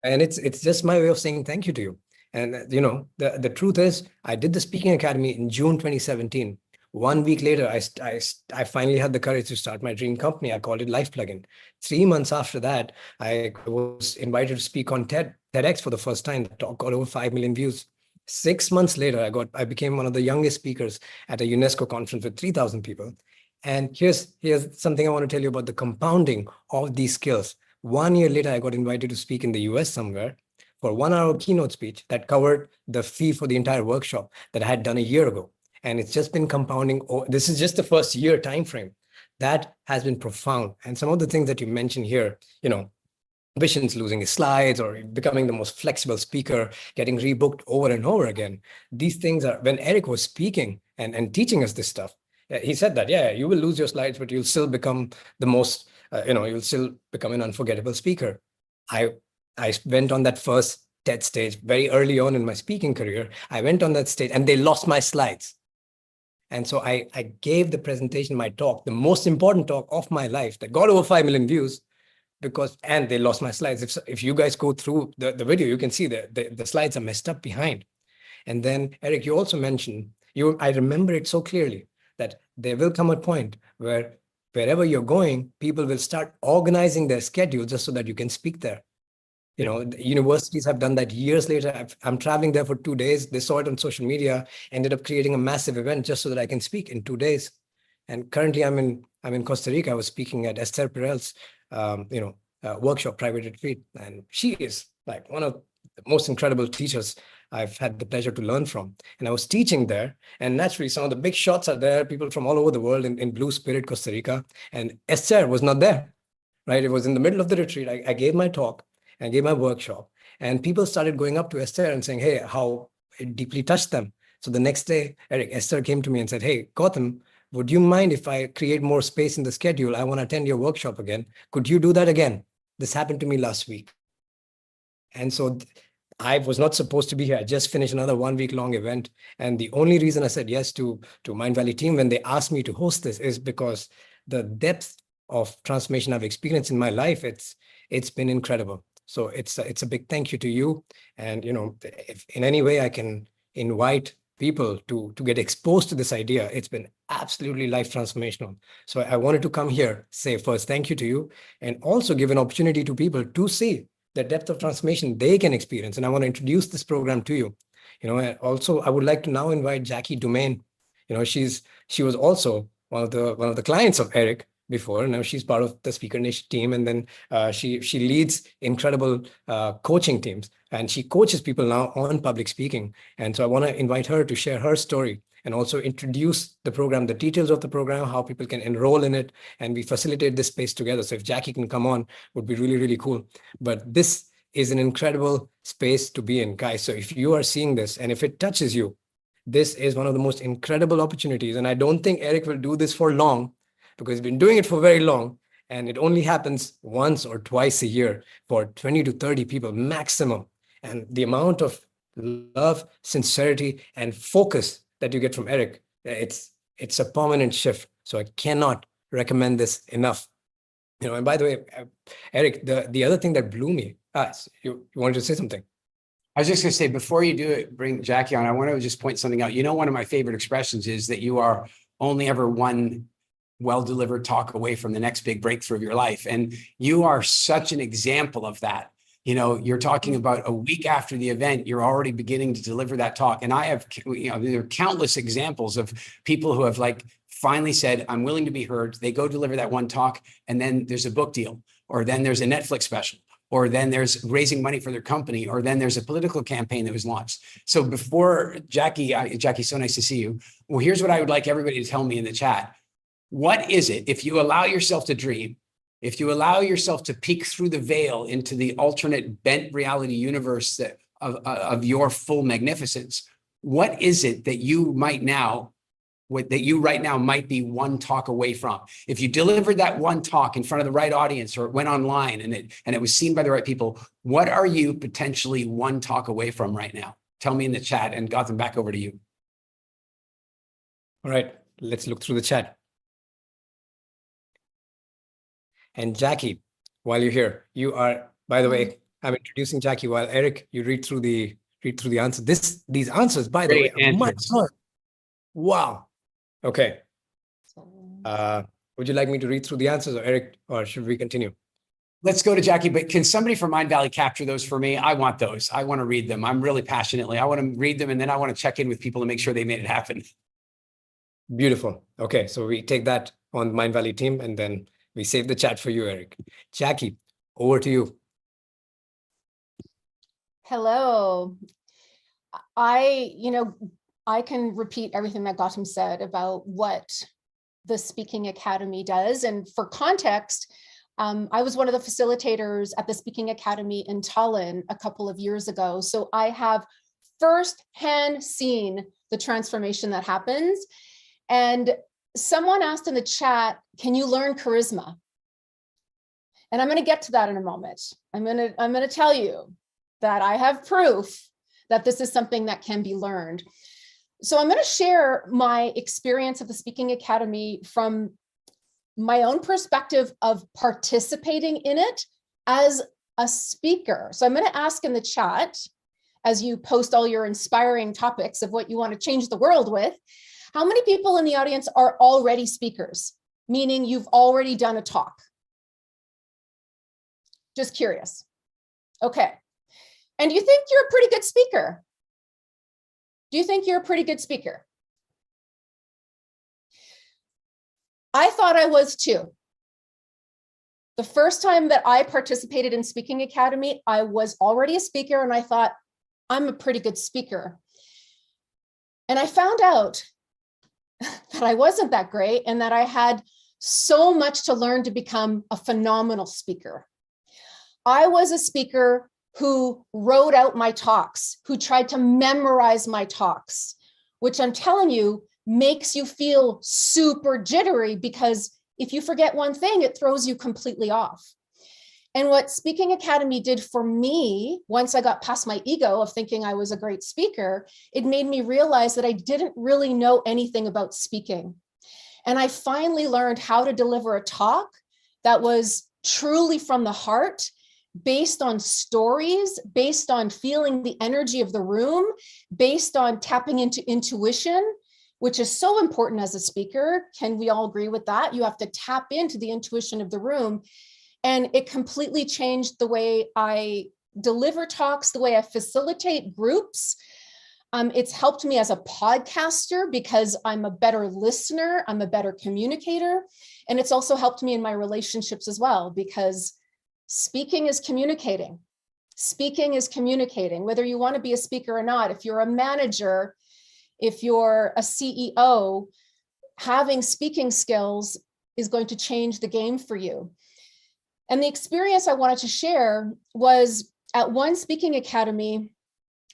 Speaker 1: and it's just my way of saying thank you to you. And the truth is, I did the Speaking Academy in June 2017. 1 week later, I finally had the courage to start my dream company. I called it Life Plugin. 3 months after that, I was invited to speak on TEDx for the first time. The talk got over 5 million views. 6 months later, I became one of the youngest speakers at a UNESCO conference with 3,000 people. And here's something I want to tell you about the compounding of these skills. 1 year later, I got invited to speak in the US somewhere for a 1-hour keynote speech that covered the fee for the entire workshop that I had done a year ago. And it's just been compounding. This is just the first year time frame. That has been profound. And some of the things that you mentioned here, ambitions, losing his slides, or becoming the most flexible speaker, getting rebooked over and over again. These things are, when Eric was speaking and teaching us this stuff, he said that, yeah, you will lose your slides, but you'll still become the most, you'll still become an unforgettable speaker. I went on that first TED stage very early on in my speaking career. I went on that stage and they lost my slides. And so I gave the presentation, my talk, the most important talk of my life that got over 5 million views, because, and they lost my slides. If you guys go through the video, you can see the slides are messed up behind. And then, Eric, you also mentioned, I remember it so clearly, that there will come a point where wherever you're going, people will start organizing their schedule just so that you can speak there. The universities have done that years later. I'm traveling there for 2 days. They saw it on social media, ended up creating a massive event just so that I can speak in 2 days. And currently I'm in Costa Rica. I was speaking at Esther Perel's, workshop, private retreat. And she is like one of the most incredible teachers I've had the pleasure to learn from. And I was teaching there, and naturally some of the big shots are there, people from all over the world in Blue Spirit, Costa Rica. And Esther was not there, right? It was in the middle of the retreat. I gave my talk and gave my workshop, and people started going up to Esther and saying, hey, how it deeply touched them. So the next day, Esther came to me and said, hey, Gautam, would you mind if I create more space in the schedule? I want to attend your workshop again. Could you do that again? This happened to me last week. And so I was not supposed to be here. I just finished another 1 week long event. And the only reason I said yes to Mindvalley team when they asked me to host this is because the depth of transformation I've experienced in my life, it's been incredible. So it's a big thank you to you. And if in any way I can invite people to get exposed to this idea, it's been absolutely life transformational. So I wanted to come here, say first thank you to you, and also give an opportunity to people to see the depth of transformation they can experience. And I want to introduce this program to you. Also, I would like to now invite Jackie Dumaine. She was also one of the clients of Eric before. Now she's part of the Speaker Nation team, and then she leads incredible coaching teams, and she coaches people now on public speaking. And so I want to invite her to share her story and also introduce the program, the details of the program, how people can enroll in it, and we facilitate this space together. So if Jackie can come on, would be really, really cool. But this is an incredible space to be in, guys. So if you are seeing this and if it touches you, this is one of the most incredible opportunities. And I don't think Eric will do this for long, because he's been doing it for very long. And it only happens once or twice a year for 20 to 30 people maximum. And the amount of love, sincerity, and focus that you get from Eric, it's a permanent shift. So I cannot recommend this enough. And by the way, Eric, the other thing that blew me, you wanted to say something?
Speaker 2: I was just going to say, before you do it, bring Jackie on, I want to just point something out. One of my favorite expressions is that you are only ever one well-delivered talk away from the next big breakthrough of your life. And you are such an example of that. You're talking about a week after the event, you're already beginning to deliver that talk. And I have, there are countless examples of people who have finally said, I'm willing to be heard. They go deliver that one talk, and then there's a book deal, or then there's a Netflix special, or then there's raising money for their company, or then there's a political campaign that was launched. So before Jackie, so nice to see you. Well, here's what I would like everybody to tell me in the chat. What is it, if you allow yourself to dream, if you allow yourself to peek through the veil into the alternate bent reality universe of your full magnificence, what is it that you right now might be one talk away from? If you delivered that one talk in front of the right audience, or it went online and it was seen by the right people, what are you potentially one talk away from right now? Tell me in the chat, and Gautam, back over to you.
Speaker 1: All right, let's look through the chat. And Jackie, while you're here, you are, by the way, I'm introducing Jackie while Eric, you read through the answers. These answers, by the way, are much more. Wow. Okay. Would you like me to read through the answers, or Eric, or should we continue?
Speaker 2: Let's go to Jackie, but can somebody from Mindvalley capture those for me? I want those. I want to read them. I'm really passionately. I want to read them, and then I want to check in with people to make sure they made it happen.
Speaker 1: Beautiful. Okay, so we take that on Mindvalley team, and then we save the chat for you, Eric. Jackie, over to you.
Speaker 3: Hello. I can repeat everything that Gautam said about what the Speaking Academy does. And for context, I was one of the facilitators at the Speaking Academy in Tallinn a couple of years ago. So I have firsthand seen the transformation that happens. And someone asked in the chat, can you learn charisma? And I'm going to get to that in a moment. I'm going to tell you that I have proof that this is something that can be learned. So I'm going to share my experience of the Speaking Academy from my own perspective of participating in it as a speaker. So I'm going to ask in the chat, as you post all your inspiring topics of what you want to change the world with, how many people in the audience are already speakers, meaning you've already done a talk? Just curious. Okay. And do you think you're a pretty good speaker? Do you think you're a pretty good speaker? I thought I was too. The first time that I participated in Speaking Academy, I was already a speaker and I thought, I'm a pretty good speaker. And I found out that I wasn't that great and that I had so much to learn to become a phenomenal speaker. I was a speaker who wrote out my talks, who tried to memorize my talks, which I'm telling you makes you feel super jittery, because if you forget one thing, it throws you completely off. And what Speaking Academy did for me, once I got past my ego of thinking I was a great speaker, it made me realize that I didn't really know anything about speaking. And I finally learned how to deliver a talk that was truly from the heart, based on stories, based on feeling the energy of the room, based on tapping into intuition, which is so important as a speaker. Can we all agree with that? You have to tap into the intuition of the room. And it completely changed the way I deliver talks, the way I facilitate groups. It's helped me as a podcaster because I'm a better listener, I'm a better communicator. And it's also helped me in my relationships as well, because speaking is communicating. Speaking is communicating, whether you want to be a speaker or not. If you're a manager, if you're a CEO, having speaking skills is going to change the game for you. And the experience I wanted to share was at one Speaking Academy,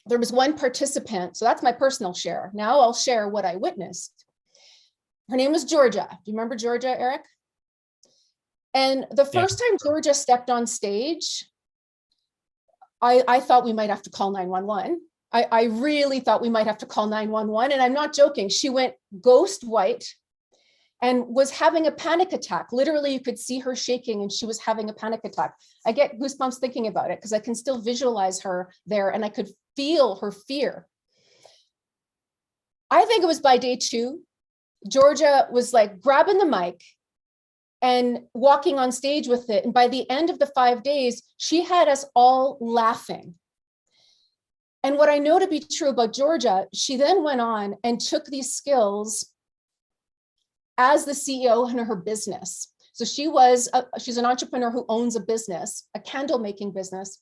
Speaker 3: there was one participant. So that's my personal share. Now I'll share what I witnessed. Her name was Georgia. Do you remember Georgia, Eric? And the first time Georgia stepped on stage, I thought we might have to call 911. I really thought we might have to call 911. And I'm not joking. She went ghost white and was having a panic attack. Literally, you could see her shaking and she was having a panic attack. I get goosebumps thinking about it because I can still visualize her there and I could feel her fear. I think it was by day 2, Georgia was like grabbing the mic and walking on stage with it. And by the end of the 5 days, she had us all laughing. And what I know to be true about Georgia, she then went on and took these skills as the CEO in her business. So she's an entrepreneur who owns a business, a candle making business.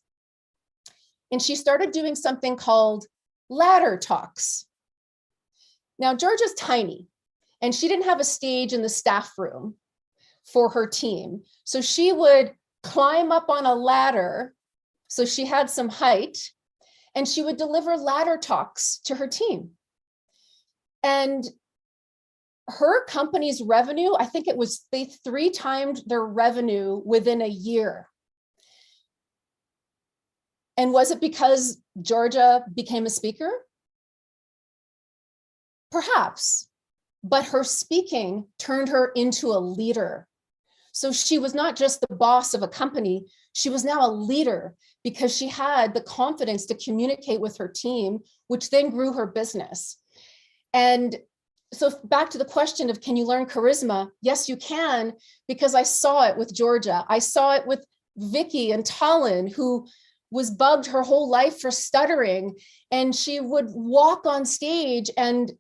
Speaker 3: And she started doing something called ladder talks. Now, Georgia's tiny, and she didn't have a stage in the staff room for her team. So she would climb up on a ladder, so she had some height, and she would deliver ladder talks to her team. And her company's revenue, I think it was, they 3-timed their revenue within a year. And was it because Georgia became a speaker? Perhaps, but her speaking turned her into a leader. So she was not just the boss of a company, she was now a leader because she had the confidence to communicate with her team, which then grew her business. And so back to the question of, can you learn charisma? Yes, you can, because I saw it with Georgia. I saw it with Vicky and Tallinn, who was bugged her whole life for stuttering. And she would walk on stage and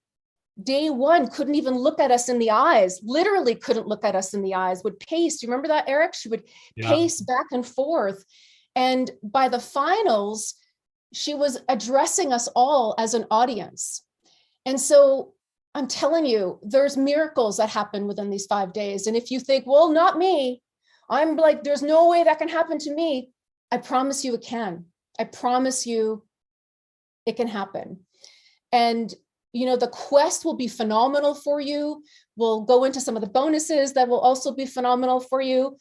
Speaker 3: day 1 couldn't even look at us in the eyes, literally couldn't look at us in the eyes, would pace. Do you remember that, Eric? She would pace back and forth. And by the finals, she was addressing us all as an audience. And so I'm telling you, there's miracles that happen within these 5 days. And if you think, well, not me, I'm like, there's no way that can happen to me. I promise you it can. I promise you it can happen. And, you know, the quest will be phenomenal for you. We'll go into some of the bonuses that will also be phenomenal for you.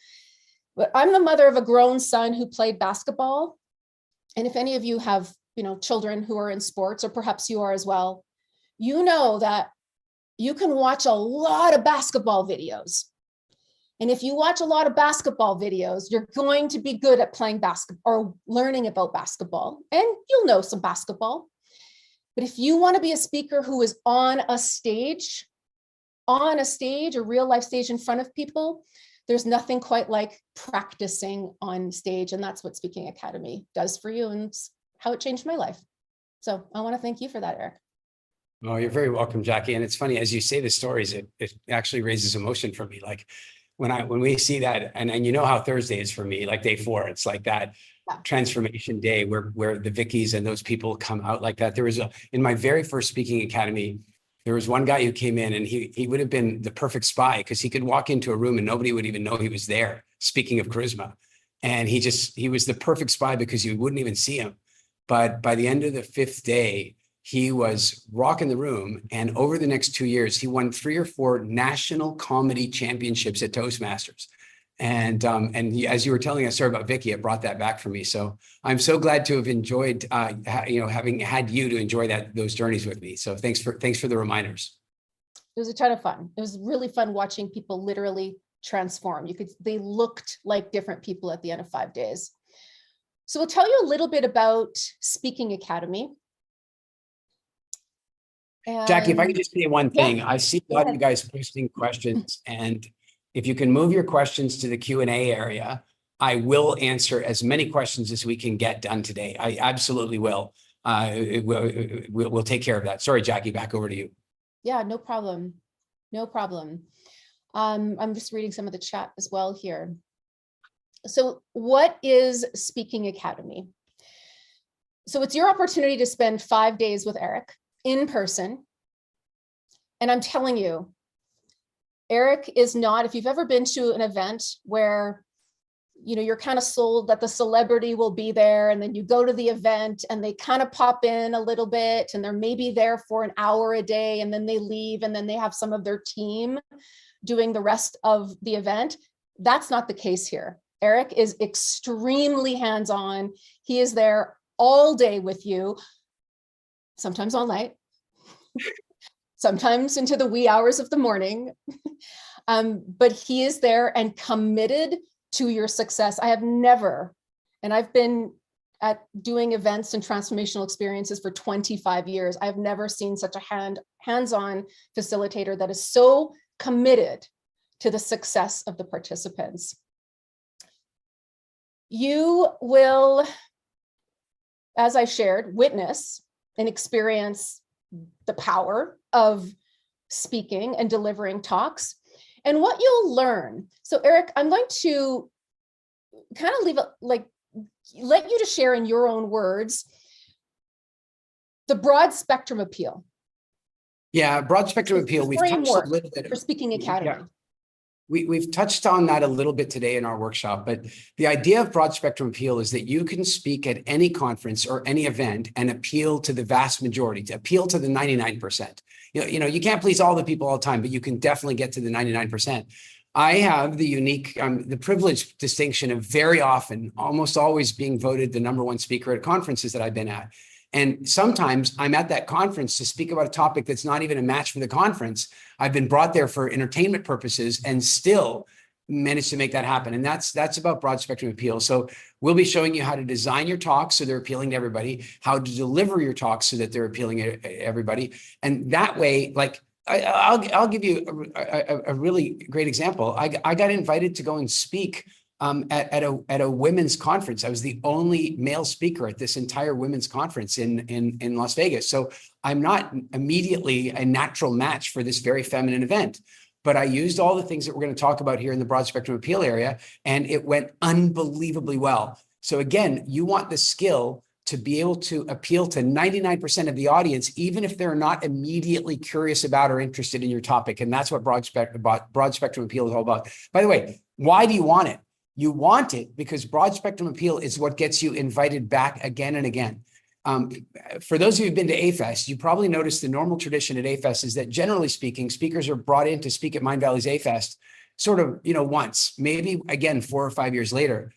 Speaker 3: But I'm the mother of a grown son who played basketball. And if any of you have, you know, children who are in sports, or perhaps you are as well, you know that you can watch a lot of basketball videos. And if you watch a lot of basketball videos, you're going to be good at playing basketball or learning about basketball, and you'll know some basketball. But if you want to be a speaker who is on a stage, a real life stage in front of people, there's nothing quite like practicing on stage. And that's what Speaking Academy does for you, and it's how it changed my life. So I want to thank you for that, Eric.
Speaker 2: Oh, you're very welcome, Jackie. And it's funny, as you say the stories, it actually raises emotion for me. Like when we see that, and you know how Thursday is for me, like day 4, it's like that transformation day where the Vickies and those people come out like that. There was in my very first Speaking Academy, there was one guy who came in, and he would have been the perfect spy, because he could walk into a room and nobody would even know he was there. Speaking of charisma. And he was the perfect spy because you wouldn't even see him. But by the end of the 5th day, he was rocking the room. And over the next 2 years, he won 3 or 4 national comedy championships at Toastmasters. And as you were telling us, sorry about Vicky, it brought that back for me. So I'm so glad to have enjoyed, having had you to enjoy those journeys with me. So thanks for the reminders.
Speaker 3: It was a ton of fun. It was really fun watching people literally transform. They looked like different people at the end of 5 days. So we'll tell you a little bit about Speaking Academy.
Speaker 2: Jackie, if I could just say one thing, I see a lot of you guys posting questions, and if you can move your questions to the Q&A area, I will answer as many questions as we can get done today. I absolutely will. We'll take care of that. Sorry, Jackie, back over to you.
Speaker 3: Yeah, no problem. No problem. I'm just reading some of the chat as well here. So what is Speaking Academy? So it's your opportunity to spend 5 days with Eric in person. And I'm telling you, Eric is not, if you've ever been to an event where, you know, you're kind of sold that the celebrity will be there, and then you go to the event and they kind of pop in a little bit, and they're maybe there for an hour a day, and then they leave, and then they have some of their team doing the rest of the event. That's not the case here. Eric is extremely hands-on. He is there all day with you, sometimes all night, sometimes into the wee hours of the morning. But he is there and committed to your success. I have never, and I've been at doing events and transformational experiences for 25 years. I've never seen such a hands-on facilitator that is so committed to the success of the participants. You will, as I shared, witness and experience the power of speaking and delivering talks, and what you'll learn. So Eric, I'm going to kind of leave it, like, let you to share in your own words the broad spectrum appeal.
Speaker 2: Yeah, broad spectrum appeal. We've touched a little bit
Speaker 3: for Speaking Academy.
Speaker 2: Yeah. We've touched on that a little bit today in our workshop, but the idea of broad spectrum appeal is that you can speak at any conference or any event and appeal to the vast majority, to appeal to the 99%. You know, you can't please all the people all the time, but you can definitely get to the 99%. I have the unique, the privileged distinction of very often, almost always being voted the #1 speaker at conferences that I've been at. And sometimes I'm at that conference to speak about a topic that's not even a match for the conference. I've been brought there for entertainment purposes and still managed to make that happen. And that's about broad spectrum appeal. So we'll be showing you how to design your talks so they're appealing to everybody, how to deliver your talks so that they're appealing to everybody. And that way, like, I'll give you a really great example. I got invited to go and speak at a women's conference. I was the only male speaker at this entire women's conference in Las Vegas. So I'm not immediately a natural match for this very feminine event, but I used all the things that we're going to talk about here in the broad spectrum appeal area, and it went unbelievably well. So again, you want the skill to be able to appeal to 99% of the audience, even if they're not immediately curious about or interested in your topic. And that's what broad spectrum appeal is all about. By the way, why do you want it? You want it because broad spectrum appeal is what gets you invited back again and again. For those of you who've been to A-Fest, you probably noticed the normal tradition at A-Fest is that generally speaking, speakers are brought in to speak at Mindvalley's A-Fest sort of, once, maybe again, 4 or 5 years later,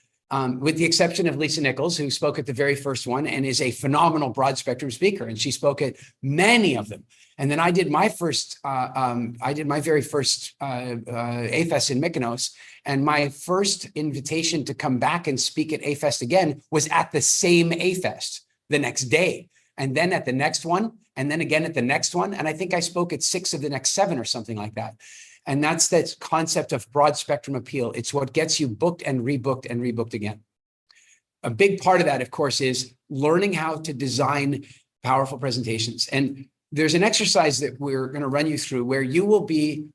Speaker 2: with the exception of Lisa Nichols, who spoke at the very first one and is a phenomenal broad spectrum speaker. And she spoke at many of them. And then I did my very first A-Fest in Mykonos. And my first invitation to come back and speak at A-Fest again was at the same A-Fest the next day, and then at the next one, and then again at the next one. And I think I spoke at 6 of the next 7 or something like that. And that's that concept of broad spectrum appeal. It's what gets you booked and rebooked again. A big part of that, of course, is learning how to design powerful presentations. And there's an exercise that we're going to run you through where you will be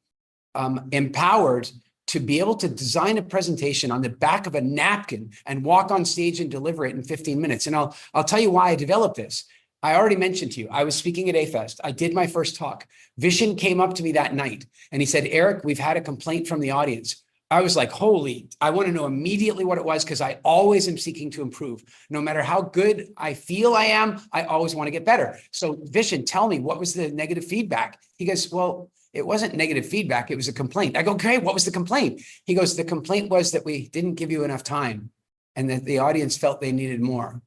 Speaker 2: empowered to be able to design a presentation on the back of a napkin and walk on stage and deliver it in 15 minutes. And I'll tell you why I developed this. I already mentioned to you, I was speaking at A-Fest. I did my first talk. Vishen came up to me that night and he said, Eric, we've had a complaint from the audience. I was like, holy, I want to know immediately what it was because I always am seeking to improve. No matter how good I feel I am, I always want to get better. So Vishen, tell me, what was the negative feedback? He goes, well, it wasn't negative feedback. It was a complaint. I go, okay, what was the complaint? He goes, the complaint was that we didn't give you enough time and that the audience felt they needed more.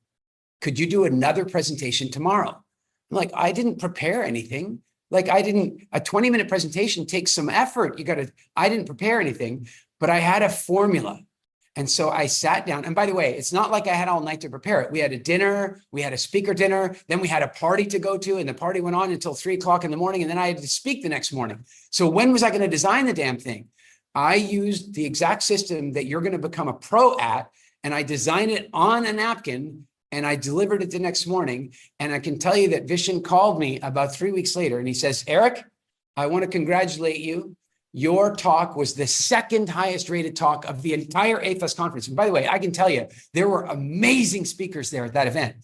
Speaker 2: Could you do another presentation tomorrow? I'm like, I didn't prepare anything. Like a 20-minute presentation takes some effort. I didn't prepare anything, but I had a formula. And so I sat down, and by the way, it's not like I had all night to prepare it. We had a dinner, we had a speaker dinner, then we had a party to go to, and the party went on until 3 o'clock in the morning, and then I had to speak the next morning. So when was I going to design the damn thing? I used the exact system that you're going to become a pro at, and I designed it on a napkin, and I delivered it the next morning. And I can tell you that Vishen called me about 3 weeks later, and he says, Eric, I want to congratulate you. Your talk was the second highest rated talk of the entire A-Fest conference. And by the way, I can tell you, there were amazing speakers there at that event.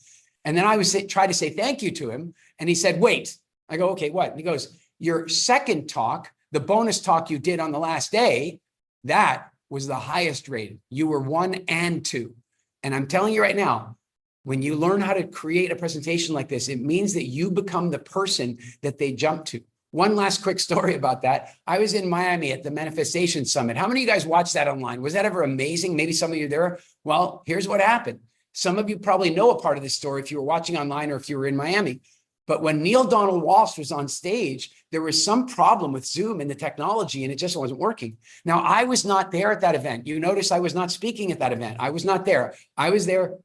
Speaker 2: And then I was trying to say thank you to him. And he said, wait. I go, okay, what? And he goes, your second talk, the bonus talk you did on the last day, that was the highest rated. You were 1 and 2. And I'm telling you right now, when you learn how to create a presentation like this, it means that you become the person that they jump to. One last quick story about that. I was in Miami at the Manifestation Summit. How many of you guys watched that online? Was that ever amazing? Maybe some of you there. Well, here's what happened. Some of you probably know a part of this story if you were watching online or if you were in Miami. But when Neil Donald Walsh was on stage, there was some problem with Zoom and the technology, and it just wasn't working. Now, I was not there at that event. You notice I was not speaking at that event. I was not there. I was there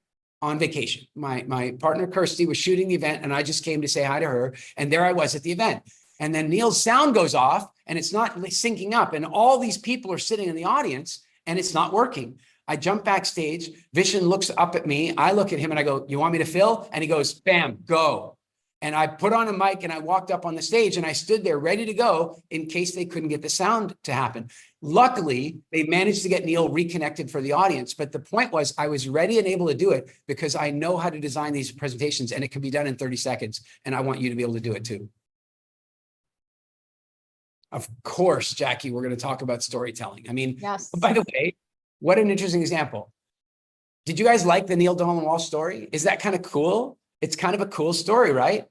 Speaker 2: on vacation. My partner, Kirsty, was shooting the event, and I just came to say hi to her. And there I was at the event. And then Neil's sound goes off and it's not syncing up. And all these people are sitting in the audience and it's not working. I jump backstage. Vishen looks up at me. I look at him and I go, you want me to fill? And he goes, bam, go. And I put on a mic and I walked up on the stage and I stood there ready to go in case they couldn't get the sound to happen. Luckily, they managed to get Neil reconnected for the audience. But the point was I was ready and able to do it because I know how to design these presentations and it can be done in 30 seconds. And I want you to be able to do it too. Of course, Jackie, we're going to talk about storytelling. I mean, yes. By the way, what an interesting example. Did you guys like the Neil Donald Walsh story? Is that kind of cool? It's kind of a cool story, right?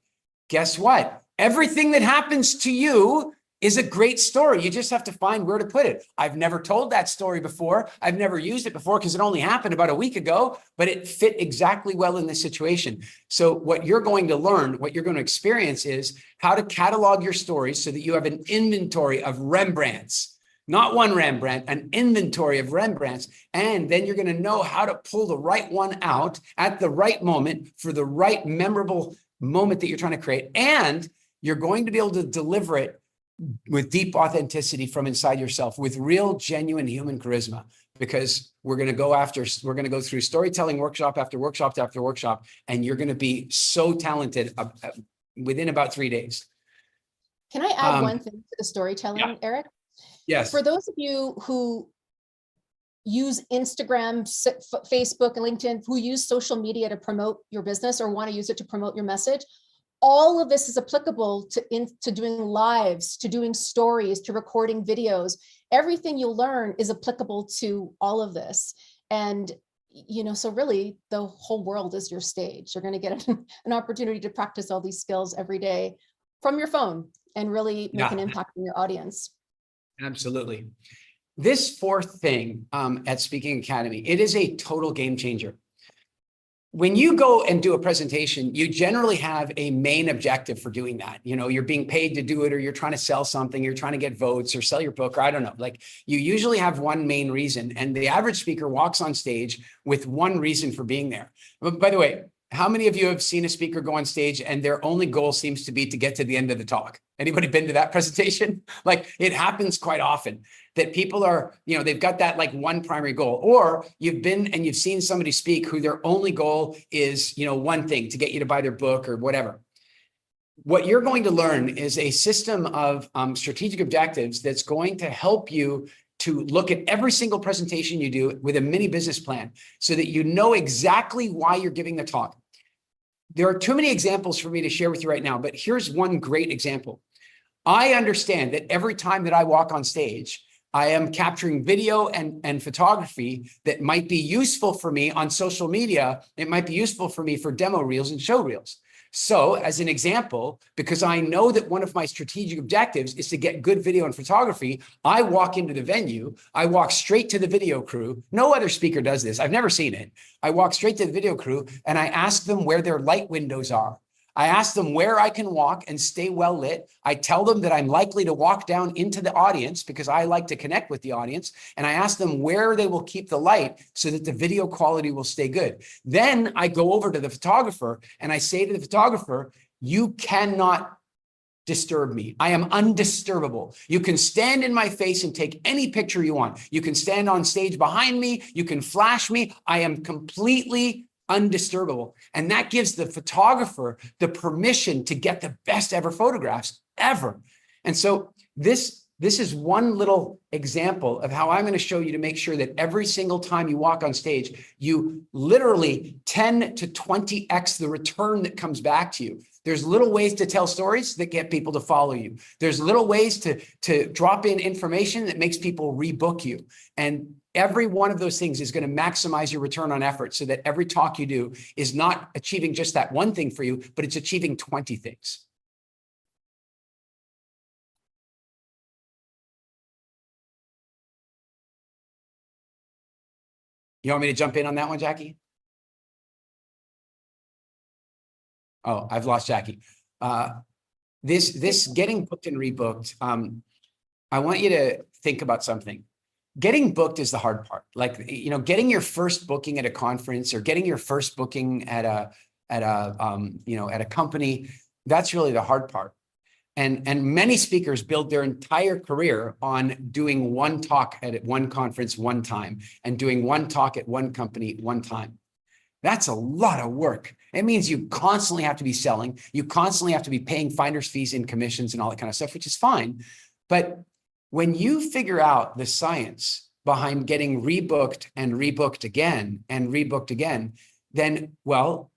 Speaker 2: Guess what? Everything that happens to you is a great story. You just have to find where to put it. I've never told that story before. I've never used it before because it only happened about a week ago, but it fit exactly well in this situation. So what you're going to learn, what you're going to experience is how to catalog your stories so that you have an inventory of Rembrandts, not one Rembrandt, an inventory of Rembrandts. And then you're going to know how to pull the right one out at the right moment for the right memorable moment that you're trying to create. And you're going to be able to deliver it with deep authenticity from inside yourself, with real, genuine human charisma, because we're going to go through storytelling workshop after workshop after workshop, and you're going to be so talented within about 3 days.
Speaker 3: Can I add one thing to the storytelling, Eric?
Speaker 2: Yes.
Speaker 3: For those of you who use Instagram, Facebook, and LinkedIn, who use social media to promote your business or want to use it to promote your message, all of this is applicable to doing lives, to doing stories, to recording videos. everything you learn is applicable to all of this. And, you know, so really the whole world is your stage. You're going to get an opportunity to practice all these skills every day from your phone and really make an impact in your audience.
Speaker 2: Absolutely. This fourth thing at Speaking Academy, it is a total game changer. When you go and do a presentation, you generally have a main objective for doing that. You know, you're being paid to do it, or you're trying to sell something, you're trying to get votes or sell your book, or I don't know. Like, you usually have one main reason, and the average speaker walks on stage with one reason for being there. But by the way, how many of you have seen a speaker go on stage and their only goal seems to be to get to the end of the talk? Anybody been to that presentation? Like, it happens quite often that people are, you know, they've got that like one primary goal, or you've been and you've seen somebody speak who their only goal is, you know, one thing, to get you to buy their book or whatever. What you're going to learn is a system of strategic objectives that's going to help you to look at every single presentation you do with a mini business plan, so that you know exactly why you're giving the talk. There are too many examples for me to share with you right now, but here's one great example. I understand that every time that I walk on stage, I am capturing video and photography that might be useful for me on social media. It might be useful for me for demo reels and show reels. So as an example, because I know that one of my strategic objectives is to get good video and photography, I walk into the venue, I walk straight to the video crew. No other speaker does this. I've never seen it. I walk straight to the video crew and I ask them where their light windows are. I ask them where I can walk and stay well lit. I tell them that I'm likely to walk down into the audience because I like to connect with the audience. And I ask them where they will keep the light so that the video quality will stay good. Then I go over to the photographer and I say to the photographer, you cannot disturb me. I am undisturbable. You can stand in my face and take any picture you want. You can stand on stage behind me. You can flash me. I am completely undisturbable. And that gives the photographer the permission to get the best ever photographs ever. And so this is one little example of how I'm going to show you to make sure that every single time you walk on stage, you literally 10 to 20x the return that comes back to you. There's little ways to tell stories that get people to follow you. There's little ways to drop in information that makes people rebook you. And every one of those things is going to maximize your return on effort, so that every talk you do is not achieving just that one thing for you, but it's achieving 20 things. You want me to jump in on that one, Jackie? Oh, I've lost Jackie. This getting booked and rebooked, I want you to think about something. Getting booked is the hard part. Like, you know, getting your first booking at a conference or getting your first booking at a company, that's really the hard part. And many speakers build their entire career on doing one talk at one conference one time and doing one talk at one company one time. That's a lot of work. It means you constantly have to be selling. You constantly have to be paying finder's fees and commissions and all that kind of stuff, which is fine. But when you figure out the science behind getting rebooked and rebooked again and rebooked again, then, well,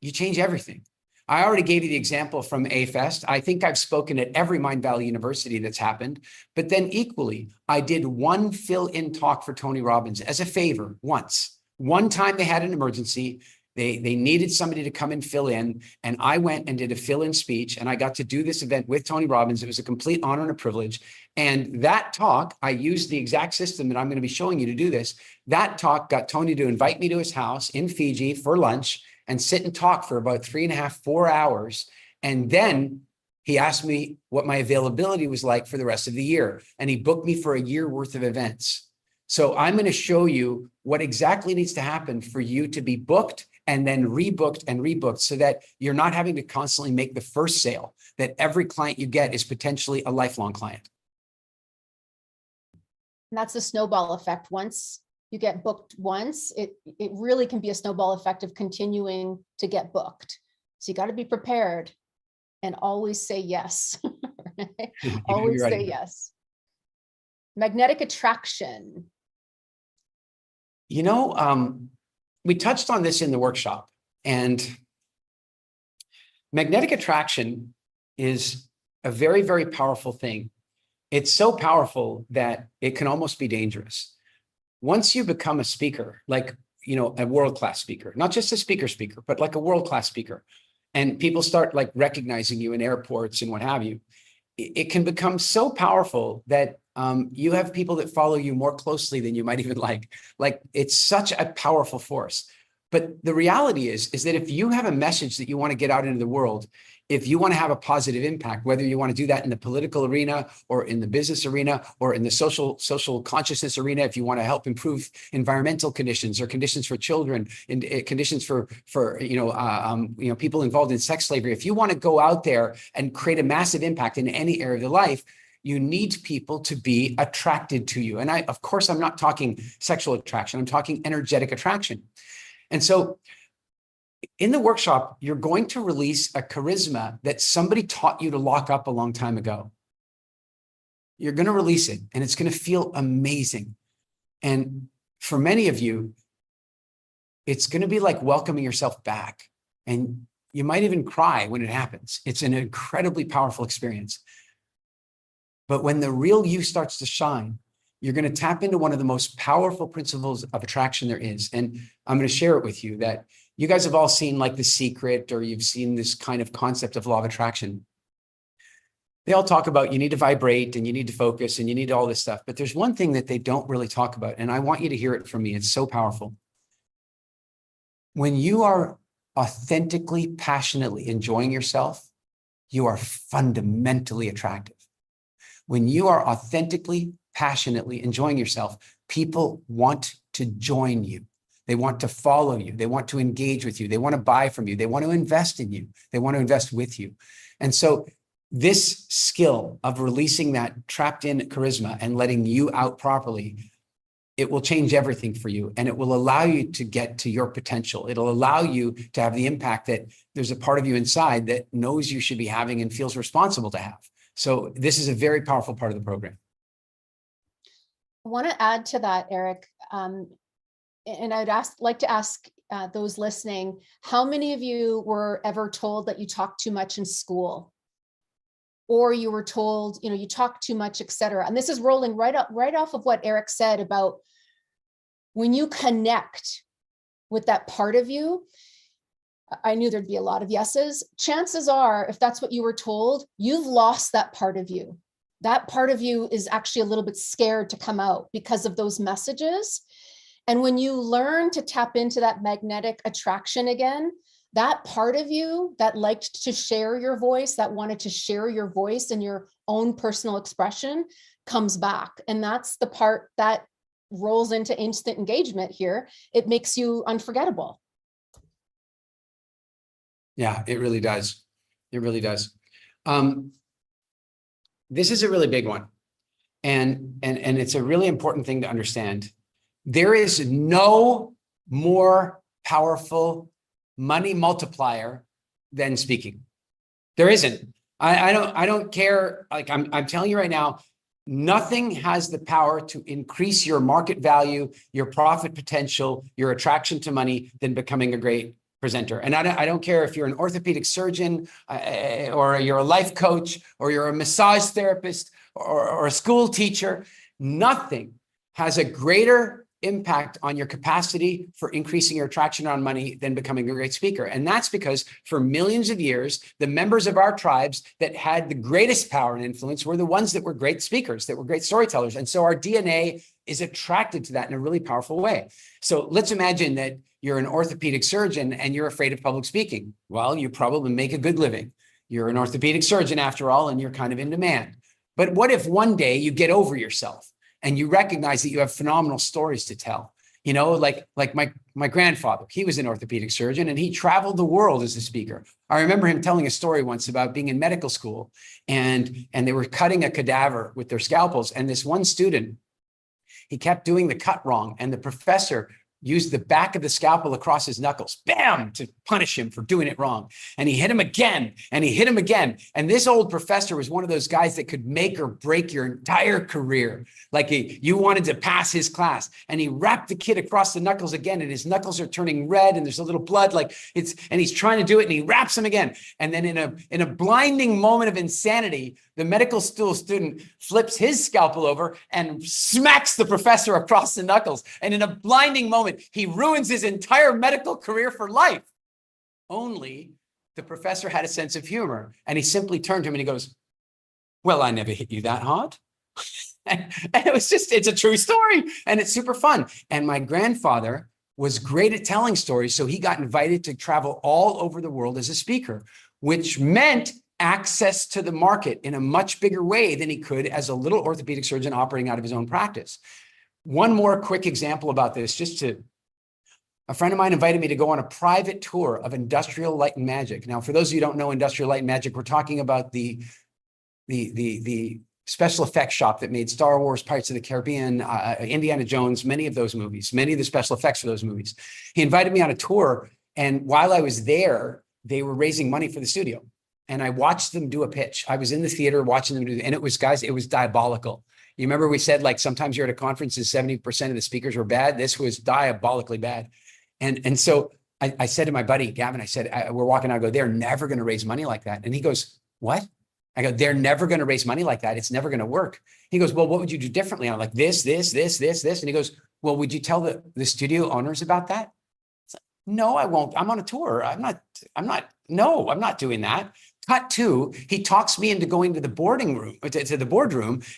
Speaker 2: you change everything. I already gave you the example from A-Fest. I think I've spoken at every Mindvalley University that's happened. But then equally, I did one fill-in talk for Tony Robbins as a favor once. One time they had an emergency. They needed somebody to come and fill in. And I went and did a fill-in speech. And I got to do this event with Tony Robbins. It was a complete honor and a privilege. And that talk, I used the exact system that I'm going to be showing you to do this. That talk got Tony to invite me to his house in Fiji for lunch and sit and talk for about 3.5, 4 hours. And then he asked me what my availability was like for the rest of the year. And he booked me for a year worth of events. So I'm going to show you what exactly needs to happen for you to be booked and then rebooked and rebooked, so that you're not having to constantly make the first sale, that every client you get is potentially a lifelong client.
Speaker 3: And that's the snowball effect. Once you get booked once, it really can be a snowball effect of continuing to get booked. So you got to be prepared and always say yes. Always say yes. Magnetic attraction.
Speaker 2: You know, we touched on this in the workshop, and magnetic attraction is a very, very powerful thing. it's so powerful that it can almost be dangerous. Once you become a speaker, like, you know, a world-class speaker, not just a speaker, but like a world-class speaker, and people start like recognizing you in airports and what have you, it can become so powerful that you have people that follow you more closely than you might even like. Like, it's such a powerful force. But the reality is that if you have a message that you want to get out into the world, if you want to have a positive impact, whether you want to do that in the political arena or in the business arena or in the social consciousness arena, if you want to help improve environmental conditions or conditions for children and conditions for people involved in sex slavery, if you want to go out there and create a massive impact in any area of their life, you need people to be attracted to you. And of course, I'm not talking sexual attraction. I'm talking energetic attraction. And so in the workshop, you're going to release a charisma that somebody taught you to lock up a long time ago. You're going to release it, and it's going to feel amazing. And for many of you, it's going to be like welcoming yourself back. And you might even cry when it happens. It's an incredibly powerful experience. But when the real you starts to shine, you're going to tap into one of the most powerful principles of attraction there is. And I'm going to share it with you that you guys have all seen like The Secret, or you've seen this kind of concept of law of attraction. They all talk about you need to vibrate and you need to focus and you need all this stuff. But there's one thing that they don't really talk about, and I want you to hear it from me. It's so powerful. When you are authentically, passionately enjoying yourself, you are fundamentally attractive. When you are authentically, passionately enjoying yourself, people want to join you. They want to follow you. They want to engage with you. They want to buy from you. They want to invest in you. They want to invest with you. And so this skill of releasing that trapped in charisma and letting you out properly, it will change everything for you. And it will allow you to get to your potential. It'll allow you to have the impact that there's a part of you inside that knows you should be having and feels responsible to have. So this is a very powerful part of the program.
Speaker 3: I want to add to that, Eric. And I'd like to ask those listening, how many of you were ever told that you talk too much in school? Or you were told, you know, you talk too much, et cetera. And this is rolling right off of what Eric said about when you connect with that part of you. I knew there'd be a lot of yeses. Chances are, if that's what you were told, you've lost that part of you. That part of you is actually a little bit scared to come out because of those messages. And when you learn to tap into that magnetic attraction again, that part of you that liked to share your voice, that wanted to share your voice and your own personal expression comes back. And that's the part that rolls into instant engagement here. It makes you unforgettable.
Speaker 2: Yeah, it really does. It really does. This is a really big one. And it's a really important thing to understand. There is no more powerful money multiplier than speaking. There isn't. I don't care. Like I'm telling you right now, nothing has the power to increase your market value, your profit potential, your attraction to money than becoming a great presenter. And I don't care if you're an orthopedic surgeon or you're a life coach or you're a massage therapist or a school teacher. Nothing has a greater impact on your capacity for increasing your attraction on money than becoming a great speaker. And that's because for millions of years, the members of our tribes that had the greatest power and influence were the ones that were great speakers, that were great storytellers. And so our DNA is attracted to that in a really powerful way. So let's imagine that you're an orthopedic surgeon and you're afraid of public speaking. Well, you probably make a good living. You're an orthopedic surgeon after all, and you're kind of in demand. But what if one day you get over yourself and you recognize that you have phenomenal stories to tell? You know, like my grandfather, he was an orthopedic surgeon and he traveled the world as a speaker. I remember him telling a story once about being in medical school and they were cutting a cadaver with their scalpels. And this one student, he kept doing the cut wrong. And the professor used the back of the scalpel across his knuckles, bam, to punish him for doing it wrong. And he hit him again, and he hit him again. And this old professor was one of those guys that could make or break your entire career. Like you wanted to pass his class, and he wrapped the kid across the knuckles again, and his knuckles are turning red, and there's a little blood, and he's trying to do it, and he wraps him again. And then in a blinding moment of insanity, the medical school student flips his scalpel over and smacks the professor across the knuckles. And in a blinding moment, he ruins his entire medical career for life. Only the professor had a sense of humor, and he simply turned to him and he goes, "Well, I never hit you that hard." And it's a true story, and it's super fun. And my grandfather was great at telling stories, so he got invited to travel all over the world as a speaker, which meant access to the market in a much bigger way than he could as a little orthopedic surgeon operating out of his own practice. One more quick example about this, a friend of mine invited me to go on a private tour of Industrial Light and Magic. Now, for those of you who don't know Industrial Light and Magic, we're talking about the special effects shop that made Star Wars, Pirates of the Caribbean, Indiana Jones, many of those movies, many of the special effects for those movies. He invited me on a tour, and while I was there, they were raising money for the studio. And I watched them do a pitch. I was in the theater watching them do it, and it was diabolical. You remember we said, like, sometimes you're at a conference and 70% of the speakers were bad. This was diabolically bad. And so I said to my buddy, Gavin, I said, we're walking out, I go, "They're never going to raise money like that." And he goes, "What?" I go, "They're never going to raise money like that. It's never going to work." He goes, "Well, what would you do differently?" I'm like, this. And he goes, "Well, would you tell the studio owners about that?" It's like, "No, I won't. I'm on a tour. I'm not doing that." Cut two, he talks me into going to the boardroom,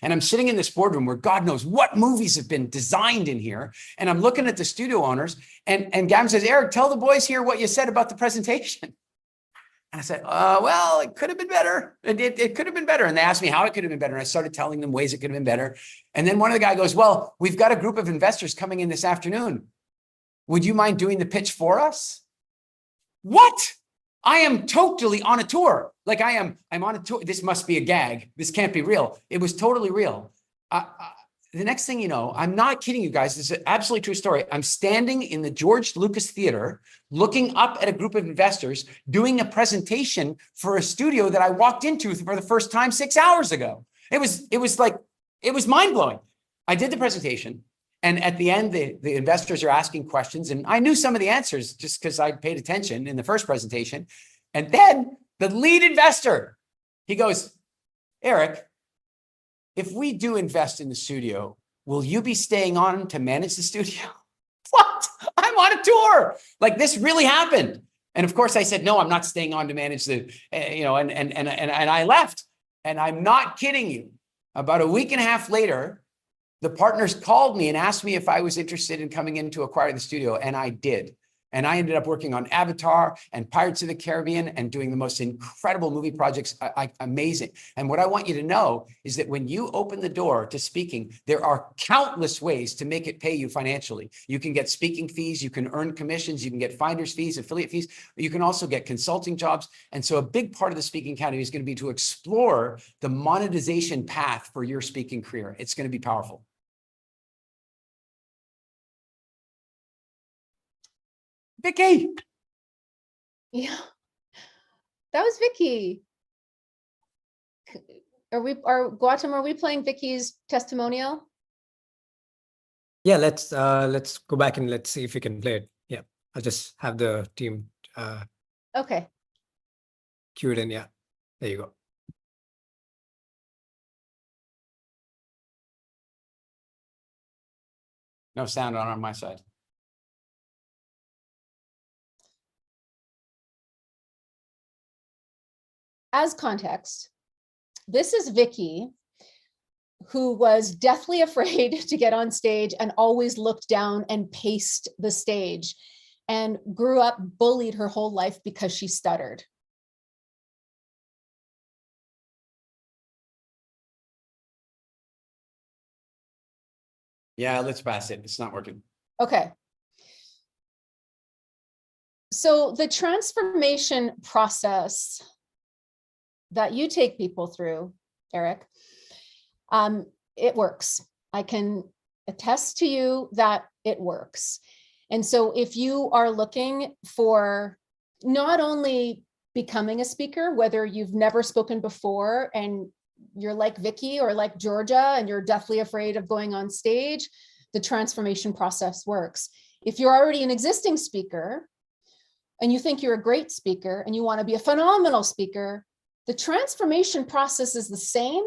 Speaker 2: and I'm sitting in this boardroom where God knows what movies have been designed in here. And I'm looking at the studio owners, and Gavin says, "Eric, tell the boys here what you said about the presentation." And I said, "Well, it could have been better. It could have been better." And they asked me how it could have been better. And I started telling them ways it could have been better. And then one of the guys goes, "Well, we've got a group of investors coming in this afternoon. Would you mind doing the pitch for us?" What? I am totally on a tour. Like I'm on a tour. This must be a gag. This can't be real. It was totally real. The next thing you know, I'm not kidding you guys. This is an absolutely true story. I'm standing in the George Lucas Theater, looking up at a group of investors, doing a presentation for a studio that I walked into for the first time 6 hours ago. It was mind blowing. I did the presentation. And at the end, the investors are asking questions. And I knew some of the answers just because I paid attention in the first presentation. And then the lead investor, he goes, "Eric, if we do invest in the studio, will you be staying on to manage the studio?" What? I'm on a tour. Like, this really happened. And of course I said, "No, I'm not staying on to manage and I left. And I'm not kidding you. About a week and a half later, the partners called me and asked me if I was interested in coming in to acquire the studio, and I did. And I ended up working on Avatar and Pirates of the Caribbean and doing the most incredible movie projects, amazing. And what I want you to know is that when you open the door to speaking, there are countless ways to make it pay you financially. You can get speaking fees, you can earn commissions, you can get finder's fees, affiliate fees, you can also get consulting jobs. And so a big part of the Speaking Academy is going to be to explore the monetization path for your speaking career. It's going to be powerful. Vicky.
Speaker 3: Yeah, that was Vicky. Gautam, are we playing Vicky's testimonial?
Speaker 1: Yeah, let's go back and let's see if we can play it. Yeah, I'll just have the team
Speaker 3: Okay.
Speaker 1: cue it in. Yeah, there you go.
Speaker 2: No sound on my side.
Speaker 3: As context, this is Vicky, who was deathly afraid to get on stage and always looked down and paced the stage, and grew up bullied her whole life because she stuttered.
Speaker 2: Yeah, let's pass it. It's not working.
Speaker 3: Okay. So the transformation process that you take people through, Eric, it works. I can attest to you that it works. And so if you are looking for not only becoming a speaker, whether you've never spoken before and you're like Vicky or like Georgia and you're deathly afraid of going on stage, the transformation process works. If you're already an existing speaker and you think you're a great speaker and you want to be a phenomenal speaker, the transformation process is the same,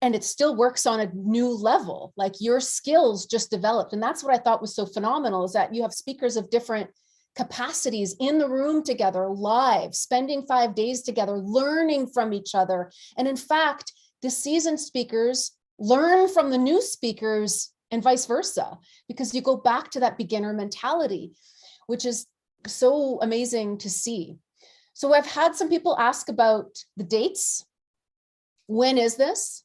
Speaker 3: and it still works on a new level. Like your skills just developed. And that's what I thought was so phenomenal, is that you have speakers of different capacities in the room together, live, spending 5 days together, learning from each other. And in fact, the seasoned speakers learn from the new speakers and vice versa, because you go back to that beginner mentality, which is so amazing to see. So I've had some people ask about the dates. When is this?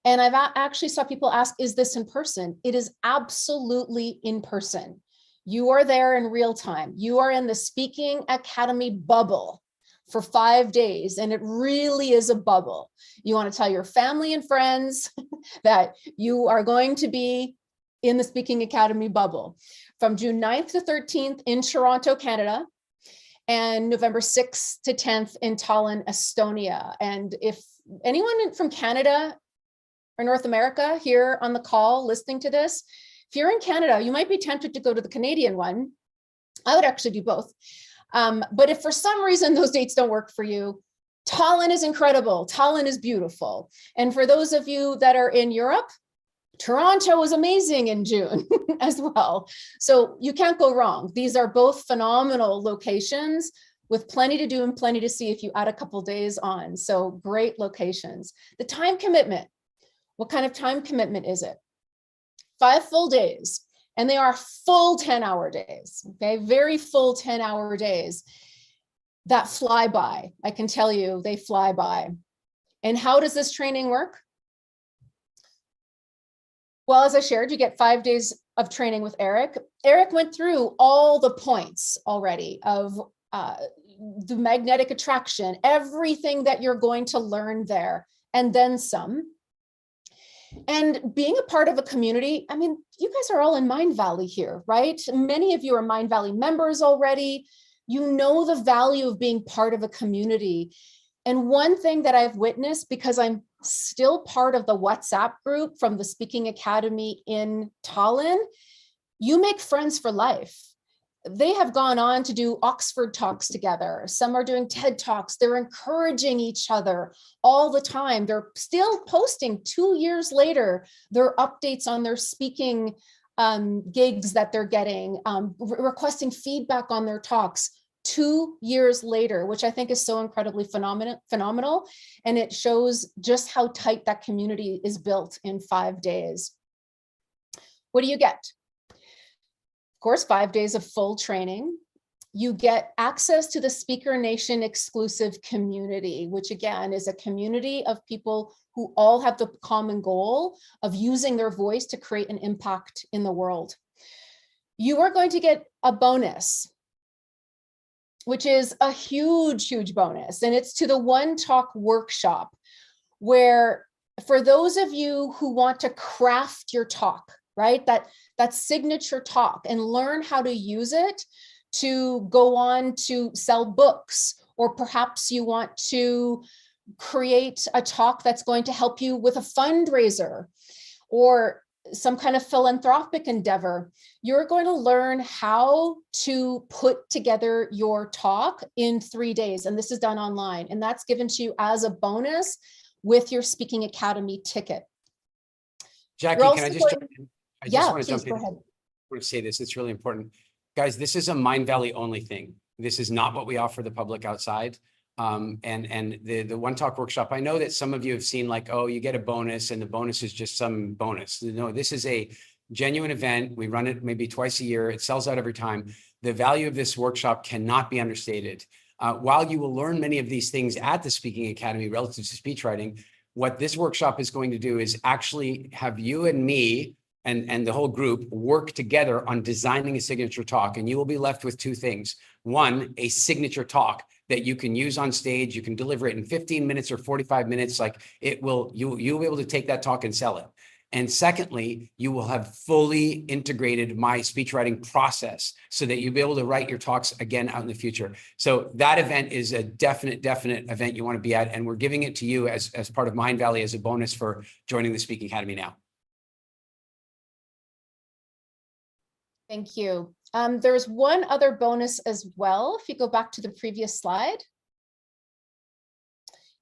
Speaker 3: And I've actually saw people ask, is this in person? It is absolutely in person. You are there in real time. You are in the Speaking Academy bubble for 5 days, and it really is a bubble. You want to tell your family and friends that you are going to be in the Speaking Academy bubble from June 9th to 13th in Toronto, Canada, and November 6th to 10th in Tallinn, Estonia. And if anyone from Canada or North America here on the call listening to this, if you're in Canada, you might be tempted to go to the Canadian one. I would actually do both. But if for some reason those dates don't work for you, Tallinn is incredible. Tallinn is beautiful. And for those of you that are in Europe, Toronto is amazing in June as well. So you can't go wrong. These are both phenomenal locations with plenty to do and plenty to see if you add a couple days on. So great locations. The time commitment. What kind of time commitment is it? 5 full days, and they are full 10-hour days, okay? Very full 10-hour days that fly by. I can tell you, they fly by. And how does this training work? Well, as I shared, you get 5 days of training with Eric. Eric went through all the points already of the magnetic attraction, everything that you're going to learn there, and then some. And being a part of a community, I mean, you guys are all in Mindvalley here, right? Many of you are Mindvalley members already. You know the value of being part of a community. And one thing that I've witnessed, because I'm still part of the WhatsApp group from the Speaking Academy in Tallinn, you make friends for life. They have gone on to do Oxford Talks together. Some are doing TED Talks. They're encouraging each other all the time. They're still posting 2 years later, their updates on their speaking gigs that they're getting, requesting feedback on their talks 2 years later, which I think is so incredibly phenomenal. And it shows just how tight that community is built in 5 days. What do you get? Of course, 5 days of full training. You get access to the Speaker Nation exclusive community, which again is a community of people who all have the common goal of using their voice to create an impact in the world. You are going to get a bonus, which is a huge, huge bonus. And it's to the One Talk workshop, where for those of you who want to craft your talk, right? That signature talk, and learn how to use it to go on to sell books, or perhaps you want to create a talk that's going to help you with a fundraiser or some kind of philanthropic endeavor. You're going to learn how to put together your talk in 3 days. And this is done online, and that's given to you as a bonus with your Speaking Academy ticket.
Speaker 2: Jackie, can I just jump in? I just want to jump in.
Speaker 3: Go ahead.
Speaker 2: I want to say this, it's really important. Guys, this is a Mindvalley only thing. This is not what we offer the public outside. And the One Talk workshop, I know that some of you have seen like, oh, you get a bonus and the bonus is just some bonus. No, this is a genuine event. We run it maybe twice a year. It sells out every time. The value of this workshop cannot be understated. While you will learn many of these things at the Speaking Academy relative to speech writing, what this workshop is going to do is actually have you and me and the whole group work together on designing a signature talk. And you will be left with 2 things. One, a signature talk that you can use on stage. You can deliver it in 15 minutes or 45 minutes. Like it will, you'll be able to take that talk and sell it. And secondly, you will have fully integrated my speech writing process so that you'll be able to write your talks again out in the future. So that event is a definite event you want to be at. And we're giving it to you as part of Mindvalley as a bonus for joining the Speaking Academy now.
Speaker 3: Thank you. There's one other bonus as well. If you go back to the previous slide.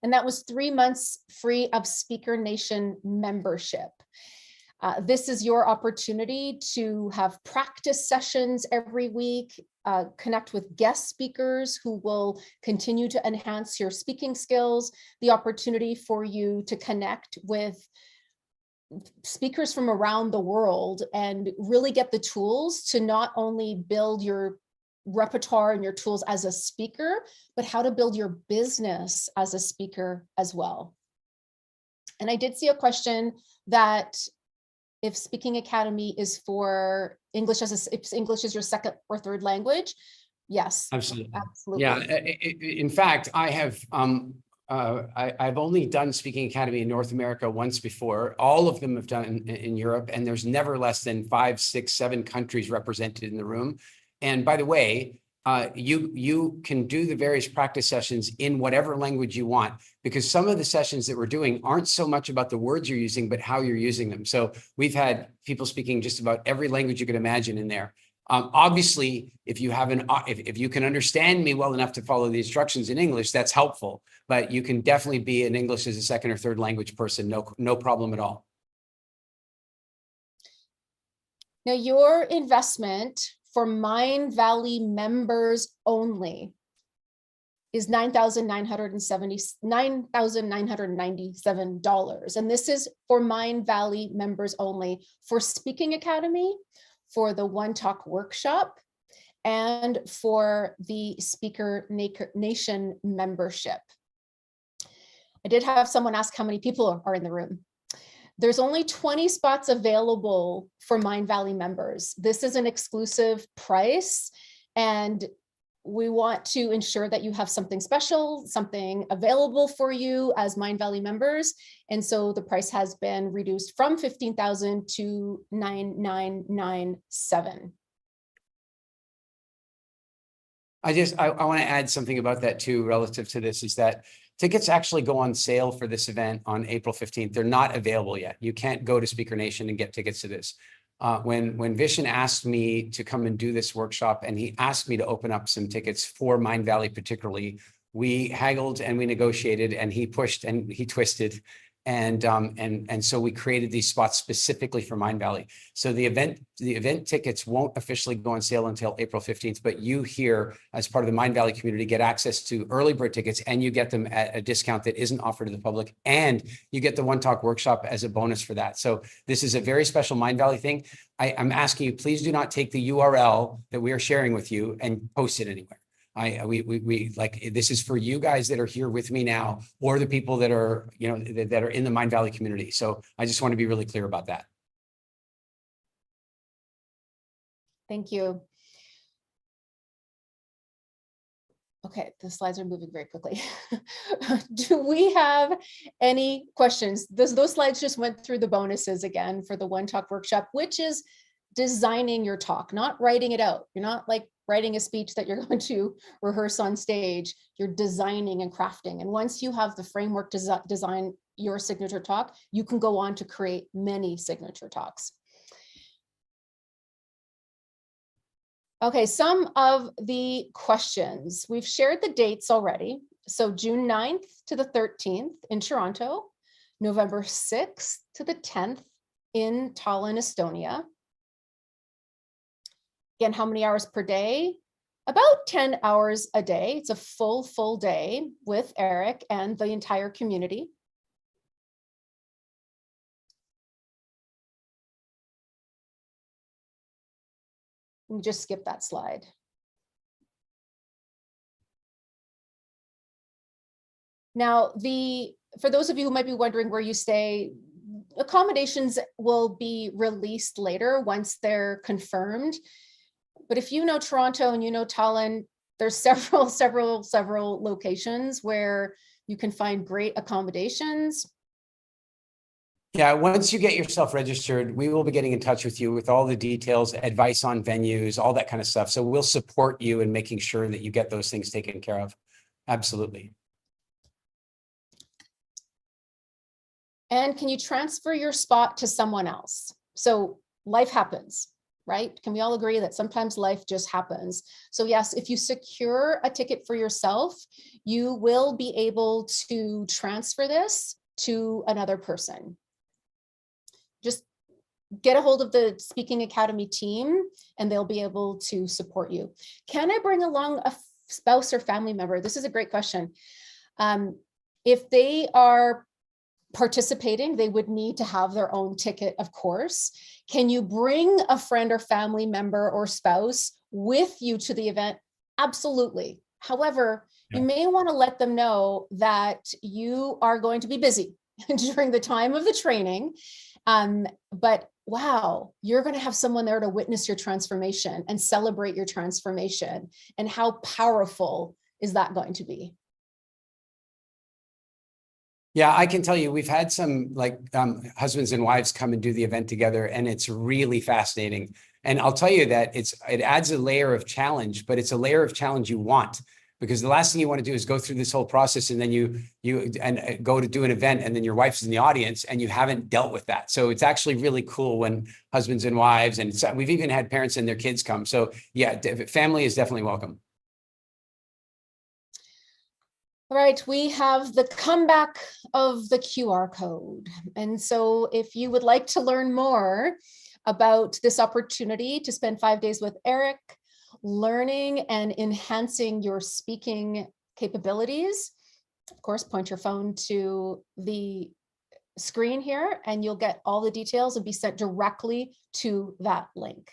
Speaker 3: And that was 3 months free of Speaker Nation membership. This is your opportunity to have practice sessions every week, connect with guest speakers who will continue to enhance your speaking skills, the opportunity for you to connect with speakers from around the world and really get the tools to not only build your repertoire and your tools as a speaker, but how to build your business as a speaker as well. And I did see a question that if Speaking Academy is for English if English is your second or third language, yes,
Speaker 2: absolutely.
Speaker 3: Absolutely.
Speaker 2: Yeah, in fact, I have I've only done Speaking Academy in North America once before. All of them have done in Europe, and there's never less than 5, 6, 7 countries represented in the room. And by the way, you can do the various practice sessions in whatever language you want, because some of the sessions that we're doing aren't so much about the words you're using, but how you're using them. So we've had people speaking just about every language you could imagine in there. Obviously, if you have if you can understand me well enough to follow the instructions in English, that's helpful. But you can definitely be an English as a second or third language person, no problem at all.
Speaker 3: Now, your investment for Mindvalley members only is $9,997. And this is for Mindvalley members only for Speaking Academy, for the One Talk workshop, and for the Speaker Nation membership. I did have someone ask how many people are in the room. There's only 20 spots available for Mindvalley members. This is an exclusive price, and we want to ensure that you have something special, something available for you as Mindvalley members. And so the price has been reduced from $15,000 to $9,997.
Speaker 2: I want to add something about that too, relative to this, is that tickets actually go on sale for this event on April 15th. They're not available yet. You can't go to Speaker Nation and get tickets to this. When Vishen asked me to come and do this workshop, and he asked me to open up some tickets for Mindvalley particularly, we haggled and we negotiated, and he pushed and he twisted. And so we created these spots specifically for Mindvalley. So the event tickets won't officially go on sale until April 15th, but you here as part of the Mindvalley community get access to early bird tickets, and you get them at a discount that isn't offered to the public, and you get the One Talk workshop as a bonus for that. So this is a very special Mindvalley thing. I'm asking you, please do not take the URL that we are sharing with you and post it anywhere. We like, this is for you guys that are here with me now, or the people that are, that are in the Mindvalley community. So I just want to be really clear about that.
Speaker 3: Thank you. Okay, the slides are moving very quickly. Do we have any questions? Those slides just went through the bonuses again for the One Talk workshop, which is designing your talk, not writing it out. You're not like writing a speech that you're going to rehearse on stage. You're designing and crafting. And once you have the framework to design your signature talk, you can go on to create many signature talks. Okay, some of the questions. We've shared the dates already. So June 9th to the 13th in Toronto, November 6th to the 10th in Tallinn, Estonia. Again, how many hours per day? About 10 hours a day. It's a full day with Eric and the entire community. Let me just skip that slide. Now, for those of you who might be wondering where you stay, accommodations will be released later once they're confirmed. But if you know Toronto and you know Tallinn, there's several locations where you can find great accommodations.
Speaker 2: Yeah, once you get yourself registered, we will be getting in touch with you with all the details, advice on venues, all that kind of stuff. So we'll support you in making sure that you get those things taken care of. Absolutely.
Speaker 3: And can you transfer your spot to someone else? So life happens, right? Can we all agree that sometimes life just happens? So yes, if you secure a ticket for yourself, you will be able to transfer this to another person. Just get a hold of the Speaking Academy team and they'll be able to support you. Can I bring along a spouse or family member? This is a great question. If they are participating, they would need to have their own ticket, of course. Can you bring a friend or family member or spouse with you to the event? Absolutely. However, you may want to let them know that you are going to be busy during the time of the training. But wow, you're going to have someone there to witness your transformation and celebrate your transformation. And how powerful is that going to be?
Speaker 2: Yeah, I can tell you, we've had some husbands and wives come and do the event together, and it's really fascinating. And I'll tell you that it adds a layer of challenge, but it's a layer of challenge you want, because the last thing you want to do is go through this whole process and then you go to do an event and then your wife's in the audience and you haven't dealt with that. So it's actually really cool when husbands and wives, and we've even had parents and their kids come. So yeah, family is definitely welcome.
Speaker 3: All right, we have the comeback of the QR code. And so if you would like to learn more about this opportunity to spend 5 days with Eric, learning and enhancing your speaking capabilities, of course, point your phone to the screen here and you'll get all the details and be sent directly to that link.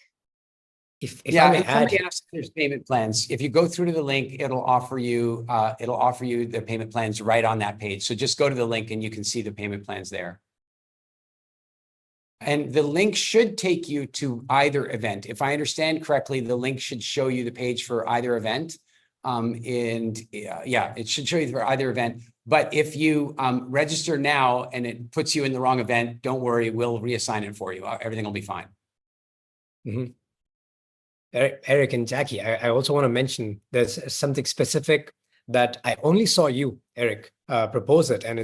Speaker 1: If I may add,
Speaker 2: there's payment plans. If you go through to the link, it'll offer you the payment plans right on that page. So just go to the link and you can see the payment plans there. And the link should take you to either event. If I understand correctly, the link should show you the page for either event. Yeah, it should show you for either event. But if you register now and it puts you in the wrong event, don't worry, we'll reassign it for you. Everything will be fine.
Speaker 1: Mm-hmm. Eric and Jackie, I also want to mention there's something specific that I only saw you, Eric, propose it, and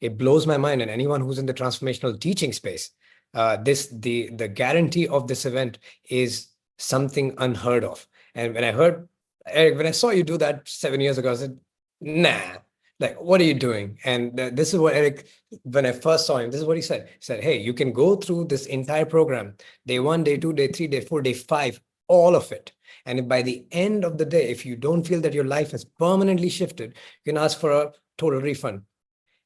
Speaker 1: it blows my mind. And anyone who's in the transformational teaching space, the guarantee of this event is something unheard of. And when I heard Eric, when I saw you do that 7 years ago, I said, nah, like, what are you doing? And this is what Eric, when I first saw him, this is what he said. He said, hey, you can go through this entire program, day 1, day 2, day 3, day 4, day 5, all of it. And if by the end of the day, if you don't feel that your life has permanently shifted, you can ask for a total refund.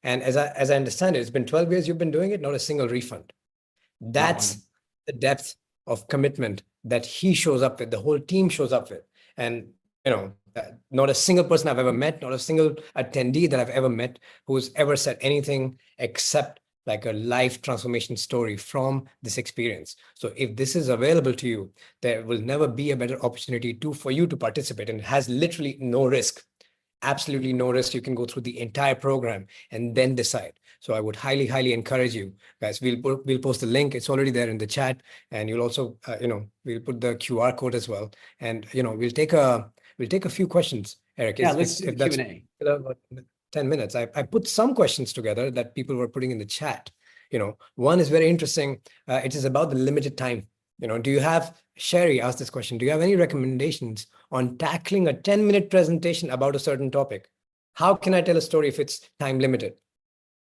Speaker 1: And as I understand it, it's been 12 years you've been doing it, not a single refund. That's the depth of commitment that he shows up with, the whole team shows up with. And, not a single person I've ever met, not a single attendee that I've ever met who's ever said anything except like a life transformation story from this experience. So if this is available to you, there will never be a better opportunity for you to participate. And it has literally no risk, absolutely no risk. You can go through the entire program and then decide. So I would highly, highly encourage you guys. We'll post the link. It's already there in the chat. And you'll also, we'll put the QR code as well. And, we'll take a few questions, Eric.
Speaker 2: Yeah, let's do the Q&A.
Speaker 1: 10 minutes. I put some questions together that people were putting in the chat. One is very interesting. It is about the limited time. Do you have, Sherry asked this question, do you have any recommendations on tackling a 10-minute presentation about a certain topic? How can I tell a story if it's time limited?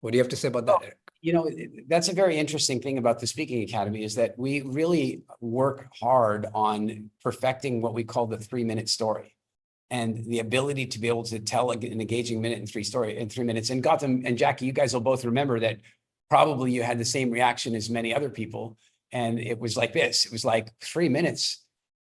Speaker 1: What do you have to say about that, Eric?
Speaker 2: That's a very interesting thing about the Speaking Academy is that we really work hard on perfecting what we call the 3-minute story. And the ability to be able to tell an engaging minute in 3 minutes. And Gautam and Jackie, you guys will both remember that probably you had the same reaction as many other people. And it was like this. It was like 3 minutes.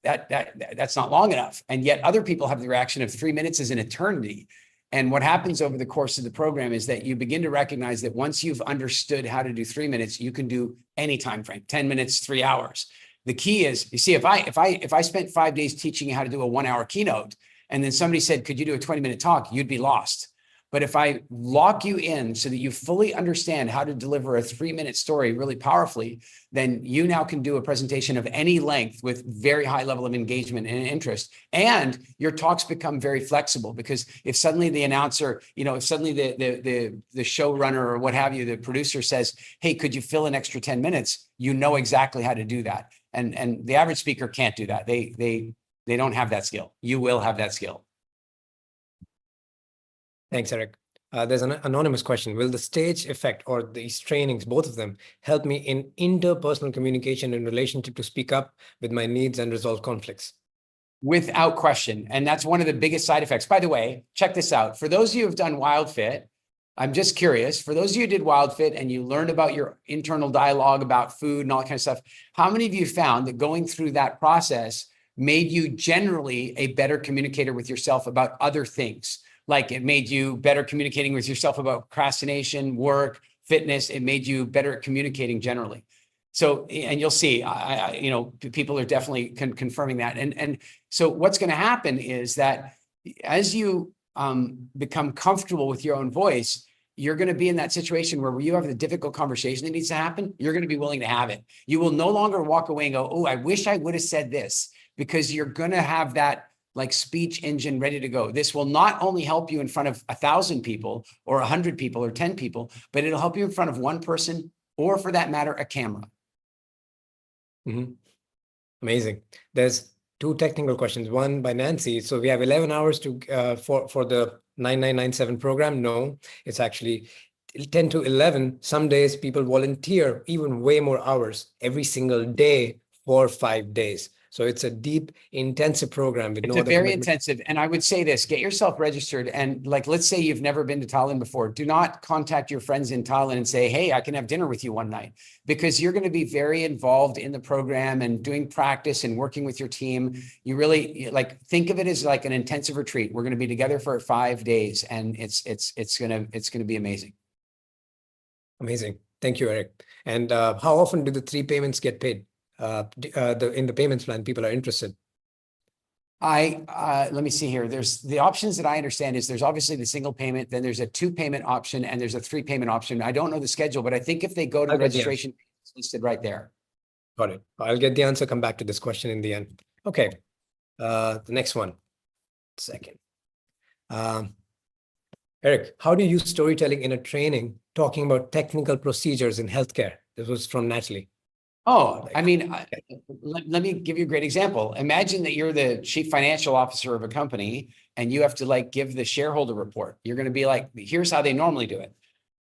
Speaker 2: That's not long enough. And yet other people have the reaction of 3 minutes is an eternity. And what happens over the course of the program is that you begin to recognize that once you've understood how to do 3 minutes, you can do any time frame, 10 minutes, 3 hours. The key is, you see, if I spent 5 days teaching you how to do a 1-hour keynote, and then somebody said, could you do a 20-minute talk? You'd be lost. But if I lock you in so that you fully understand how to deliver a 3-minute story really powerfully, then you now can do a presentation of any length with very high level of engagement and interest. And your talks become very flexible, because if suddenly the announcer, if suddenly the showrunner or what have you, the producer says, hey, could you fill an extra 10 minutes? You know exactly how to do that. And the average speaker can't do that. They don't have that skill. You will have that skill.
Speaker 1: Thanks, Eric. There's an anonymous question. Will the stage effect or these trainings, both of them, help me in interpersonal communication in relationship to speak up with my needs and resolve conflicts?
Speaker 2: Without question. And that's one of the biggest side effects. By the way, check this out. For those of you who have done WildFit, I'm just curious, for those of you who did WildFit and you learned about your internal dialogue about food and all that kind of stuff, how many of you found that going through that process made you generally a better communicator with yourself about other things? Like it made you better communicating with yourself about procrastination, work, fitness. It made you better at communicating generally. So, and you'll see, people are definitely confirming that. And so what's going to happen is that as you become comfortable with your own voice, you're going to be in that situation where you have the difficult conversation that needs to happen. You're going to be willing to have it. You will no longer walk away and go, oh, I wish I would have said this, because you're going to have that like speech engine ready to go. This will not only help you in front of 1,000 people or 100 people or 10 people, but it'll help you in front of one person, or for that matter, a camera.
Speaker 1: Mm-hmm. Amazing. There's 2 technical questions. One by Nancy. So we have 11 hours to for the 9997 program. No, it's actually 10 to 11. Some days people volunteer even way more hours every single day for 5 days. So it's a deep, intensive program with
Speaker 2: It's
Speaker 1: no
Speaker 2: a
Speaker 1: other
Speaker 2: very
Speaker 1: commitment.
Speaker 2: intensive. And I would say this, get yourself registered. And like, let's say you've never been to Thailand before. Do not contact your friends in Thailand and say, hey, I can have dinner with you one night, because you're going to be very involved in the program and doing practice and working with your team. You really think of it as like an intensive retreat. We're going to be together for 5 days, and it's going to be amazing.
Speaker 1: Amazing. Thank you, Eric. And how often do the 3 payments get paid? In the payments plan, people are interested.
Speaker 2: Let me see here. There's the options that I understand is there's obviously the single payment, then there's a 2 payment option, and there's a 3 payment option. I don't know the schedule, but I think if they go to the registration, it's listed right there.
Speaker 1: Got it. I'll get the answer, come back to this question in the end. Okay. The next one. Second. Eric, how do you use storytelling in a training talking about technical procedures in healthcare? This was from Natalie.
Speaker 2: Oh, I mean, let me give you a great example. Imagine that you're the chief financial officer of a company and you have to give the shareholder report. You're going to be like, here's how they normally do it.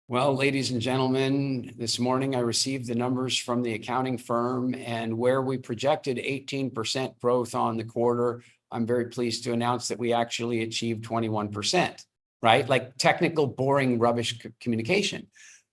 Speaker 2: Well, ladies and gentlemen, this morning I received the numbers from the accounting firm, and where we projected 18% growth on the quarter, I'm very pleased to announce that we actually achieved 21%, right? Like technical, boring, rubbish communication.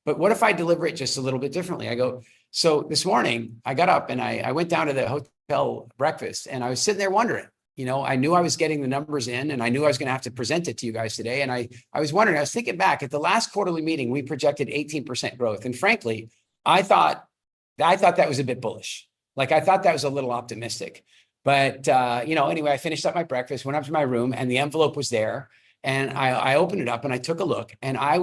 Speaker 2: But what if I deliver it just a little bit differently? I go, so this morning I got up and I went down to the hotel breakfast, and I was sitting there wondering, I knew I was getting the numbers in, and I knew I was going to have to present it to you guys today. And I was wondering, I was thinking back at the last quarterly meeting, we projected 18% growth. And frankly, I thought that was a bit bullish. I thought that was a little optimistic, but anyway, I finished up my breakfast, went up to my room, and the envelope was there. And I opened it up and I took a look, and I'm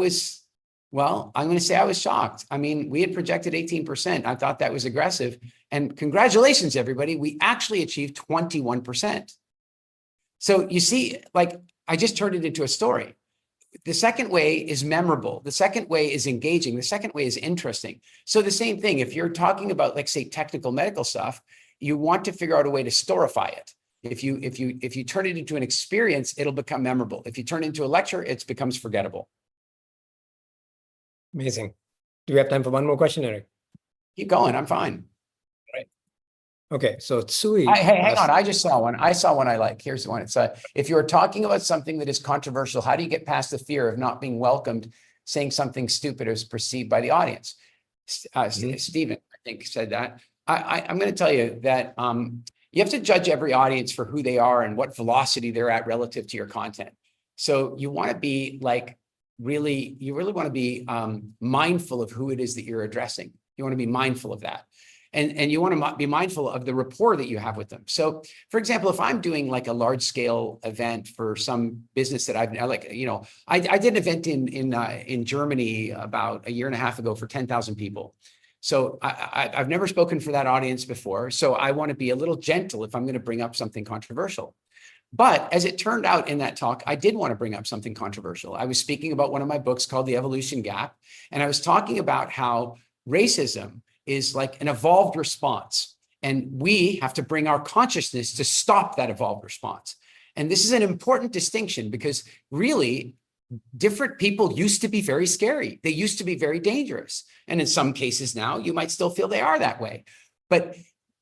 Speaker 2: going to say I was shocked. I mean, we had projected 18%. I thought that was aggressive. And congratulations, everybody. We actually achieved 21%. So you see, I just turned it into a story. The second way is memorable. The second way is engaging. The second way is interesting. So the same thing, if you're talking about, say, technical medical stuff, you want to figure out a way to storify it. If you turn it into an experience, it'll become memorable. If you turn it into a lecture, it becomes forgettable.
Speaker 1: Amazing. Do we have time for one more question, Eric?
Speaker 2: Keep going. I'm fine.
Speaker 1: Right. Okay. So Tsui.
Speaker 2: Hey, hang on. I just saw one. I saw one I like. Here's the one. It's if you're talking about something that is controversial, how do you get past the fear of not being welcomed, saying something stupid is perceived by the audience? Stephen, I think, said that. I'm going to tell you that you have to judge every audience for who they are and what velocity they're at relative to your content. So you want to be you really want to be mindful of who it is that you're addressing. You want to be mindful of that. And you want to be mindful of the rapport that you have with them. So, for example, if I'm doing like a large scale event for some business that I've like, I did an event in Germany about a year and a half ago for 10,000 people. So I've never spoken for that audience before. So I want to be a little gentle if I'm going to bring up something controversial. But as it turned out in that talk, I did want to bring up something controversial. I was speaking about one of my books called The Evolution Gap, and I was talking about how racism is like an evolved response, and we have to bring our consciousness to stop that evolved response. And this is an important distinction because really, different people used to be very scary. They used to be very dangerous. And in some cases now, you might still feel they are that way. But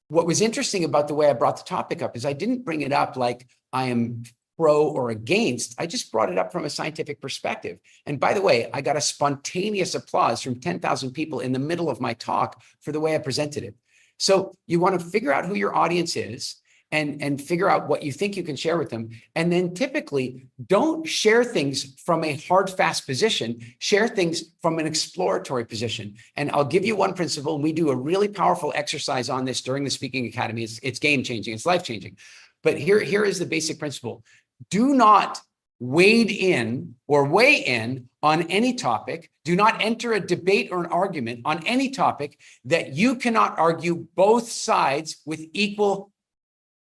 Speaker 2: what was interesting about the way I brought the topic up is I didn't bring it up like I am pro or against. I just brought it up from a scientific perspective. And by the way, I got a spontaneous applause from 10,000 people in the middle of my talk for the way I presented it. So you want to figure out who your audience is and figure out what you think you can share with them. And then typically don't share things from a hard, fast position, share things from an exploratory position. And I'll give you one principle. And we do a really powerful exercise on this during the Speaking Academy. It's game changing, it's life changing. But here is the basic principle. Do not wade in or weigh in on any topic. Do not enter a debate or an argument on any topic that you cannot argue both sides with equal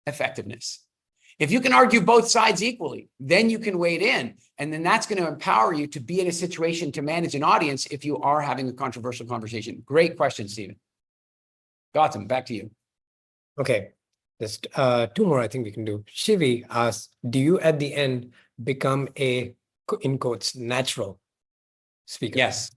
Speaker 2: effectiveness. If you can argue both sides equally, then you can wade in. And then that's going to empower you to be in a situation to manage an audience if you are having a controversial conversation. Great question, Stephen. Gautam, back to you.
Speaker 1: Okay. Just two more I think we can do. Shivi asks, do you at the end become a, in quotes, natural speaker?
Speaker 2: Yes.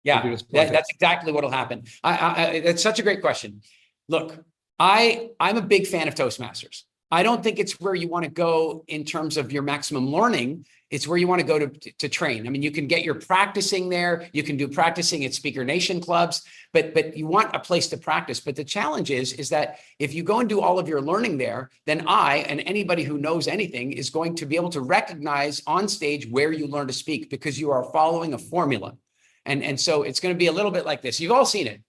Speaker 2: Yeah, that's exactly what will happen. That's such a great question. Look, I'm a big fan of Toastmasters. I don't think it's where you want to go in terms of your maximum learning. It's where you want to go to train. I mean, you can get your practicing there. You can do practicing at Speaker Nation clubs, but you want a place to practice. But the challenge is that if you go and do all of your learning there, then I and anybody who knows anything is going to be able to recognize on stage where you learn to speak because you are following a formula. And so it's going to be a little bit like this. You've all seen it.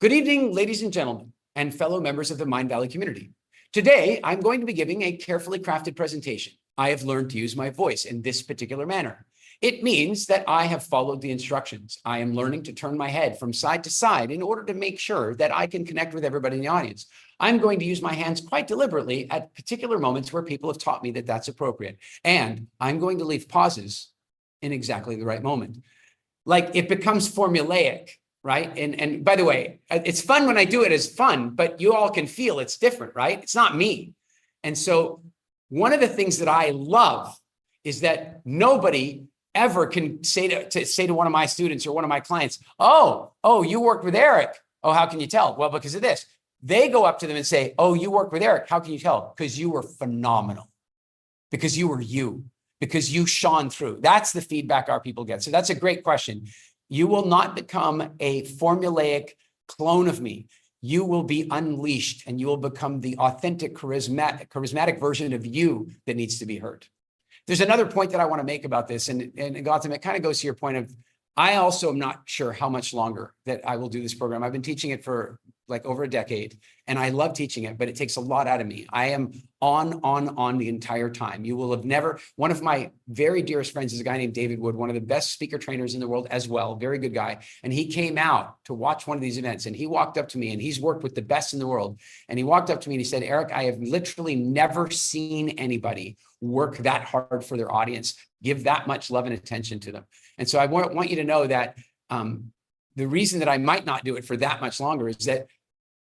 Speaker 2: Good evening, ladies and gentlemen, and fellow members of the Mindvalley community. Today, I'm going to be giving a carefully crafted presentation. I have learned to use my voice in this particular manner. It means that I have followed the instructions. I am learning to turn my head from side to side in order to make sure that I can connect with everybody in the audience. I'm going to use my hands quite deliberately at particular moments where people have taught me that that's appropriate. And I'm going to leave pauses in exactly the right moment. Like it becomes formulaic. Right. And by the way, it's fun when I do it as fun, but you all can feel it's different, right? It's not me. And so one of the things that I love is that nobody ever can say to one of my students or one of my clients, oh, you worked with Eric. Oh, how can you tell? Well, because of this. They go up to them and say, oh, you worked with Eric. How can you tell? Because you were phenomenal. Because you were you. Because you shone through. That's the feedback our people get. So that's a great question. You will not become a formulaic clone of me. You will be unleashed and you will become the authentic, charismatic version of you that needs to be heard. There's another point that I want to make about this. And Gautam, it kind of goes to your point of, I also am not sure how much longer that I will do this program. I've been teaching it for like over a decade and I love teaching it, but it takes a lot out of me. I am on the entire time. You will have never, one of my very dearest friends is a guy named David Wood, one of the best speaker trainers in the world as well, very good guy. And he came out to watch one of these events and he walked up to me and he's worked with the best in the world. And he walked up to me and he said, Eric, I have literally never seen anybody work that hard for their audience, give that much love and attention to them. And so I want you to know that the reason that I might not do it for that much longer is that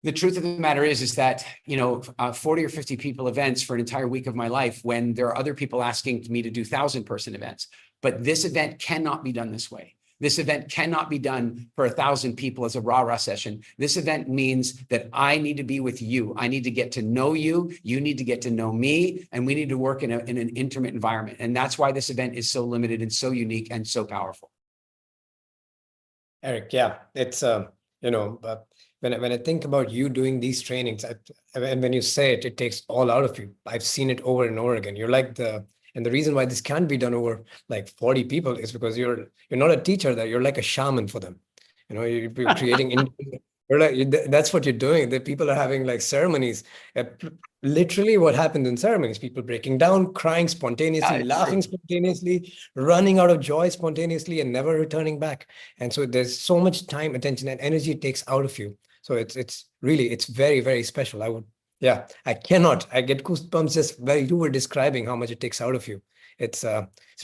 Speaker 2: the truth of the matter is that, 40 or 50 people events for an entire week of my life when there are other people asking me to do 1,000-person events. But this event cannot be done this way. This event cannot be done for 1,000 people as a rah-rah session. This event means that I need to be with you. I need to get to know you. You need to get to know me. And we need to work in an intimate environment. And that's why this event is so limited and so unique and so powerful.
Speaker 1: Eric, yeah, it's, when I think about you doing these trainings, and when you say it, it takes all out of you. I've seen it over and over again. You're like and the reason why this can't be done over like 40 people is because you're not a teacher there. You're like a shaman for them. You're creating We're like, that's what you're doing. The people are having like ceremonies. Literally, what happened in ceremonies? People breaking down, crying spontaneously,
Speaker 2: it's
Speaker 1: laughing
Speaker 2: true.
Speaker 1: spontaneously, running out of joy spontaneously, and never returning back. And so there's so much time, attention, and energy it takes out of you. So it's really very, very special. Yeah, I cannot. I get goosebumps just where you were describing how much it takes out of you. It's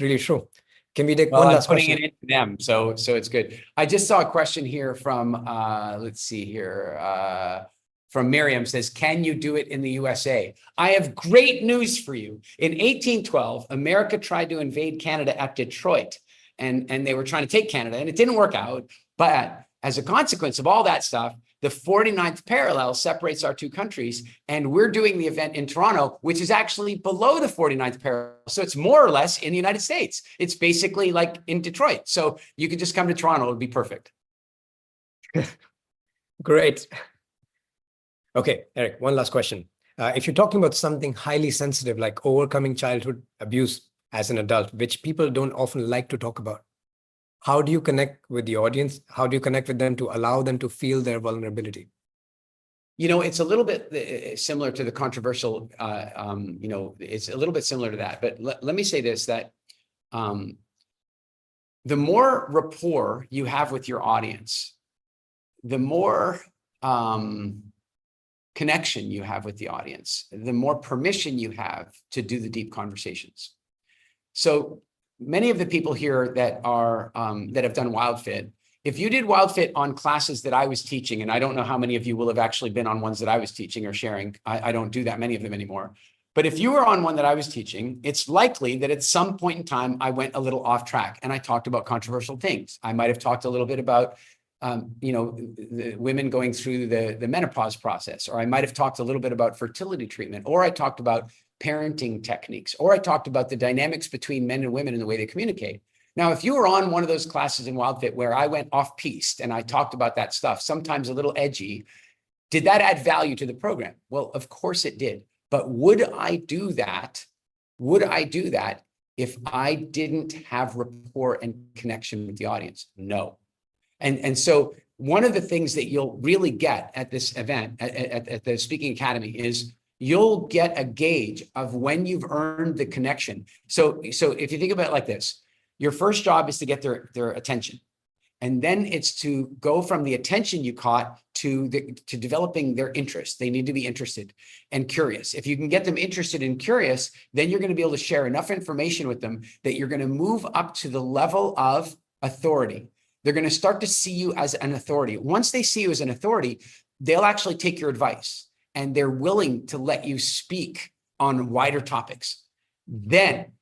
Speaker 1: really true. Can we take
Speaker 2: Well,
Speaker 1: one
Speaker 2: I'm
Speaker 1: last
Speaker 2: putting
Speaker 1: question?
Speaker 2: it into them, so it's good. I just saw a question here from let's see here. From Miriam says, can you do it in the USA? I have great news for you. In 1812, America tried to invade Canada at Detroit, and they were trying to take Canada, and it didn't work out. But as a consequence of all that stuff, the 49th parallel separates our two countries, and we're doing the event in Toronto, which is actually below the 49th parallel. So it's more or less in the United States. It's basically like in Detroit. So you can just come to Toronto. It'll be perfect.
Speaker 1: Great. Okay, Eric, one last question. If you're talking about something highly sensitive like overcoming childhood abuse as an adult, which people don't often like to talk about, how do you connect with the audience? How do you connect with them to allow them to feel their vulnerability?
Speaker 2: You know, it's a little bit similar to the controversial, you know, it's a little bit similar to that. But let me say this, that the more rapport you have with your audience, the more connection you have with the audience, the more permission you have to do the deep conversations. So many of the people here that are that have done WildFit, if you did WildFit on classes that I was teaching, and I don't know how many of you will have actually been on ones that I was teaching or sharing, I don't do that many of them anymore. But if you were on one that I was teaching, it's likely that at some point in time, I went a little off track and I talked about controversial things. I might have talked a little bit about you know, the women going through the menopause process, or I might have talked a little bit about fertility treatment, or I talked about parenting techniques, or I talked about the dynamics between men and women and the way they communicate. Now, if you were on one of those classes in WildFit where I went off piste and I talked about that stuff, sometimes a little edgy, did that add value to the program? Well, of course it did. But would I do that? Would I do that if I didn't have rapport and connection with the audience? No. And so one of the things that you'll really get at this event, at the Speaking Academy, is you'll get a gauge of when you've earned the connection. So if you think about it like this, your first job is to get their attention. And then it's to go from the attention you caught to developing their interest. They need to be interested and curious. If you can get them interested and curious, then you're going to be able to share enough information with them that you're going to move up to the level of authority. They're going to start to see you as an authority. Once they see you as an authority, they'll actually take your advice and they're willing to let you speak on wider topics. Then,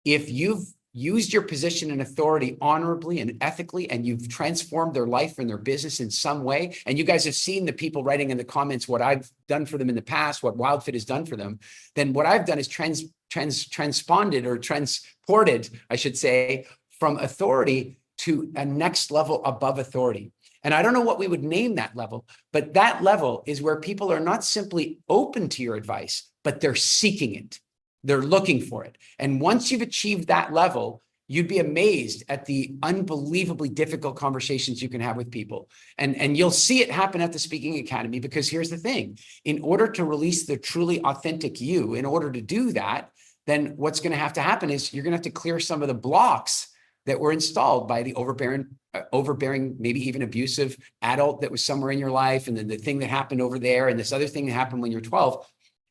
Speaker 2: if you've used your position and authority honorably and ethically, and you've transformed their life and their business in some way, and you guys have seen the people writing in the comments what I've done for them in the past, what WildFit has done for them, then what I've done is transponded or transported, I should say, from authority to a next level above authority. And I don't know what we would name that level, but that level is where people are not simply open to your advice, but they're seeking it. They're looking for it. And once you've achieved that level, you'd be amazed at the unbelievably difficult conversations you can have with people. And you'll see it happen at the Speaking Academy, because here's the thing. In order to release the truly authentic you, in order to do that, then what's going to have to happen is you're going to have to clear some of the blocks that were installed by the overbearing, maybe even abusive adult that was somewhere in your life, and then the thing that happened over there, and this other thing that happened when you're 12.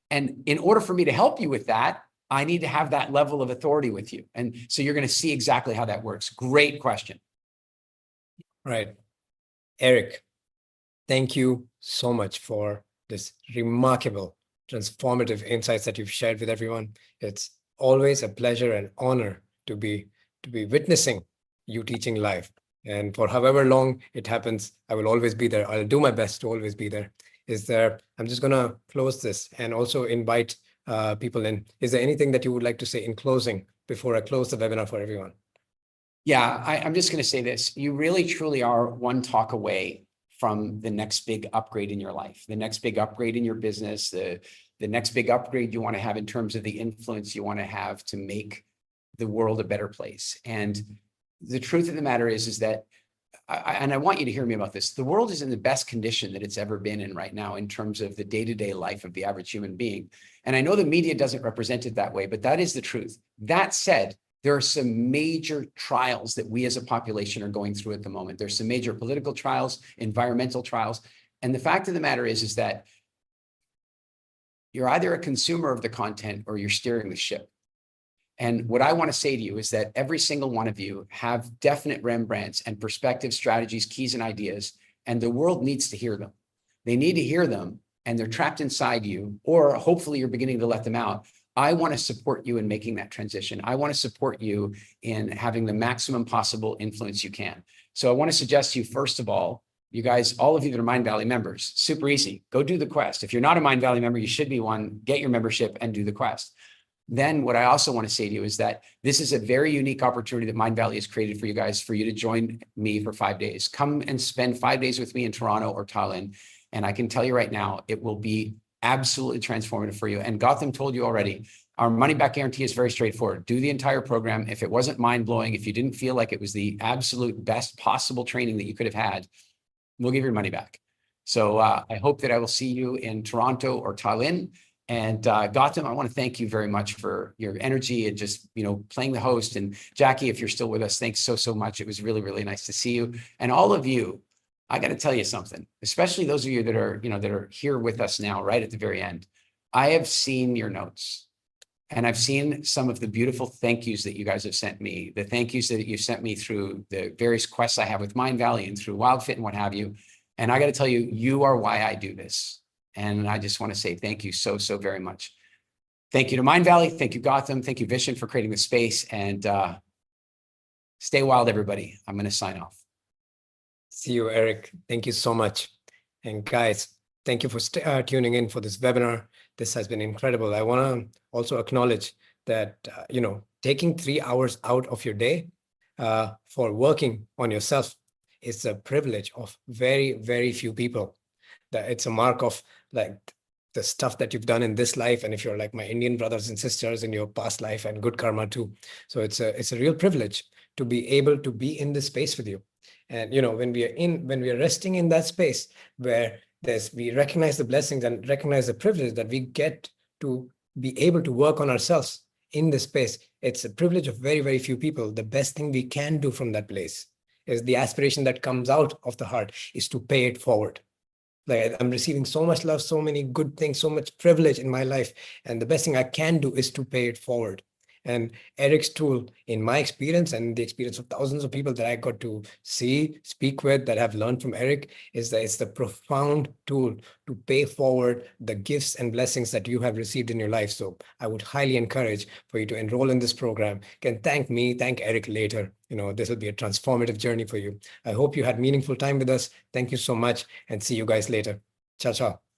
Speaker 2: And in order for me to help you with that, I need to have that level of authority with you. And so you're going to see exactly how that works. Great question.
Speaker 1: Right. Eric, thank you so much for this remarkable, transformative insights that you've shared with everyone. It's always a pleasure and honor to be witnessing you teaching live. And for however long it happens, I will always be there. I'll do my best to always be there. I'm just going to close this and also invite people in. Is there anything that you would like to say in closing before I close the webinar for everyone?
Speaker 2: Yeah, I'm just going to say this. You really, truly are one talk away from the next big upgrade in your life, the next big upgrade in your business, the next big upgrade you want to have in terms of the influence you want to have to make the world a better place. And the truth of the matter is that and I want you to hear me about this. The world is in the best condition that it's ever been in right now in terms of the day-to-day life of the average human being. And I know the media doesn't represent it that way, but that is the truth. That said, there are some major trials that we as a population are going through at the moment. There's some major political trials, environmental trials. And the fact of the matter is that you're either a consumer of the content or you're steering the ship. And what I want to say to you is that every single one of you have definite Rembrandts and perspectives, strategies, keys, and ideas, and the world needs to hear them. They need to hear them, and they're trapped inside you, or hopefully you're beginning to let them out. I want to support you in making that transition. I want to support you in having the maximum possible influence you can. So I want to suggest to you, first of all, you guys, all of you that are Mindvalley members, super easy. Go do the quest. If you're not a Mindvalley member, you should be one. Get your membership and do the quest. Then what I also want to say to you is that this is a very unique opportunity that Mindvalley has created for you guys, for you to join me for 5 days. Come and spend 5 days with me in Toronto or Tallinn. And I can tell you right now, it will be absolutely transformative for you. And Gotham told you already, our money back guarantee is very straightforward. Do the entire program. If it wasn't mind blowing, if you didn't feel like it was the absolute best possible training that you could have had, we'll give your money back. So I hope that I will see you in Toronto or Tallinn. And Gotham, I want to thank you very much for your energy and just, playing the host. And Jackie, if you're still with us, thanks so much. It was really, really nice to see you. And all of you, I got to tell you something, especially those of you that are, that are here with us now, right at the very end. I have seen your notes, and I've seen some of the beautiful thank yous that you guys have sent me, the thank yous that you sent me through the various quests I have with Mindvalley and through WildFit and what have you. And I got to tell you, you are why I do this. And I just want to say thank you so very much. Thank you to Mindvalley. Thank you, Gotham. Thank you, Vishen, for creating the space. And stay wild, everybody. I'm going to sign off.
Speaker 1: See you, Eric. Thank you so much. And guys, thank you for tuning in for this webinar. This has been incredible. I want to also acknowledge that, taking 3 hours out of your day for working on yourself is a privilege of very few people. That it's a mark of like the stuff that you've done in this life. And if you're like my Indian brothers and sisters in your past life, and good karma too. So it's a real privilege to be able to be in this space with you. And, when we are resting in that space where we recognize the blessings and recognize the privilege that we get to be able to work on ourselves in this space. It's a privilege of very few people. The best thing we can do from that place is the aspiration that comes out of the heart is to pay it forward. Like, I'm receiving so much love, so many good things, so much privilege in my life. And the best thing I can do is to pay it forward. And Eric's tool, in my experience and the experience of thousands of people that I got to see, speak with, that have learned from Eric, is that it's the profound tool to pay forward the gifts and blessings that you have received in your life. So I would highly encourage for you to enroll in this program. You can thank me, thank Eric later. This will be a transformative journey for you. I hope you had meaningful time with us. Thank you so much, and see you guys later. Ciao, ciao.